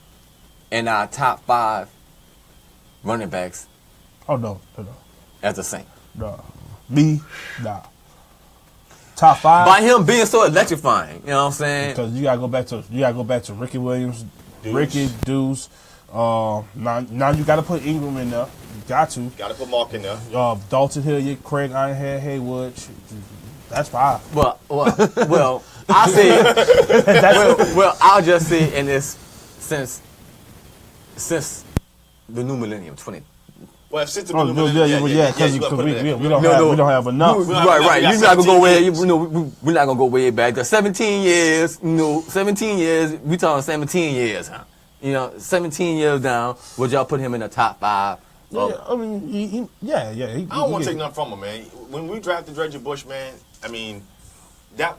in our top 5 running backs? Oh no. As a Saint? No, me, nah. Top 5 by him being so electrifying, you know what I'm saying? Because you gotta go back to Ricky Williams, Ricky, Deuce. Now you got to put Ingram in there. You got to. Got to put Mark in there. Dalton Hilliard, Craig Ironhead, Haywood. That's 5. Well, I'll say. well, I'll just say in this since the new millennium, 20. Well, since the because we don't have enough. Right. You're not gonna go way. We're not gonna go way back. The 17 years. 17 years. We talking 17 years, huh? 17 years down. Would y'all put him in the top 5? Yeah, I mean, I don't want to take nothing from him, man. When we drafted Reggie Bush, man, I mean, that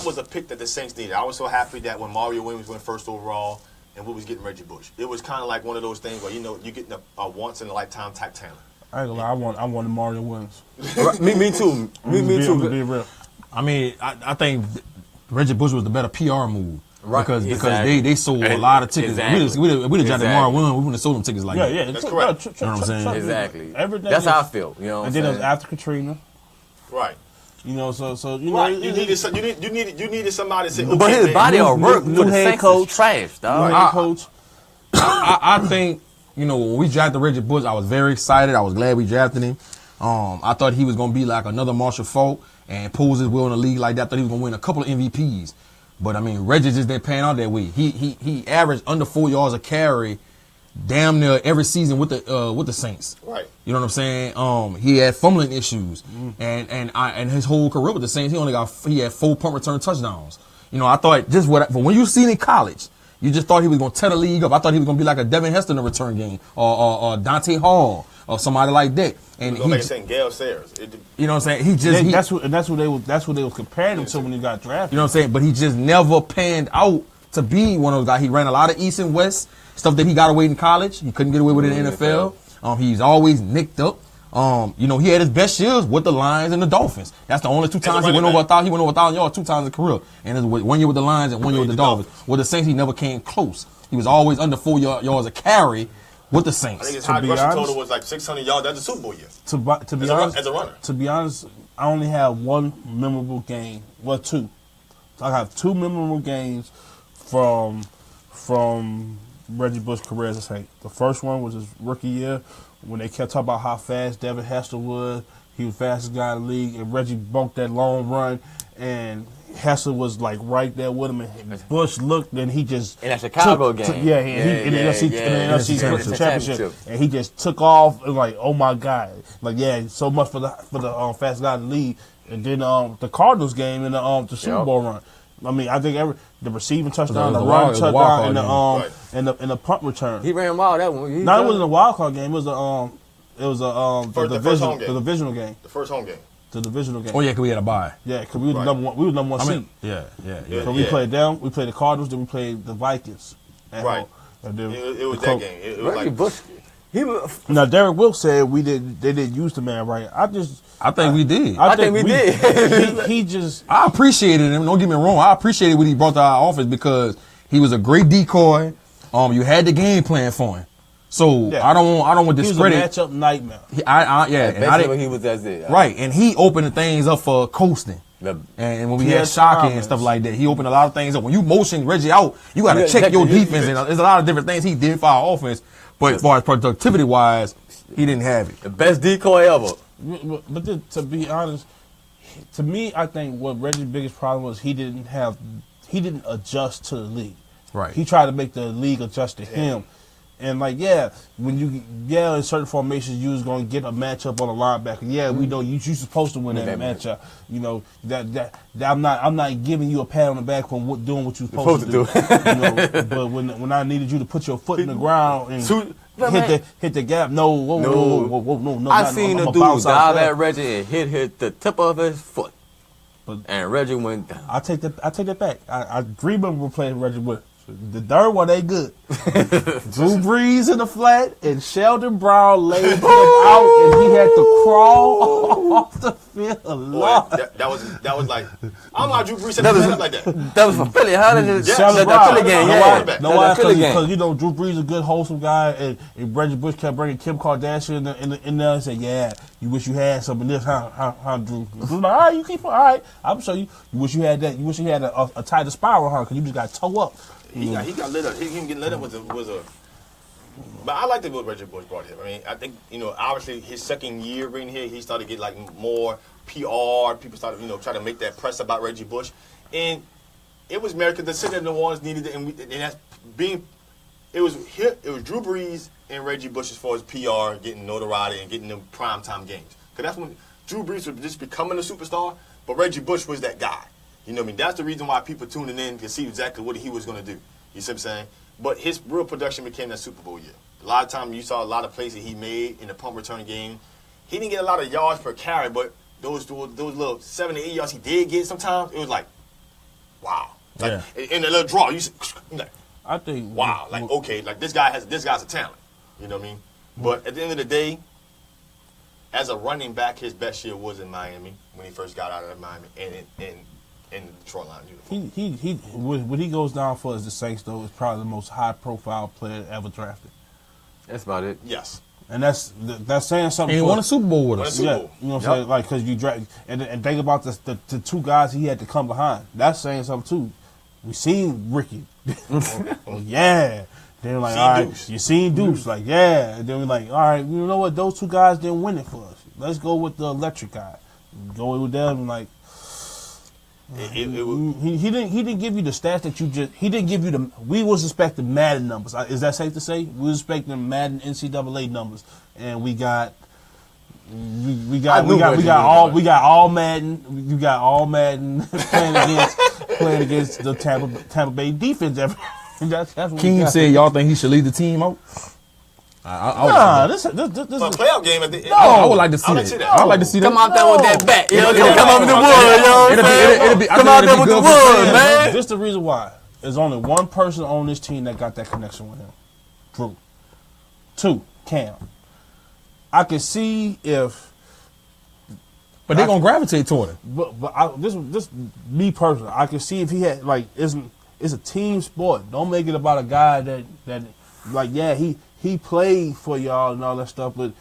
was a pick that the Saints needed. I was so happy that when Mario Williams went first overall and we was getting Reggie Bush, it was kind of like one of those things where you're getting a once in a lifetime type talent. I ain't gonna lie, I wanted Mario Williams. Me too. Me too. Be real. I mean, I think Reggie Bush was the better PR move. Right, because they sold a lot of tickets. Exactly. We'd have drafted Mario Williams. We wouldn't have sold them tickets like that. Yeah, that's correct. You know what I'm saying? Exactly. That's how I feel. And then it was after Katrina. Right. So right. You needed somebody to say, okay, but his body will work. New head coach, trash, dog. New head coach. I think when we drafted Reggie Bush, I was very excited. I was glad we drafted him. I thought he was gonna be like another Marshall Faulk and pulls his will in the league like that. I thought he was gonna win a couple of MVPs. But I mean, Reggie just didn't pan out that way. He averaged under 4 yards a carry, damn near every season with the Saints. Right. You know what I'm saying? He had fumbling issues, and his whole career with the Saints, he had 4 punt return touchdowns. I thought but when you seen in college, you just thought he was gonna tear the league up. I thought he was gonna be like a Devin Hester in the return game, or Dante Hall, or somebody like that. And he saying Gale Sayers. You know what I'm saying? That's what they was comparing him to when he got drafted. You know what I'm saying? But he just never panned out to be one of those guys. He ran a lot of East and West stuff that he got away in college. He couldn't get away with it in the NFL. He's always nicked up. He had his best years with the Lions and the Dolphins. That's the only 2 times he went over 1,000 yards 2 times in his career. And it was 1 year with the Lions and 1 year with the Dolphins. With the Saints, he never came close. He was always under 4 yards a carry with the Saints. I think his high rushing total was like 600 yards. That's a Super Bowl year. To be honest, as a runner. To be honest, I only have 1 memorable game. Well, 2. So I have 2 memorable games from Reggie Bush's career as a Saint. The first one was his rookie year when they kept talking about how fast Devin Hester was. He was the fastest guy in the league, and Reggie broke that long run, and Hester was like right there with him, and Bush looked, and he just in that Chicago game, in the NFC championship, and he just took off, and like, oh my God, like so much for the fast guy in the league, and then the Cardinals game and the Super Bowl run. I mean, I think the receiving touchdown, the run touchdown, and the punt return. He ran wild that one. It wasn't a wild card game. It was the divisional game. The first home game. The divisional game. Oh yeah, because we had a bye. Yeah, because we was number 1. We was number 1 seed. Yeah. So we played them. We played the Cardinals. Then we played the Vikings. Right. It was that game. It was like Bush. Now Derek Wilkes said they didn't use the man right. I think we did. I think we did. He just. I appreciated him. Don't get me wrong. I appreciated what he brought to our office because he was a great decoy. You had the game plan for him. So I don't want to discredit. He was a matchup nightmare. And he was as it. Right, and he opened the things up for coasting. And when we had shocking and stuff like that, he opened a lot of things up. When you motion Reggie out, you got to check your defense. And there's a lot of different things he did for our offense. But as far as productivity wise, he didn't have it. The best decoy ever. But to be honest, to me, I think what Reggie's biggest problem was he didn't adjust to the league. Right. He tried to make the league adjust to him. And in certain formations you was gonna get a matchup on a linebacker. Yeah, we know you're supposed to win that matchup. You know that I'm not giving you a pat on the back for doing what you're supposed to do. But when I needed you to put your foot in the ground and hit the gap, no. I seen a dude dive at Reggie and hit the tip of his foot, and Reggie went down. I take that back. I remember we playing Reggie Bush. The third one ain't good. Drew Brees in the flat and Sheldon Brown laid him out and he had to crawl off the field. That was like, I don't know how Drew Brees said that like that. That was for Philly. How did it? Sheldon Brown. Philly game. Because Drew Brees is a good wholesome guy and Reggie Bush kept bringing Kim Kardashian in there and said, You wish you had some of this, huh, Drew? Drew's like, all right, you keep, all right, I'm show you. You wish you had that. You wish you had a tighter spiral, huh? Because you just got toe up. He got lit up. Him getting lit up was a. But I like the what Reggie Bush brought him. I mean, I think obviously his second year being here, he started to get like more PR. People started try to make that press about Reggie Bush, and it was America. The city of New Orleans needed it, and that's being. It was Drew Brees and Reggie Bush as far as PR, getting notoriety and getting them primetime games. Because that's when Drew Brees was just becoming a superstar, but Reggie Bush was that guy. You know what I mean? That's the reason why people tuning in to see exactly what he was going to do. You see what I'm saying? But his real production became that Super Bowl year. A lot of times you saw a lot of plays that he made in the punt return game. He didn't get a lot of yards per carry, but those little 7 to 8 yards he did get sometimes, it was like, wow. Like, in a little draw, you like, I think wow, like okay, like this guy's a talent. You know what I mean? But at the end of the day, as a running back, his best year was in Miami when he first got out of Miami and in the Detroit Lions uniform. What he goes down for as the Saints though is probably the most high profile player ever drafted. That's about it. Yes. And that's saying something. And he won a Super Bowl with us. Yeah, you know what I'm saying? Like, because you draft and think about the two guys he had to come behind. That's saying something too. We seen Ricky. Yeah. Then we're like, all right, you seen Deuce. Like, yeah. And then we're like, all right, you know what? Those two guys didn't win it for us. Let's go with the electric guy. Go with them and like. He didn't give you the stats that you just. He didn't give you the. We was expecting Madden numbers. Is that safe to say? We was expecting Madden NCAA numbers, and we got all Madden. You got all Madden playing against the Tampa Bay defense. That's what King said y'all think he should lead the team out. This is a playoff game. I would like to see that. I would like to see that. Come out there with that bat. Come out with the wood, Come out there with the wood, man. This is the reason why. There's only one person on this team that got that connection with him. Drew. 2, Cam. I can see if. But they're going to gravitate toward him. But this me personally, I can see if he had, like, it's a team sport. Don't make it about a guy that like, yeah, he played for y'all and all that stuff, but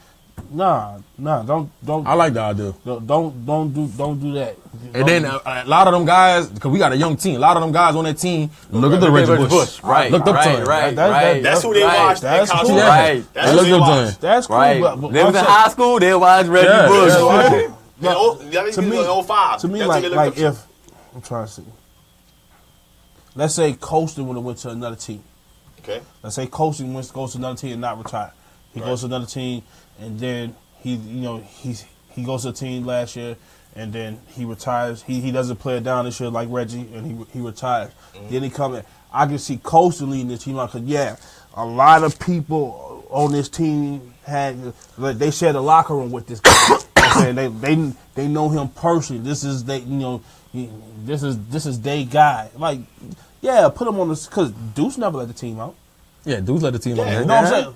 nah, don't. I like the idea. Don't do that. And then a lot of them guys, because we got a young team, a lot of them guys on that team look at the Reggie Bush. Right. Looked up to him. Right. That's who they watch. That's cool. Right. That's who they watch. That's cool. Right. But They was in high school, they watched Reggie Bush. To me, like if I'm trying to see. Let's say Colston would have went to another team. Okay. Let's say Colston goes to another team and not retire. He goes to another team, and then he goes to a team last year, and then he retires. He doesn't play it down this year like Reggie, and he retires. Then he come in. I can see Colston leading this team out because a lot of people on this team they shared a locker room with this guy. They know him personally. This is this is their guy. Like, put him on this because Deuce never let the team out. Yeah, Deuce let the team out. You know what I'm saying?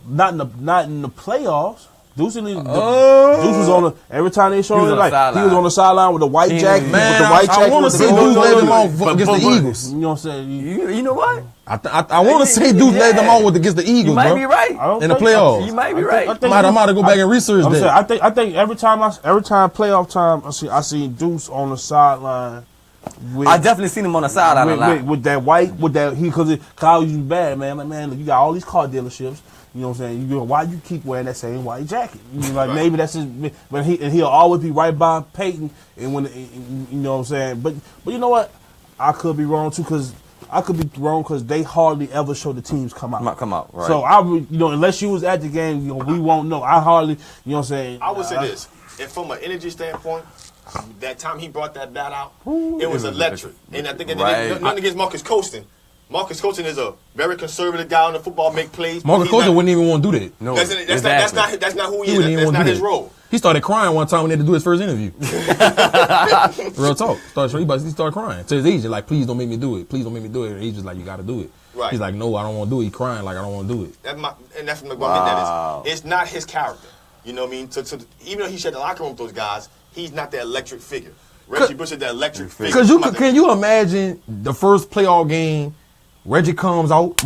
Not in the playoffs. Deuce was on every time they showed him, like he was on the sideline with the white jacket. Man, I want to see Deuce lay them on against the Eagles. You know what I'm saying? You know what? I want to see Deuce lay them on against the Eagles, You might bro. be right. In the playoffs. You might be right. I might go back and research that. I think every time playoff time, I see Deuce on the sideline. I definitely seen him on the sideline a lot. With that white, because Kyle used to be bad, man. Like, man, look, you got all these car dealerships. You know what I'm saying? Why you keep wearing that same white jacket? Maybe that's his. But he'll always be right by Peyton. And when you know what I'm saying. But you know what? I could be wrong too because they hardly ever show the teams come out. Come out. Right. So unless you was at the game, we won't know. I hardly. You know what I'm saying? I would say this, and from an energy standpoint. That time he brought that bat out, it was electric. And I think nothing against Marcus Colston. Marcus Colston is a very conservative guy on the football, make plays. Marcus Colston wouldn't even want to do that. No, that's not who he is. That's not his role. He started crying one time when they had to do his first interview. Real talk. He started crying to his agent, like, please don't make me do it. Please don't make me do it. And he's just like, you got to do it. Right. He's like, no, I don't want to do it. He's crying like, I don't want to do it. That's what that is. It's not his character. You know what I mean? Even though he shared the locker room with those guys, he's not that electric figure. Reggie Bush is that electric figure. Because can you imagine the first playoff game, Reggie comes out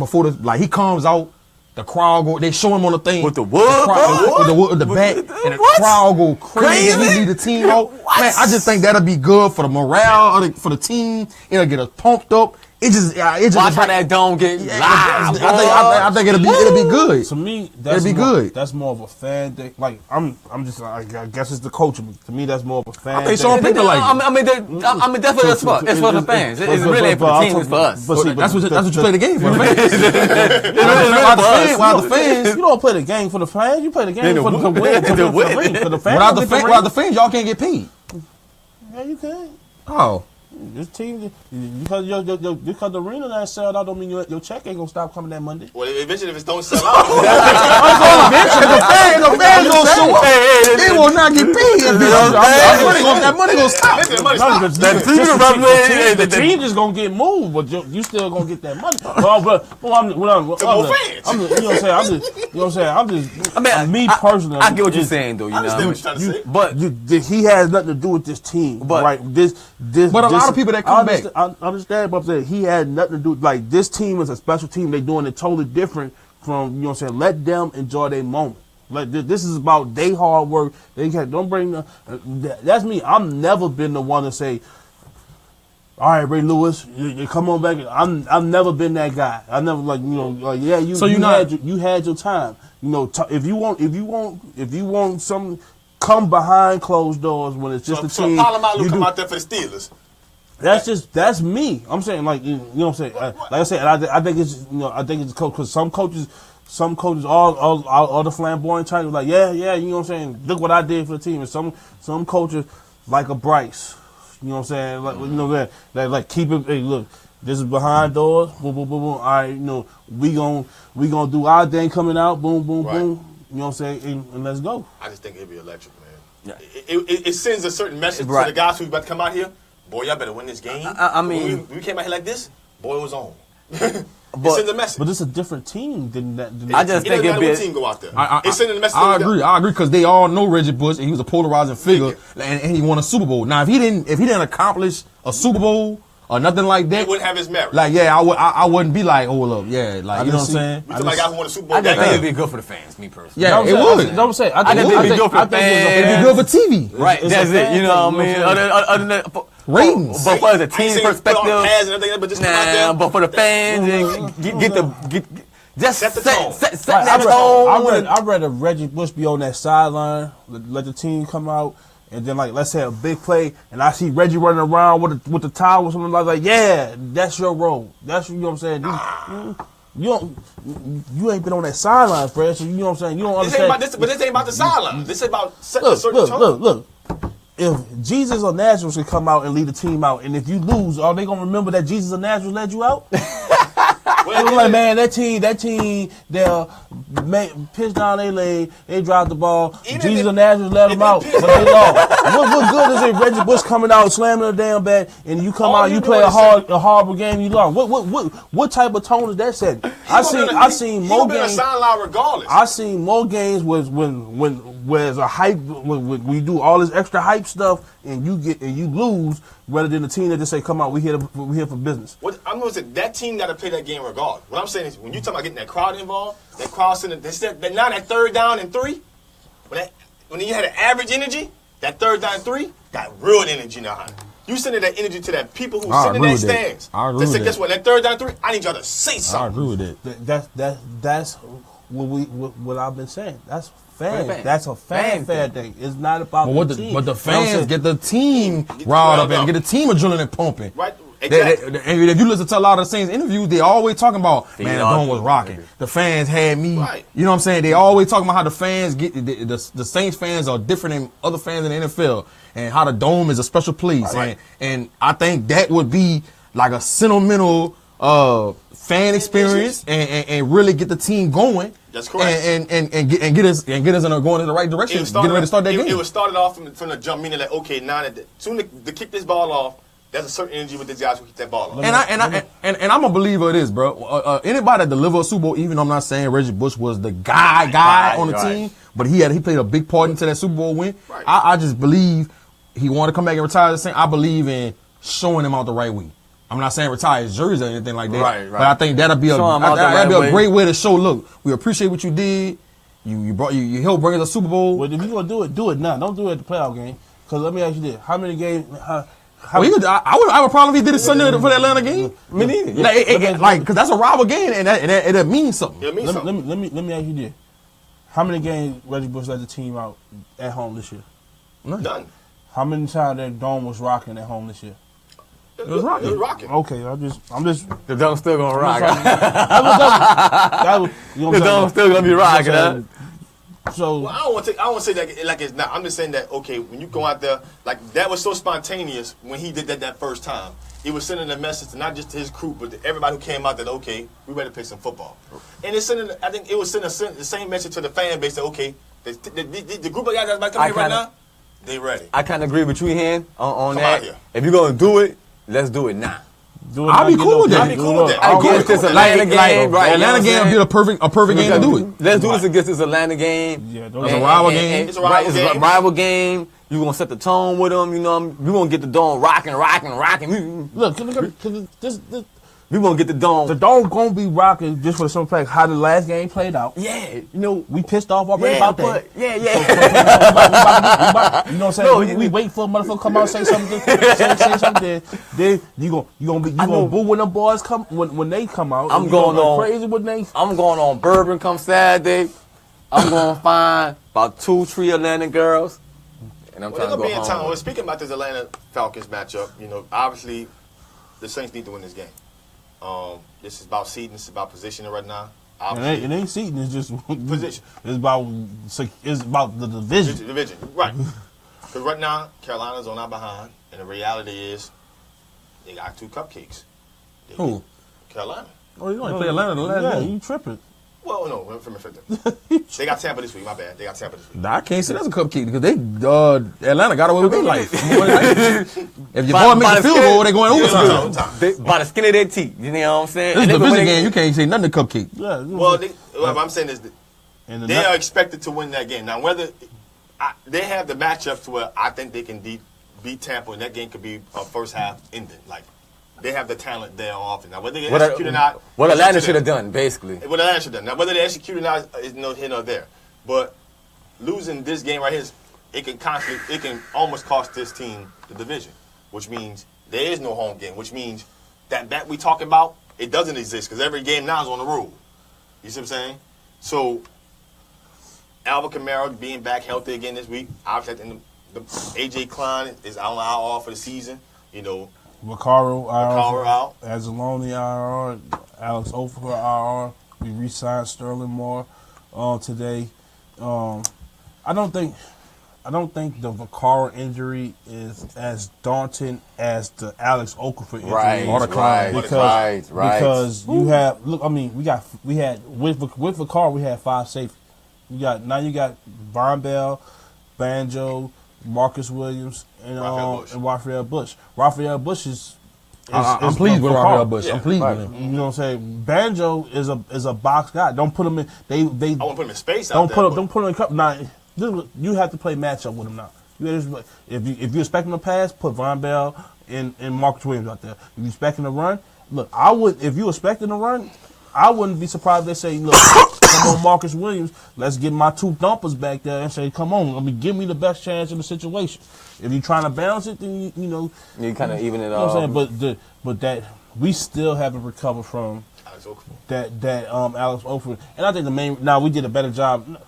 he comes out The crowd go. They show him on the thing With the wood, with the wood, with the bat, and the crowd go crazy. He lead the team out. Man, I just think that'll be good for the morale for the team. It'll get us pumped up. It just watch how that dome get live. I think it'll be good. To me, it'll be good. That's more of a fan thing. Like I guess it's the coach. To me, that's more of a fan. Okay, so people like. I mean, definitely it's for the fans. It's really ain't for the team. It's for us. That's what you play the game for. The fans. Without the fans, you don't play the game for the fans. You play the game for the win. For the fans. Without the fans, y'all can't get paid. Yeah, you can. Oh. This team, because the arena that sold out, don't mean your check ain't gonna stop coming that Monday. Well, eventually, if it don't sell out, the fans gonna show up. They will not get paid. That money gonna stop. The team just gonna get moved, but you still gonna get that money. Me personally, I get what you're saying, though. You know, what you're trying to say. But he has nothing to do with this team, right? But a lot of people that come back. I understand, but I'm saying he had nothing to do. Like, this team is a special team. They're doing it totally different from, you know what I'm saying. Let them enjoy their moment. Like, this is about their hard work. Don't bring that's me. I've never been the one to say, all right, Ray Lewis, you come on back. I've never been that guy. I never you had your time. You know, if you want some. Come behind closed doors when it's just a team. So Palomalu come out there for the Steelers. That's me. I'm saying, like, you know what I'm saying. Like I said, I think it's coach, because some coaches all the flamboyant types like, yeah, you know what I'm saying. Look what I did for the team. And some coaches like a Bryce, you know what I'm saying. Like, you know that like keep it. Hey, look, this is behind doors. Boom, boom, boom, boom. All right, you know we gonna do our thing coming out. Boom, boom, boom. You know what I'm saying? And let's go. I just think it'd be electric, man. Yeah. It sends a certain message to the guys who's about to come out here. Boy, y'all better win this game. I mean, when we came out here like this, boy, it was on. It sends a message. But it's a different team than that. I just think it'd be a team go out there. It's sending a message. I agree, because they all know Reggie Bush, and he was a polarizing figure, and he won a Super Bowl. Now, if he didn't accomplish a Super Bowl or nothing like that, he wouldn't have his merit. Like, yeah, I wouldn't be like, oh, look, yeah, like, you know what I'm saying? We talking about guys who won a Super Bowl. I just think it'd be good for the fans, me personally. Yeah, it would. Don't say. I think it'd be good for the fans. It'd be good for TV. Right, that's it. You know what I mean? Other than ratings. But for the team perspective, but for the fans, just set the tone. Set that tone. I'd rather Reggie Bush be on that sideline, let the team come out, and then, like, let's say a big play, and I see Reggie running around with the towel or something like, yeah, that's your role. That's, you know what I'm saying. You ain't been on that sideline, Fred. So you know what I'm saying. You don't understand. But this ain't about the sideline. This is about setting a certain tone. Look. If Jesus or Nazareth should come out and lead the team out, and if you lose, are they gonna remember that Jesus or Nazareth led you out? Well, like, man, that team, they'll pitch down their leg, they drop the ball. Jesus or Nazareth let them out, but they lost. What good is it? Reggie Bush coming out slamming the damn bat, and you come out, you play a horrible game, you lost. What type of tone is that setting? I seen more games. Regardless. I seen more games when there's a hype, when we do all this extra hype stuff, and you lose, rather than the team that just say, "Come on, we here for business." I'm gonna say that team got to play that game regardless. What I'm saying is, when you talk about getting that crowd involved, that crowd sending now that 3rd down and 3, when you had an average energy, that 3rd down and 3 got real energy now. You sending that energy to that people who sitting in that stands. They say, guess what? That 3rd down and 3, I need y'all to say something. I agree with that. That's what I've been saying. That's fan. That's a fan thing. It's not about the team. But the fans get the team riled up and get the team adrenaline pumping. Right. Exactly. And if you listen to a lot of the Saints interviews, they always talking about, man, the dome was rocking. The fans had me. Right. You know what I'm saying? They always talking about how the fans get the Saints fans are different than other fans in the NFL, and how the dome is a special place. Right. And I think that would be like a sentimental fan experience and really get the team going. That's correct. And get us going in the right direction. Getting ready to start that game. It was started off from the jump, meaning like, okay, now that soon to kick this ball off, there's a certain energy with these guys who kick that ball off. And I'm a believer of this, bro. Anybody that deliver a Super Bowl, even though I'm not saying Reggie Bush was the guy on the team, but he played a big part into that Super Bowl win. Right. I just believe he wanted to come back and retire the same. I believe in showing him out the right way. I'm not saying retire his jersey or anything like that. Right. But I think that'll be Show him out the that'll be right a great way to show. Look, we appreciate what you did. You helped bring us a Super Bowl. But if you're gonna do it now. Don't do it at the playoff game. Because let me ask you this: how many games? I would probably did it Sunday for the Atlanta game. Me neither. Like, because that's a rival game and it means something. It means something. Let me ask you this: how many games Reggie Bush led the team out at home this year? None. How many times that dome was rocking at home this year? It was rocking. It was rocking. Okay, I'm just. The dome's still gonna rock. The dome's still gonna be rocking, huh? So well, I don't want to say that like it's not. I'm just saying that okay, when you go out there, like that was so spontaneous when he did that first time. It was sending a message to not just to his crew, but to everybody who came out that okay, we ready to play some football. And it's sending. I think it was sending the same message to the fan base that okay, the group of guys that's about to come here right now, they ready. I kind of agree with you, Hen, on Come that. out here. If you're gonna do it, let's do it now. I'll be cool with that. Against this Atlanta game, right? Atlanta game would be a perfect game to do it. Let's do this against this Atlanta game. Yeah, it's a rival game. It's a rival game. You're gonna set the tone with them. You know, we're gonna get the dome rocking. Look, this we gonna get the dome. The dome gonna be rocking just for the simple fact how the last game played out. Yeah, you know we pissed off already about that. Yeah. You know what I'm saying? We wait for a motherfucker to come out and say something. Say something. Then you gonna boo when them boys come when they come out. I'm going on crazy when they. I'm going on bourbon come Saturday. I'm gonna find about 2-3 Atlanta girls. And I'm trying to go home. Time. Well, speaking about this Atlanta Falcons matchup, you know, obviously the Saints need to win this game. This is about seeding. This is about positioning right now. It ain't seeding. It's just position. It's about the division. Division, right? Because right now Carolina's on our behind, and the reality is they got 2 cupcakes. Who? Carolina. Oh, you only play Atlanta the last game. You tripping? Well, no, from they got Tampa this week. My bad. They got Tampa this week. Nah, I can't say that's a cupcake because they Atlanta got away with their life. If your boy makes a field goal, they going overtime. By the skin of their teeth. You know what I'm saying? This is a division game. You can't say nothing to cupcake. Yeah. Well, what I'm saying is that they are expected to win that game. Now, whether they have the matchup to where I think they can beat Tampa, and that game could be a first half ending. Like, they have the talent there on offense. Now, whether they execute or not. What Atlanta should have done, basically. What Atlanta should have done. Now, whether they execute or not is no here nor there. But losing this game right here, it can almost cost this team the division, which means there is no home game, which means that bet we talking about, it doesn't exist because every game now is on the road. You see what I'm saying? So, Alvin Kamara being back healthy again this week. Obviously, the A.J. Klein is on IR for the season. You know, Vaccaro out. Anzalone IR. Alex Ofer IR. We re-signed Sterling Moore today. I don't think the Vaccaro injury is as daunting as the Alex Okafor injury. Right. Because you have we had with Vaccaro we had 5 safeties. You got Von Bell, Banjo, Marcus Williams, and Raphael Bush. Raphael Bush is I'm pleased with Raphael Bush. I'm pleased with him. You know what I'm saying? Banjo is a box guy. Don't put him in. I want to put him in space. Don't put him in cup. Now you have to play matchup with him now. If you expect him to pass, put Von Bell and Marcus Williams out there. If you expect him to run, look, if you expect him to run, I wouldn't be surprised if they say, look, come on, Marcus Williams, let's get my 2 dumpers back there and say, come on, give me the best chance in the situation. If you're trying to balance it, then you kind of even it you know off. what I'm saying? But that we still haven't recovered from Alex Okafor. that Alex Okafor. And I think we did a better job.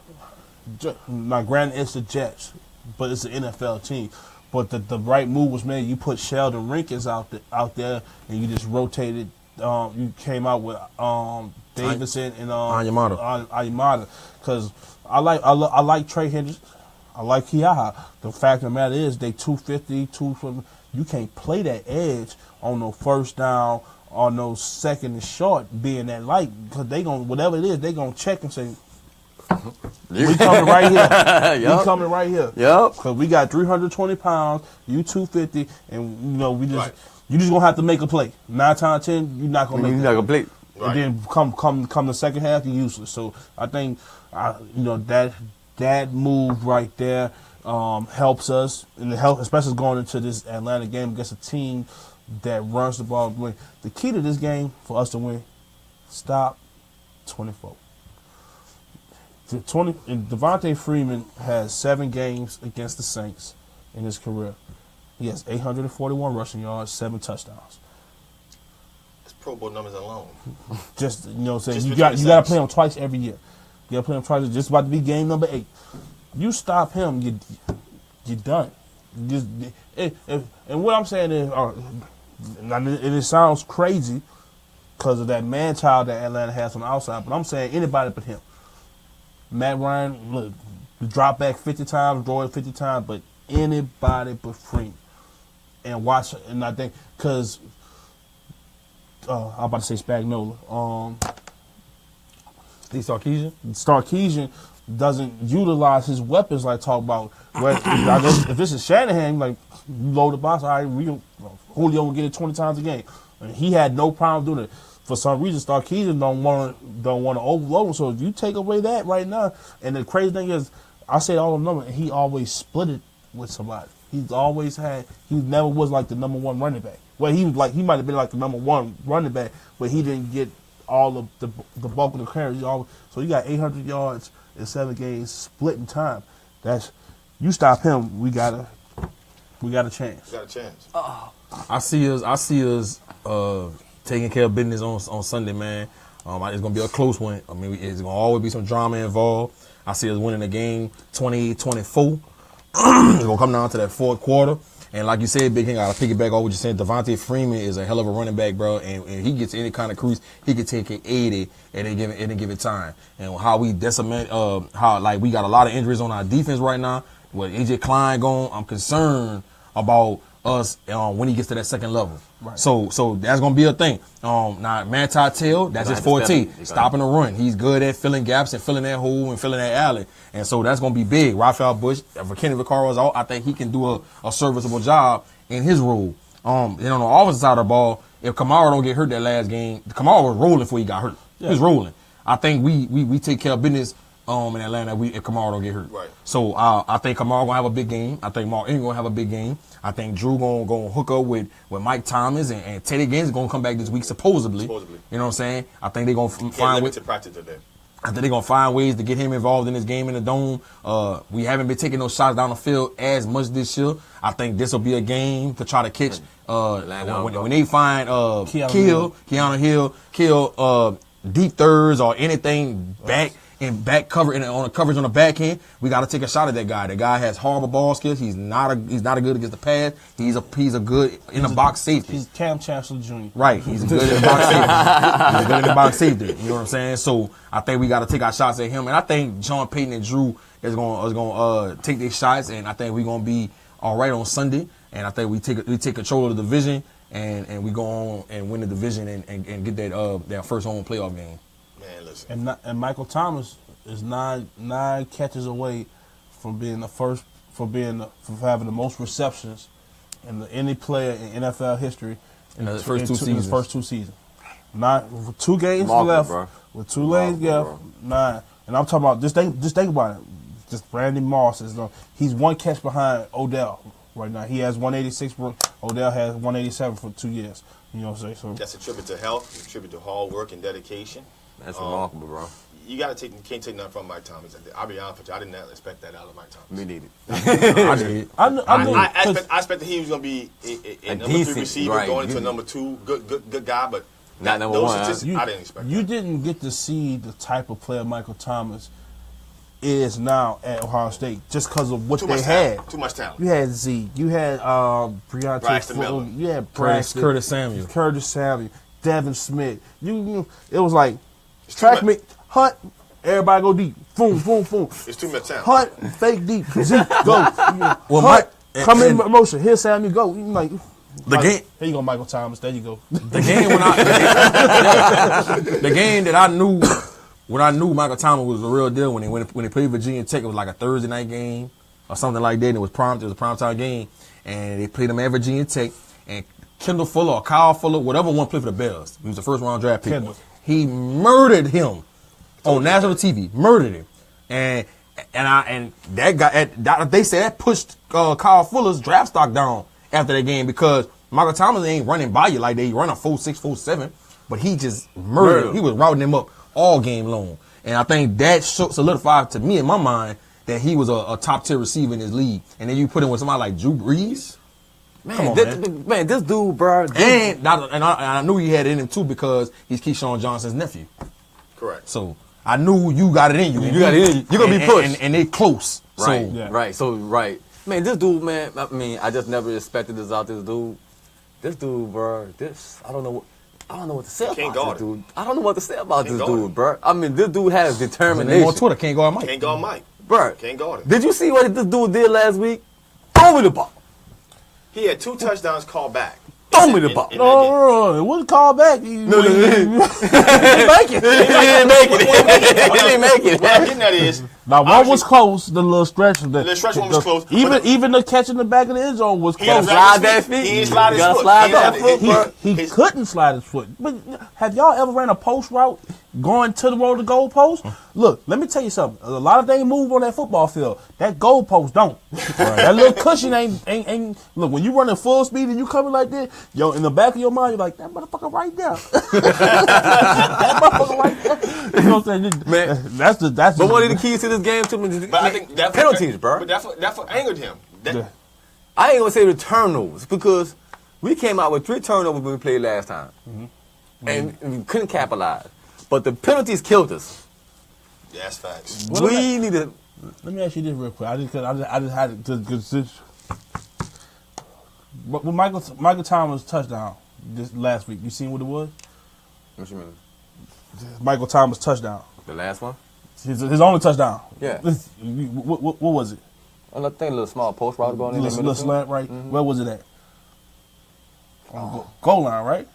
Now, granted, it's the Jets, but it's an NFL team. But the right move was made. You put Sheldon Rankins out there, and you just rotated. You came out with Davidson and Ayamada, because I like Trey Hendricks, I like Kiaha. The fact of the matter is they 250, 250. You can't play that edge on no first down or no second and short being that light, because they gonna whatever it is they gonna check and say. We coming right here. Yep. We coming right here. Yep. Because we got 320 pounds, you 250, and we just. Right. You just gonna have to make a play. 9 times 10, you're not gonna make. You're not gonna play. Right. And then come the second half, you're useless. So I think that move right there helps us, and it helps, especially going into this Atlanta game against a team that runs the ball. The key to this game for us to win, stop 24. Devontae Freeman has 7 games against the Saints in his career. He has 841 rushing yards, 7 touchdowns. That's Pro Bowl numbers alone. Just you know what I'm saying? Just You got to play him twice every year. You got to play him twice. It's just about to be game number 8. You stop him, you're done. And what I'm saying is, and it sounds crazy because of that man-child that Atlanta has on the outside, but I'm saying anybody but him. Matt Ryan, look, drop back 50 times, throw it 50 times, but anybody but Freeman. And watch, and I think, because I'm about to say Spagnuolo. Steve Sarkisian? Sarkisian doesn't utilize his weapons like talk about. If this is Shanahan, like, you load the box, all right, Julio will get it 20 times a game. And he had no problem doing it. For some reason, Sarkisian don't want to overload him. So if you take away that right now, and the crazy thing is, I say all the numbers, and he always split it with somebody. He's always had. He never was like the number 1 running back. Well, he might have been like the number 1 running back, but he didn't get all of the bulk of the carries. So you got 800 yards in 7 games, split in time. You stop him, we got a chance. We got a chance. I see us taking care of business on Sunday, man. It's gonna be a close one. I mean, it's gonna always be some drama involved. I see us winning the game 28-24. It's gonna come down to that 4th quarter. And like you said, Big King, I gotta piggyback off what you're saying. Devontae Freeman is a hell of a running back, bro. And he gets any kind of crease, he could take it 80 and then give it time. And how we decimate, how like we got a lot of injuries on our defense right now. With AJ Klein gone, I'm concerned about us when he gets to that 2nd level. Right. So that's gonna be a thing. Now Manti Te'o, that's his forte, stopping the run. He's good at filling gaps and filling that hole and filling that alley, and so that's gonna be big. Raphael Bush, if Kenny Vaccaro's out, I think he can do a serviceable job in his role. And on the offensive side of the ball, if Kamara don't get hurt that last game, Kamara was rolling before he got hurt. Yeah. He was rolling. I think we take care of business in Atlanta if Kamara don't get hurt. Right. So I think Kamara gonna have a big game. I think Mark Ingram gonna have a big game. I think Drew gonna hook up with Mike Thomas and Teddy Gaines gonna come back this week supposedly. You know what I'm saying? I think they're gonna find ways. Practice today. I think they're gonna find ways to get him involved in this game in the dome. We haven't been taking those shots down the field as much this year. I think this will be a game to try to catch when they find Keanu Hill, deep thirds or anything back. And back cover on a coverage on the back end, we got to take a shot at that guy. The guy has horrible ball skills. He's not a good against the pass. He's a good in the box safety. He's Cam Chancellor Jr. Right. He's good in the box safety. He's good in the box safety. You know what I'm saying? So I think we got to take our shots at him, and I think John Payton and Drew is going to take their shots, and I think we're going to be all right on Sunday. And I think we take control of the division, and we go on and win the division and get that first home playoff game. Man, listen. And Michael Thomas is nine catches away from being for having the most receptions in any player in NFL history in the first 2 seasons. His first 2 seasons. With 2 games left, with 2 games left, 9. And I'm talking about just think about it. Just Brandon Moss he's 1 catch behind Odell right now. He has 186. Odell has 187 for 2 years. You know what I'm saying? So that's a tribute to health, a tribute to hard work and dedication. That's remarkable, bro. You can't take nothing from Mike Thomas. I'll be honest with you, I did not expect that out of Mike Thomas. Me neither. I expected he was going to be a number 3 receiver going into a number 2 good guy, but not number 1. I didn't expect. You didn't get to see the type of player Michael Thomas is now at Ohio State just because of what they had. Too much talent. You had Zeke. You had Braxton Miller. You had Braxton. Curtis Samuel. Devin Smith. It was like track me, Hunt. Everybody go deep. Boom, boom, boom. It's too much talent. Hunt, fake deep. Zeke, go. Hunt, come in motion. Here's Samuel, go. Like the game. There you go, Michael Thomas. There you go. The game the game that I knew when I knew Michael Thomas was the real deal when they played Virginia Tech, it was like a Thursday night game or something like that. And it was a primetime game, and they played them at Virginia Tech. And Kendall Fuller or Kyle Fuller, whatever one played for the Bears, he was the first round draft pick. Kendall. He murdered him on national TV. Murdered him, and that guy. They said that pushed Kyle Fuller's draft stock down after that game because Michael Thomas ain't running by you like they run a 4.6, 4.7, but he just murdered. He was routing them up all game long. And I think that solidified to me in my mind that he was a top tier receiver in his league. And then you put him with somebody like Drew Brees. Man, Come on, this dude, bro. And I knew he had it in him too because he's Keyshawn Johnson's nephew. Correct. So I knew you got it in you. You got it in you. You're going to be pushed. And they close. Right, So, right. So, right. Man, this dude, man, I mean, I just never expected this out this dude. This dude, bro, I don't know what to say about this dude. I don't know what to say about this dude, bro. I mean, this dude has determination. On Twitter, can't guard Mike. Can't guard Mike. Bro, can't guard him. Did you see what this dude did last week? Throw me the ball. He had 2 touchdowns called back. Throw me the ball. No, it wasn't called back. No, he didn't make it. He didn't make it. What I'm getting at is, now one was close. The little stretch. The little stretch one was close. Even the catch in the back of the end zone was close. Slide that feet. He didn't slide his foot. Slide that foot. He couldn't slide his foot. But have y'all ever ran a post route going to the road to goal post? Look, let me tell you something. A lot of things move on that football field. That goal post don't. That little cushion ain't. Look, when you running full speed and you coming like this, yo, in the back of your mind, you're like, that motherfucker right there. That motherfucker right there. You know what I'm saying? Man, that's. But one of the keys to this game too is but I think that penalties, bro. But that's what angered him. I ain't gonna say the turnovers because we came out with 3 turnovers when we played last time, and we couldn't capitalize. But the penalties killed us. Yeah, that's facts. We need to. Let me ask you this real quick. I just had to. But when Michael Thomas touchdown this last week, you seen what it was? What you mean? Michael Thomas touchdown. The last one? His only touchdown. Yeah. What was it? I think a little small post route going in. A little slant, right? Where was it at? Goal line, right?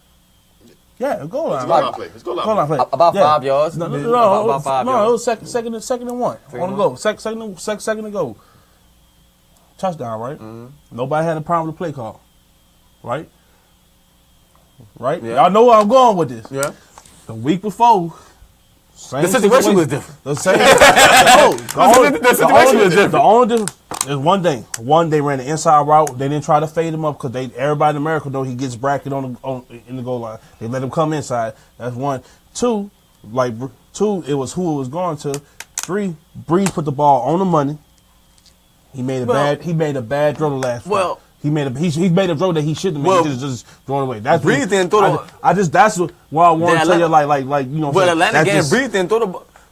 Yeah, goal line. It's goal line play. About 5 yards. No, about 5 yards. It was second and one. On the goal. Second and goal. Touchdown, right? Nobody had a problem with the play call. Right? Right? Yeah. Y'all know where I'm going with this. Yeah. The week before, the situation was different. The same. The situation was different. The only difference is one day. One, they ran the inside route. They didn't try to fade him up because everybody in America know he gets bracket in the goal line. They let him come inside. That's one. Two, it was who it was going to. 3, Breeze put the ball on the money. He made a bad throw the last one. He made a throw that he shouldn't have made. Just thrown away. That's Breeze didn't throw that's what I want to tell you. Like you know. Well, Atlanta game, Breeze didn't throw the.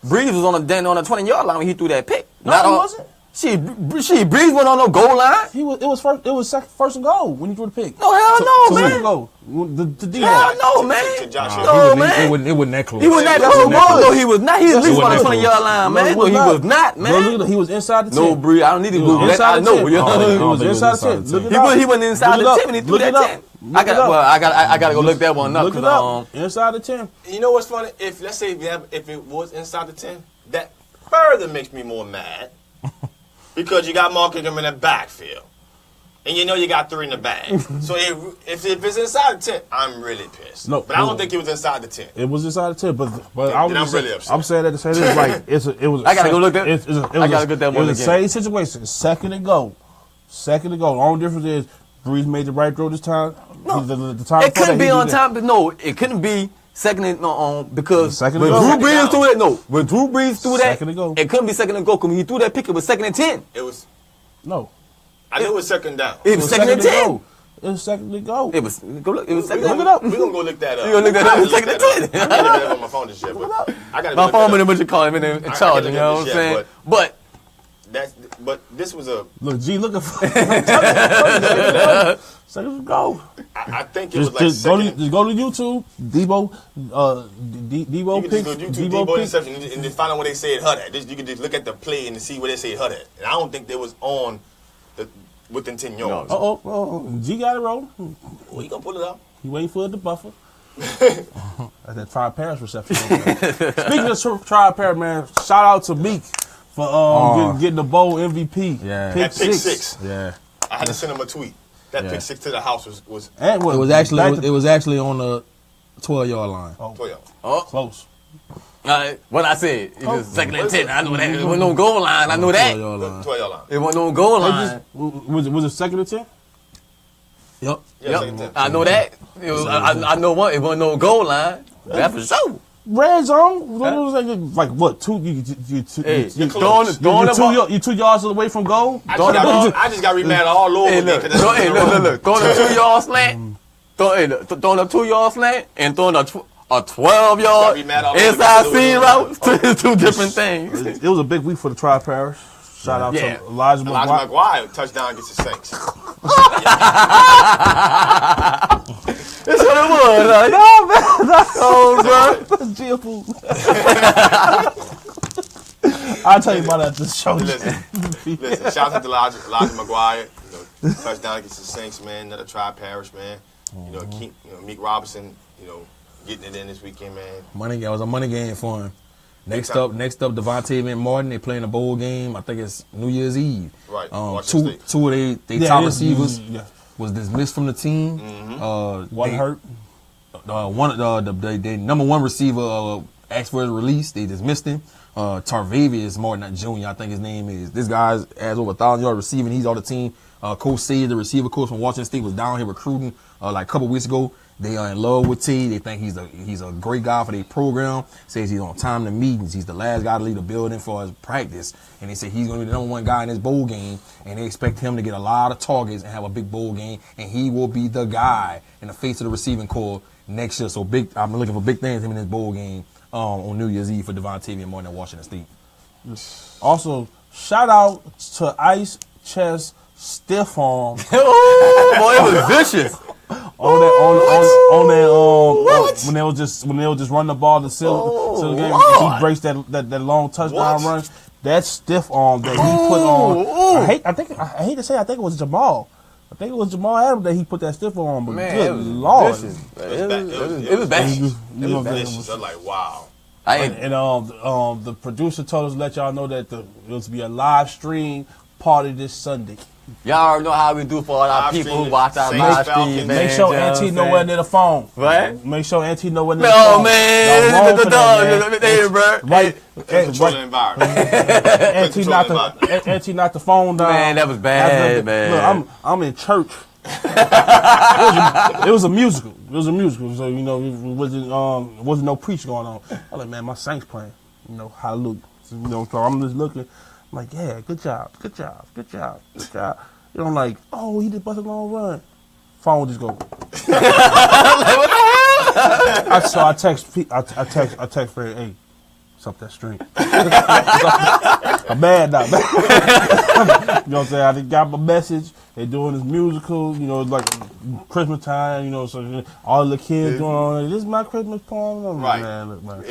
Breeze was on the 20-yard line when he threw that pick. No, he wasn't. Breeze went on no goal line. It was first and goal when he threw the pick. No, hell no, man. Second goal. The hell no, man. It wasn't that close. He wasn't that close. No, he was not. He was at least on the 20-yard line, man. No, he was not, man. He was inside the 10. No, Breeze, I don't need to Google that. I know. He was inside the 10. Look it up. He wasn't inside the 10 when he threw that 10. I gotta go look that one up. Look it up. Inside the 10. You know what's funny? Let's say if it was inside the 10, that further makes me more mad. Because you got Mark Ingram in the backfield. And you know you got 3 in the bag. So if it's inside the 10, I'm really pissed. No, but I don't think it was inside the 10. It was inside the 10, but I'm really upset. I'm saying that to say this, like, it was. I gotta go look at it. I gotta get that one again. It was the same situation. Second and goal. The only difference is Breeze made the right throw this time. No, the time it couldn't be on time, but no, it couldn't be second and because when Drew Brees threw that, when Drew Brees threw that, it couldn't be second and goal. When he threw that pick, it was second and 10. It was no. I knew it was second down. It was second and 10. It was second to go. It was second. Look it up. We're gonna go look that up. You're gonna look that up. Second and 10. I can't look that up on my phone this shit. I gotta my phone in what you call him in charge. You know what I'm saying? But this was a look. G looking for second to go. I think it was like just go to YouTube. Debo interception, and then find out where they said HUD at. You can just look at the play and see where they said HUD at. And I don't think they was on within 10 yards. G got it rolling. Well, you gonna pull it out? He waiting for it to buffer. That's that Tri-Paris reception. Speaking of Tri-Paris, man, shout out to Meek for getting the bowl MVP. Yeah, pick six. Yeah, I had to send him a tweet. That pick 6 to the house was. It was actually on the 12-yard line. 12 yards. Close. What I said, it was second and 10. I know that. It wasn't no goal line. I know that. 12-yard line. It wasn't no goal line. Was it second and 10? Yep. Yeah, second and 10. I know that. It was, I know one. It wasn't no goal line. That's for sure. Red zone? Like what? Two? You 2 yards away from goal? I just got remanded all over. Look. Throwing a 2-yard slant. Throwing a 2-yard slant and throwing a 12-yard inside seam route. Two different things. It was a big week for the Tri-Parish. Shout out to Elijah McGuire. Touchdown gets the Saints. That's what it was. Like, no, man. That's Gia food. I'll tell you about that at the show. Listen, shout out to Elijah McGuire. Touchdown against the Saints, man. Another Tri-Parish, man. Meek Robinson, getting it in this weekend, man. It was a money game for him. Next up, Devontae and Martin. They playing a bowl game. I think it's New Year's Eve. Right. Two of they top receivers was dismissed from the team. One hurt. The number one receiver asked for his release. They dismissed him. Tarvavius Martin, Jr. I think his name is. This guy has over 1,000 yards receiving. He's on the team. Coach Seed, the receiver coach from Washington State, was down here recruiting like a couple weeks ago. They are in love with T. They think he's a great guy for their program. Says he's on time to meetings. He's the last guy to lead the building for his practice. And they say he's going to be the number one guy in this bowl game. And they expect him to get a lot of targets and have a big bowl game. And he will be the guy in the face of the receiving corps next year. So I'm looking for big things in this bowl game on New Year's Eve for Devontae Martin at Washington State. Also, shout out to Ice Chest Stiff Arm. Oh, boy, it was vicious. When they was just running the ball to seal the game, he breaks that long touchdown run. That stiff arm that he put on. I hate to say, I think it was Jamal. I think it was Jamal Adams that he put that stiff arm on. But good Lord, it was bad. It was vicious. I was like, wow. The producer told us to let y'all know that it was to be a live stream party this Sunday. Y'all already know how we do for all our people who watch our live stream. Make sure Auntie nowhere near the phone. Right? Make sure Auntie nowhere near the phone. Oh, man. The dog. Right. Controlling environment. Auntie knocked the phone down. Man, that was bad, man. Look, I'm in church. It was a musical. So it wasn't no preach going on. I was like, man, my Saints playing. Hallelujah. So I'm just looking. I'm like, yeah, good job. I'm like, oh, he just busted a long run. Phone just go. Like, what the hell? So I text Fred, hey, up that string. I'm mad now. You know what I'm saying? I got my message. They doing this musical, like Christmas time, so all the kids doing all this. This is my Christmas poem. Right. Man, look, man.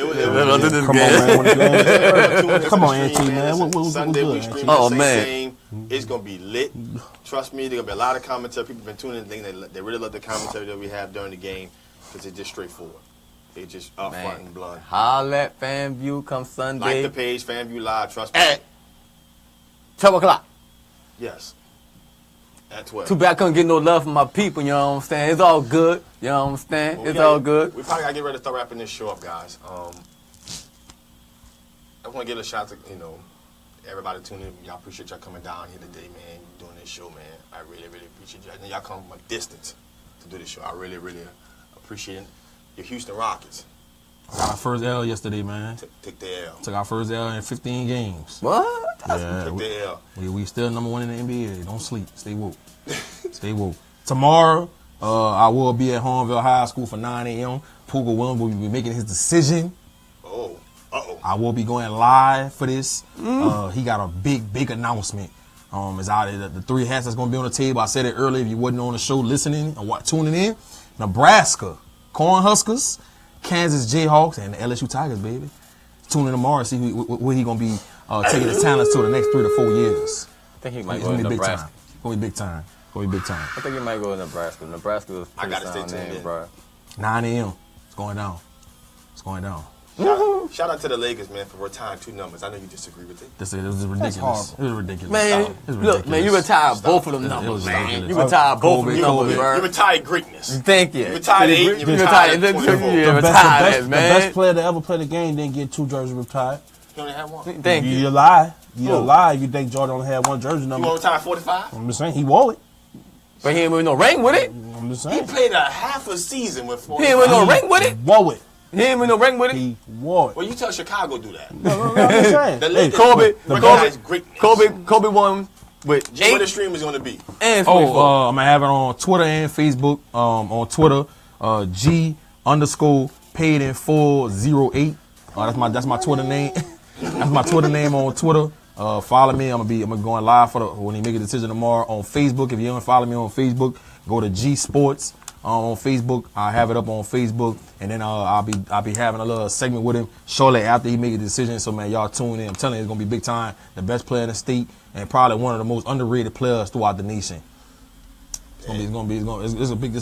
Come on, Auntie, man. What Sunday good, we stream oh, the man. game. It's going to be lit. Trust me, there's going to be a lot of commentary. People have been tuning in, thinking they really love the commentary that we have during the game because it's just straightforward. They just upfront and blunt. Holla at FanView come Sunday. Like the page, FanView Live, trust me. At 12 o'clock. Yes. At 12. Too bad I couldn't get no love from my people, you know what I'm saying? It's all good, you know what I'm saying? Well, it's all good. We probably got to get ready to start wrapping this show up, guys. I want to give a shout out to, everybody tuning in. Y'all appreciate y'all coming down here today, man, doing this show, man. I really, really appreciate you. I know y'all come from a distance to do this show. I really, really appreciate it. Your Houston Rockets. Got our first L yesterday, man. Took the L. Took our first L in 15 games. What? Took the L. We still number one in the NBA. Don't sleep. Stay woke. Stay woke. Tomorrow, I will be at Hornville High School for 9 a.m. Puga Williams will be making his decision. Oh. Uh-oh. I will be going live for this. He got a big announcement. It's out there. The three hats that's going to be on the table. I said it earlier. If you wasn't on the show listening or tuning in, Nebraska Cornhuskers, Kansas Jayhawks, and the LSU Tigers, baby. Tune in tomorrow and see where he going to be taking his talents to the next 3 to 4 years. I think he might go to Nebraska. It's going to be big time. I think he might go to Nebraska. Nebraska is pretty sound name, bro. 9 a.m. It's going down. Shout out to the Lakers, man, for retiring 2 numbers. I know you disagree with it. It was ridiculous. It was ridiculous. Man, look, man, you retired both of them numbers, man. You retired both of them numbers, bro. You retired greatness. Thank you. You retired 8, you retired 24. The best player to ever play the game didn't get 2 jerseys retired. You only had 1. Thank you. You're lie. You're lie if you think Jordan only had 1 jersey number. You want to retire 45? I'm just saying, he wore it. But he ain't win no ring with it. I'm just He saying. played a half a season with 40. He ain't win no ring with it. Whoa it. He ain't win no ring with it. He wore it. Well, you tell Chicago do that. No, I'm just saying. The Lakers Kobe, great. Kobe won with Where 8 the stream is going to be. and 44. I'm gonna have it on Twitter and Facebook. On Twitter, G_paid_in_full08. That's my Twitter name. That's my Twitter name on Twitter. Follow me. I'm gonna be going live when he make a decision tomorrow on Facebook. If you don't follow me on Facebook, go to G Sports on Facebook. I have it up on Facebook, and then I'll be having a little segment with him shortly after he make a decision. So man, y'all tune in. I'm telling you, it's gonna be big time. The best player in the state, and probably one of the most underrated players throughout the nation. It's a big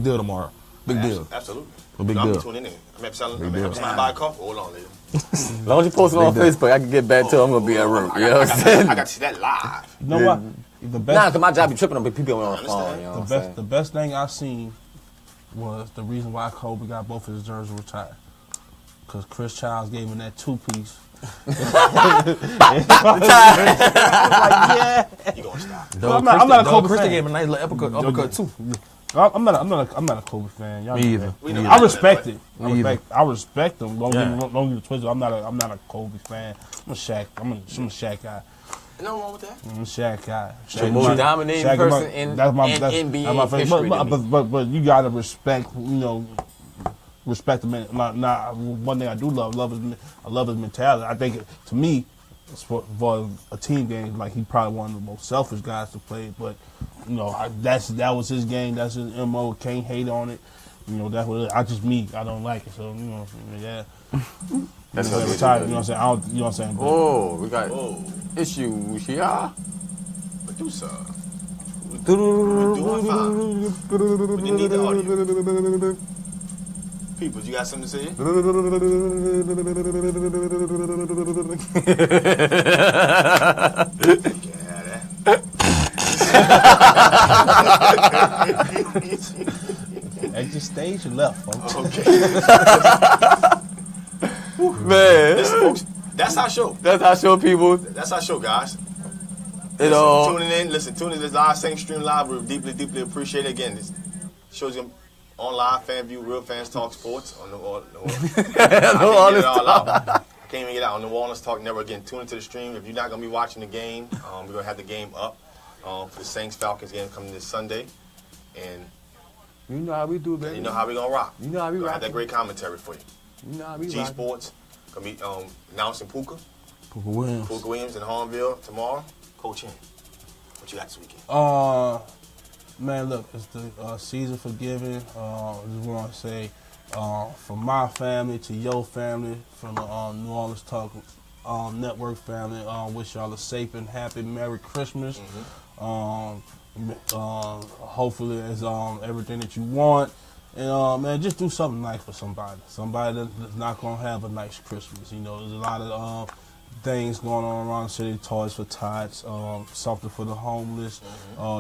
deal tomorrow. Big deal. Absolutely. A big I'm deal. tuning in. I'm having to buy a coffee. Hold on, later. As long as you post it on Facebook, I can get back to it. I'm gonna be at work. You know what I'm saying? I got to see that live. You know what? The best. Nah, cause my job be tripping on people on the phone. You know what I'm saying? The best thing I seen was the reason why Kobe got both of his jerseys retired. Because Chris Childs gave him that 2-piece. You gonna stop? I'm not a Kobe fan. gave him a nice little uppercut too. I'm not a Kobe fan. Y'all Me know either. that. I respect it. Me either. I respect them. Don't get me twisted. I'm not a Kobe fan. I'm a Shaq. I'm a Shaq guy. No wrong with that. I'm a Shaq guy. The most dominating person in NBA history. But you gotta respect. Respect the man. Not one thing I do love his mentality. I think to me, for a team game, like he probably one of the most selfish guys to play. But that was his game. That's his MO. Can't hate on it. That's what I don't like it. So yeah. That's what retired. You know what I'm saying? You know what I'm saying? Oh, we got issues here. Producer. We're doing fine. We didn't need the audio. People, you got something to say? Exit stage and left, folks. Okay. Man. Listen, folks, that's our show. That's our show, people. That's our show, guys. Tuning in. Listen, tune in to this live, same stream live. We deeply, deeply appreciate it. Again, this shows you on live, FanView, Real Fans Talk Sports. I can't even get out on the New Orleans Talk Network. Again, tune into the stream. If you're not going to be watching the game, we're going to have the game up for the Saints-Falcons game coming this Sunday. And you know how we do, baby. You know how we going to rock. You know how we rock. Have that great commentary for you. You know how we G rock. Sports going to be announcing Puka Williams in Hornville tomorrow. Coach in. What you got this weekend? Man, look, it's the season for giving. I just want to say, from my family to your family, from the New Orleans Talk Network family, wish y'all a safe and happy Merry Christmas. Hopefully it's everything that you want. And, man, just do something nice for somebody. Somebody that's not going to have a nice Christmas. There's a lot of things going on around the city, toys for tots, something for the homeless,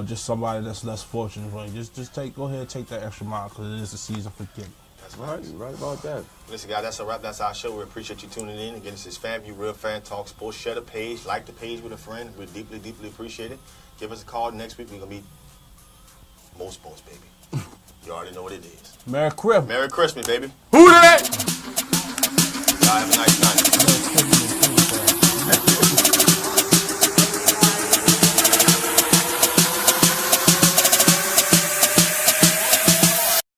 just somebody that's less fortunate. Just go ahead and take that extra mile because it is the season for giving. That's right. You're right about that. Listen, guys, that's a wrap. That's our show. We appreciate you tuning in. Again, this is FanView, Real Fan Talk Sports. Share the page. Like the page with a friend. We deeply, deeply appreciate it. Give us a call next week. We're going to be more sports, baby. You already know what it is. Merry Christmas. Merry Christmas, baby. Who that? Y'all have a nice night.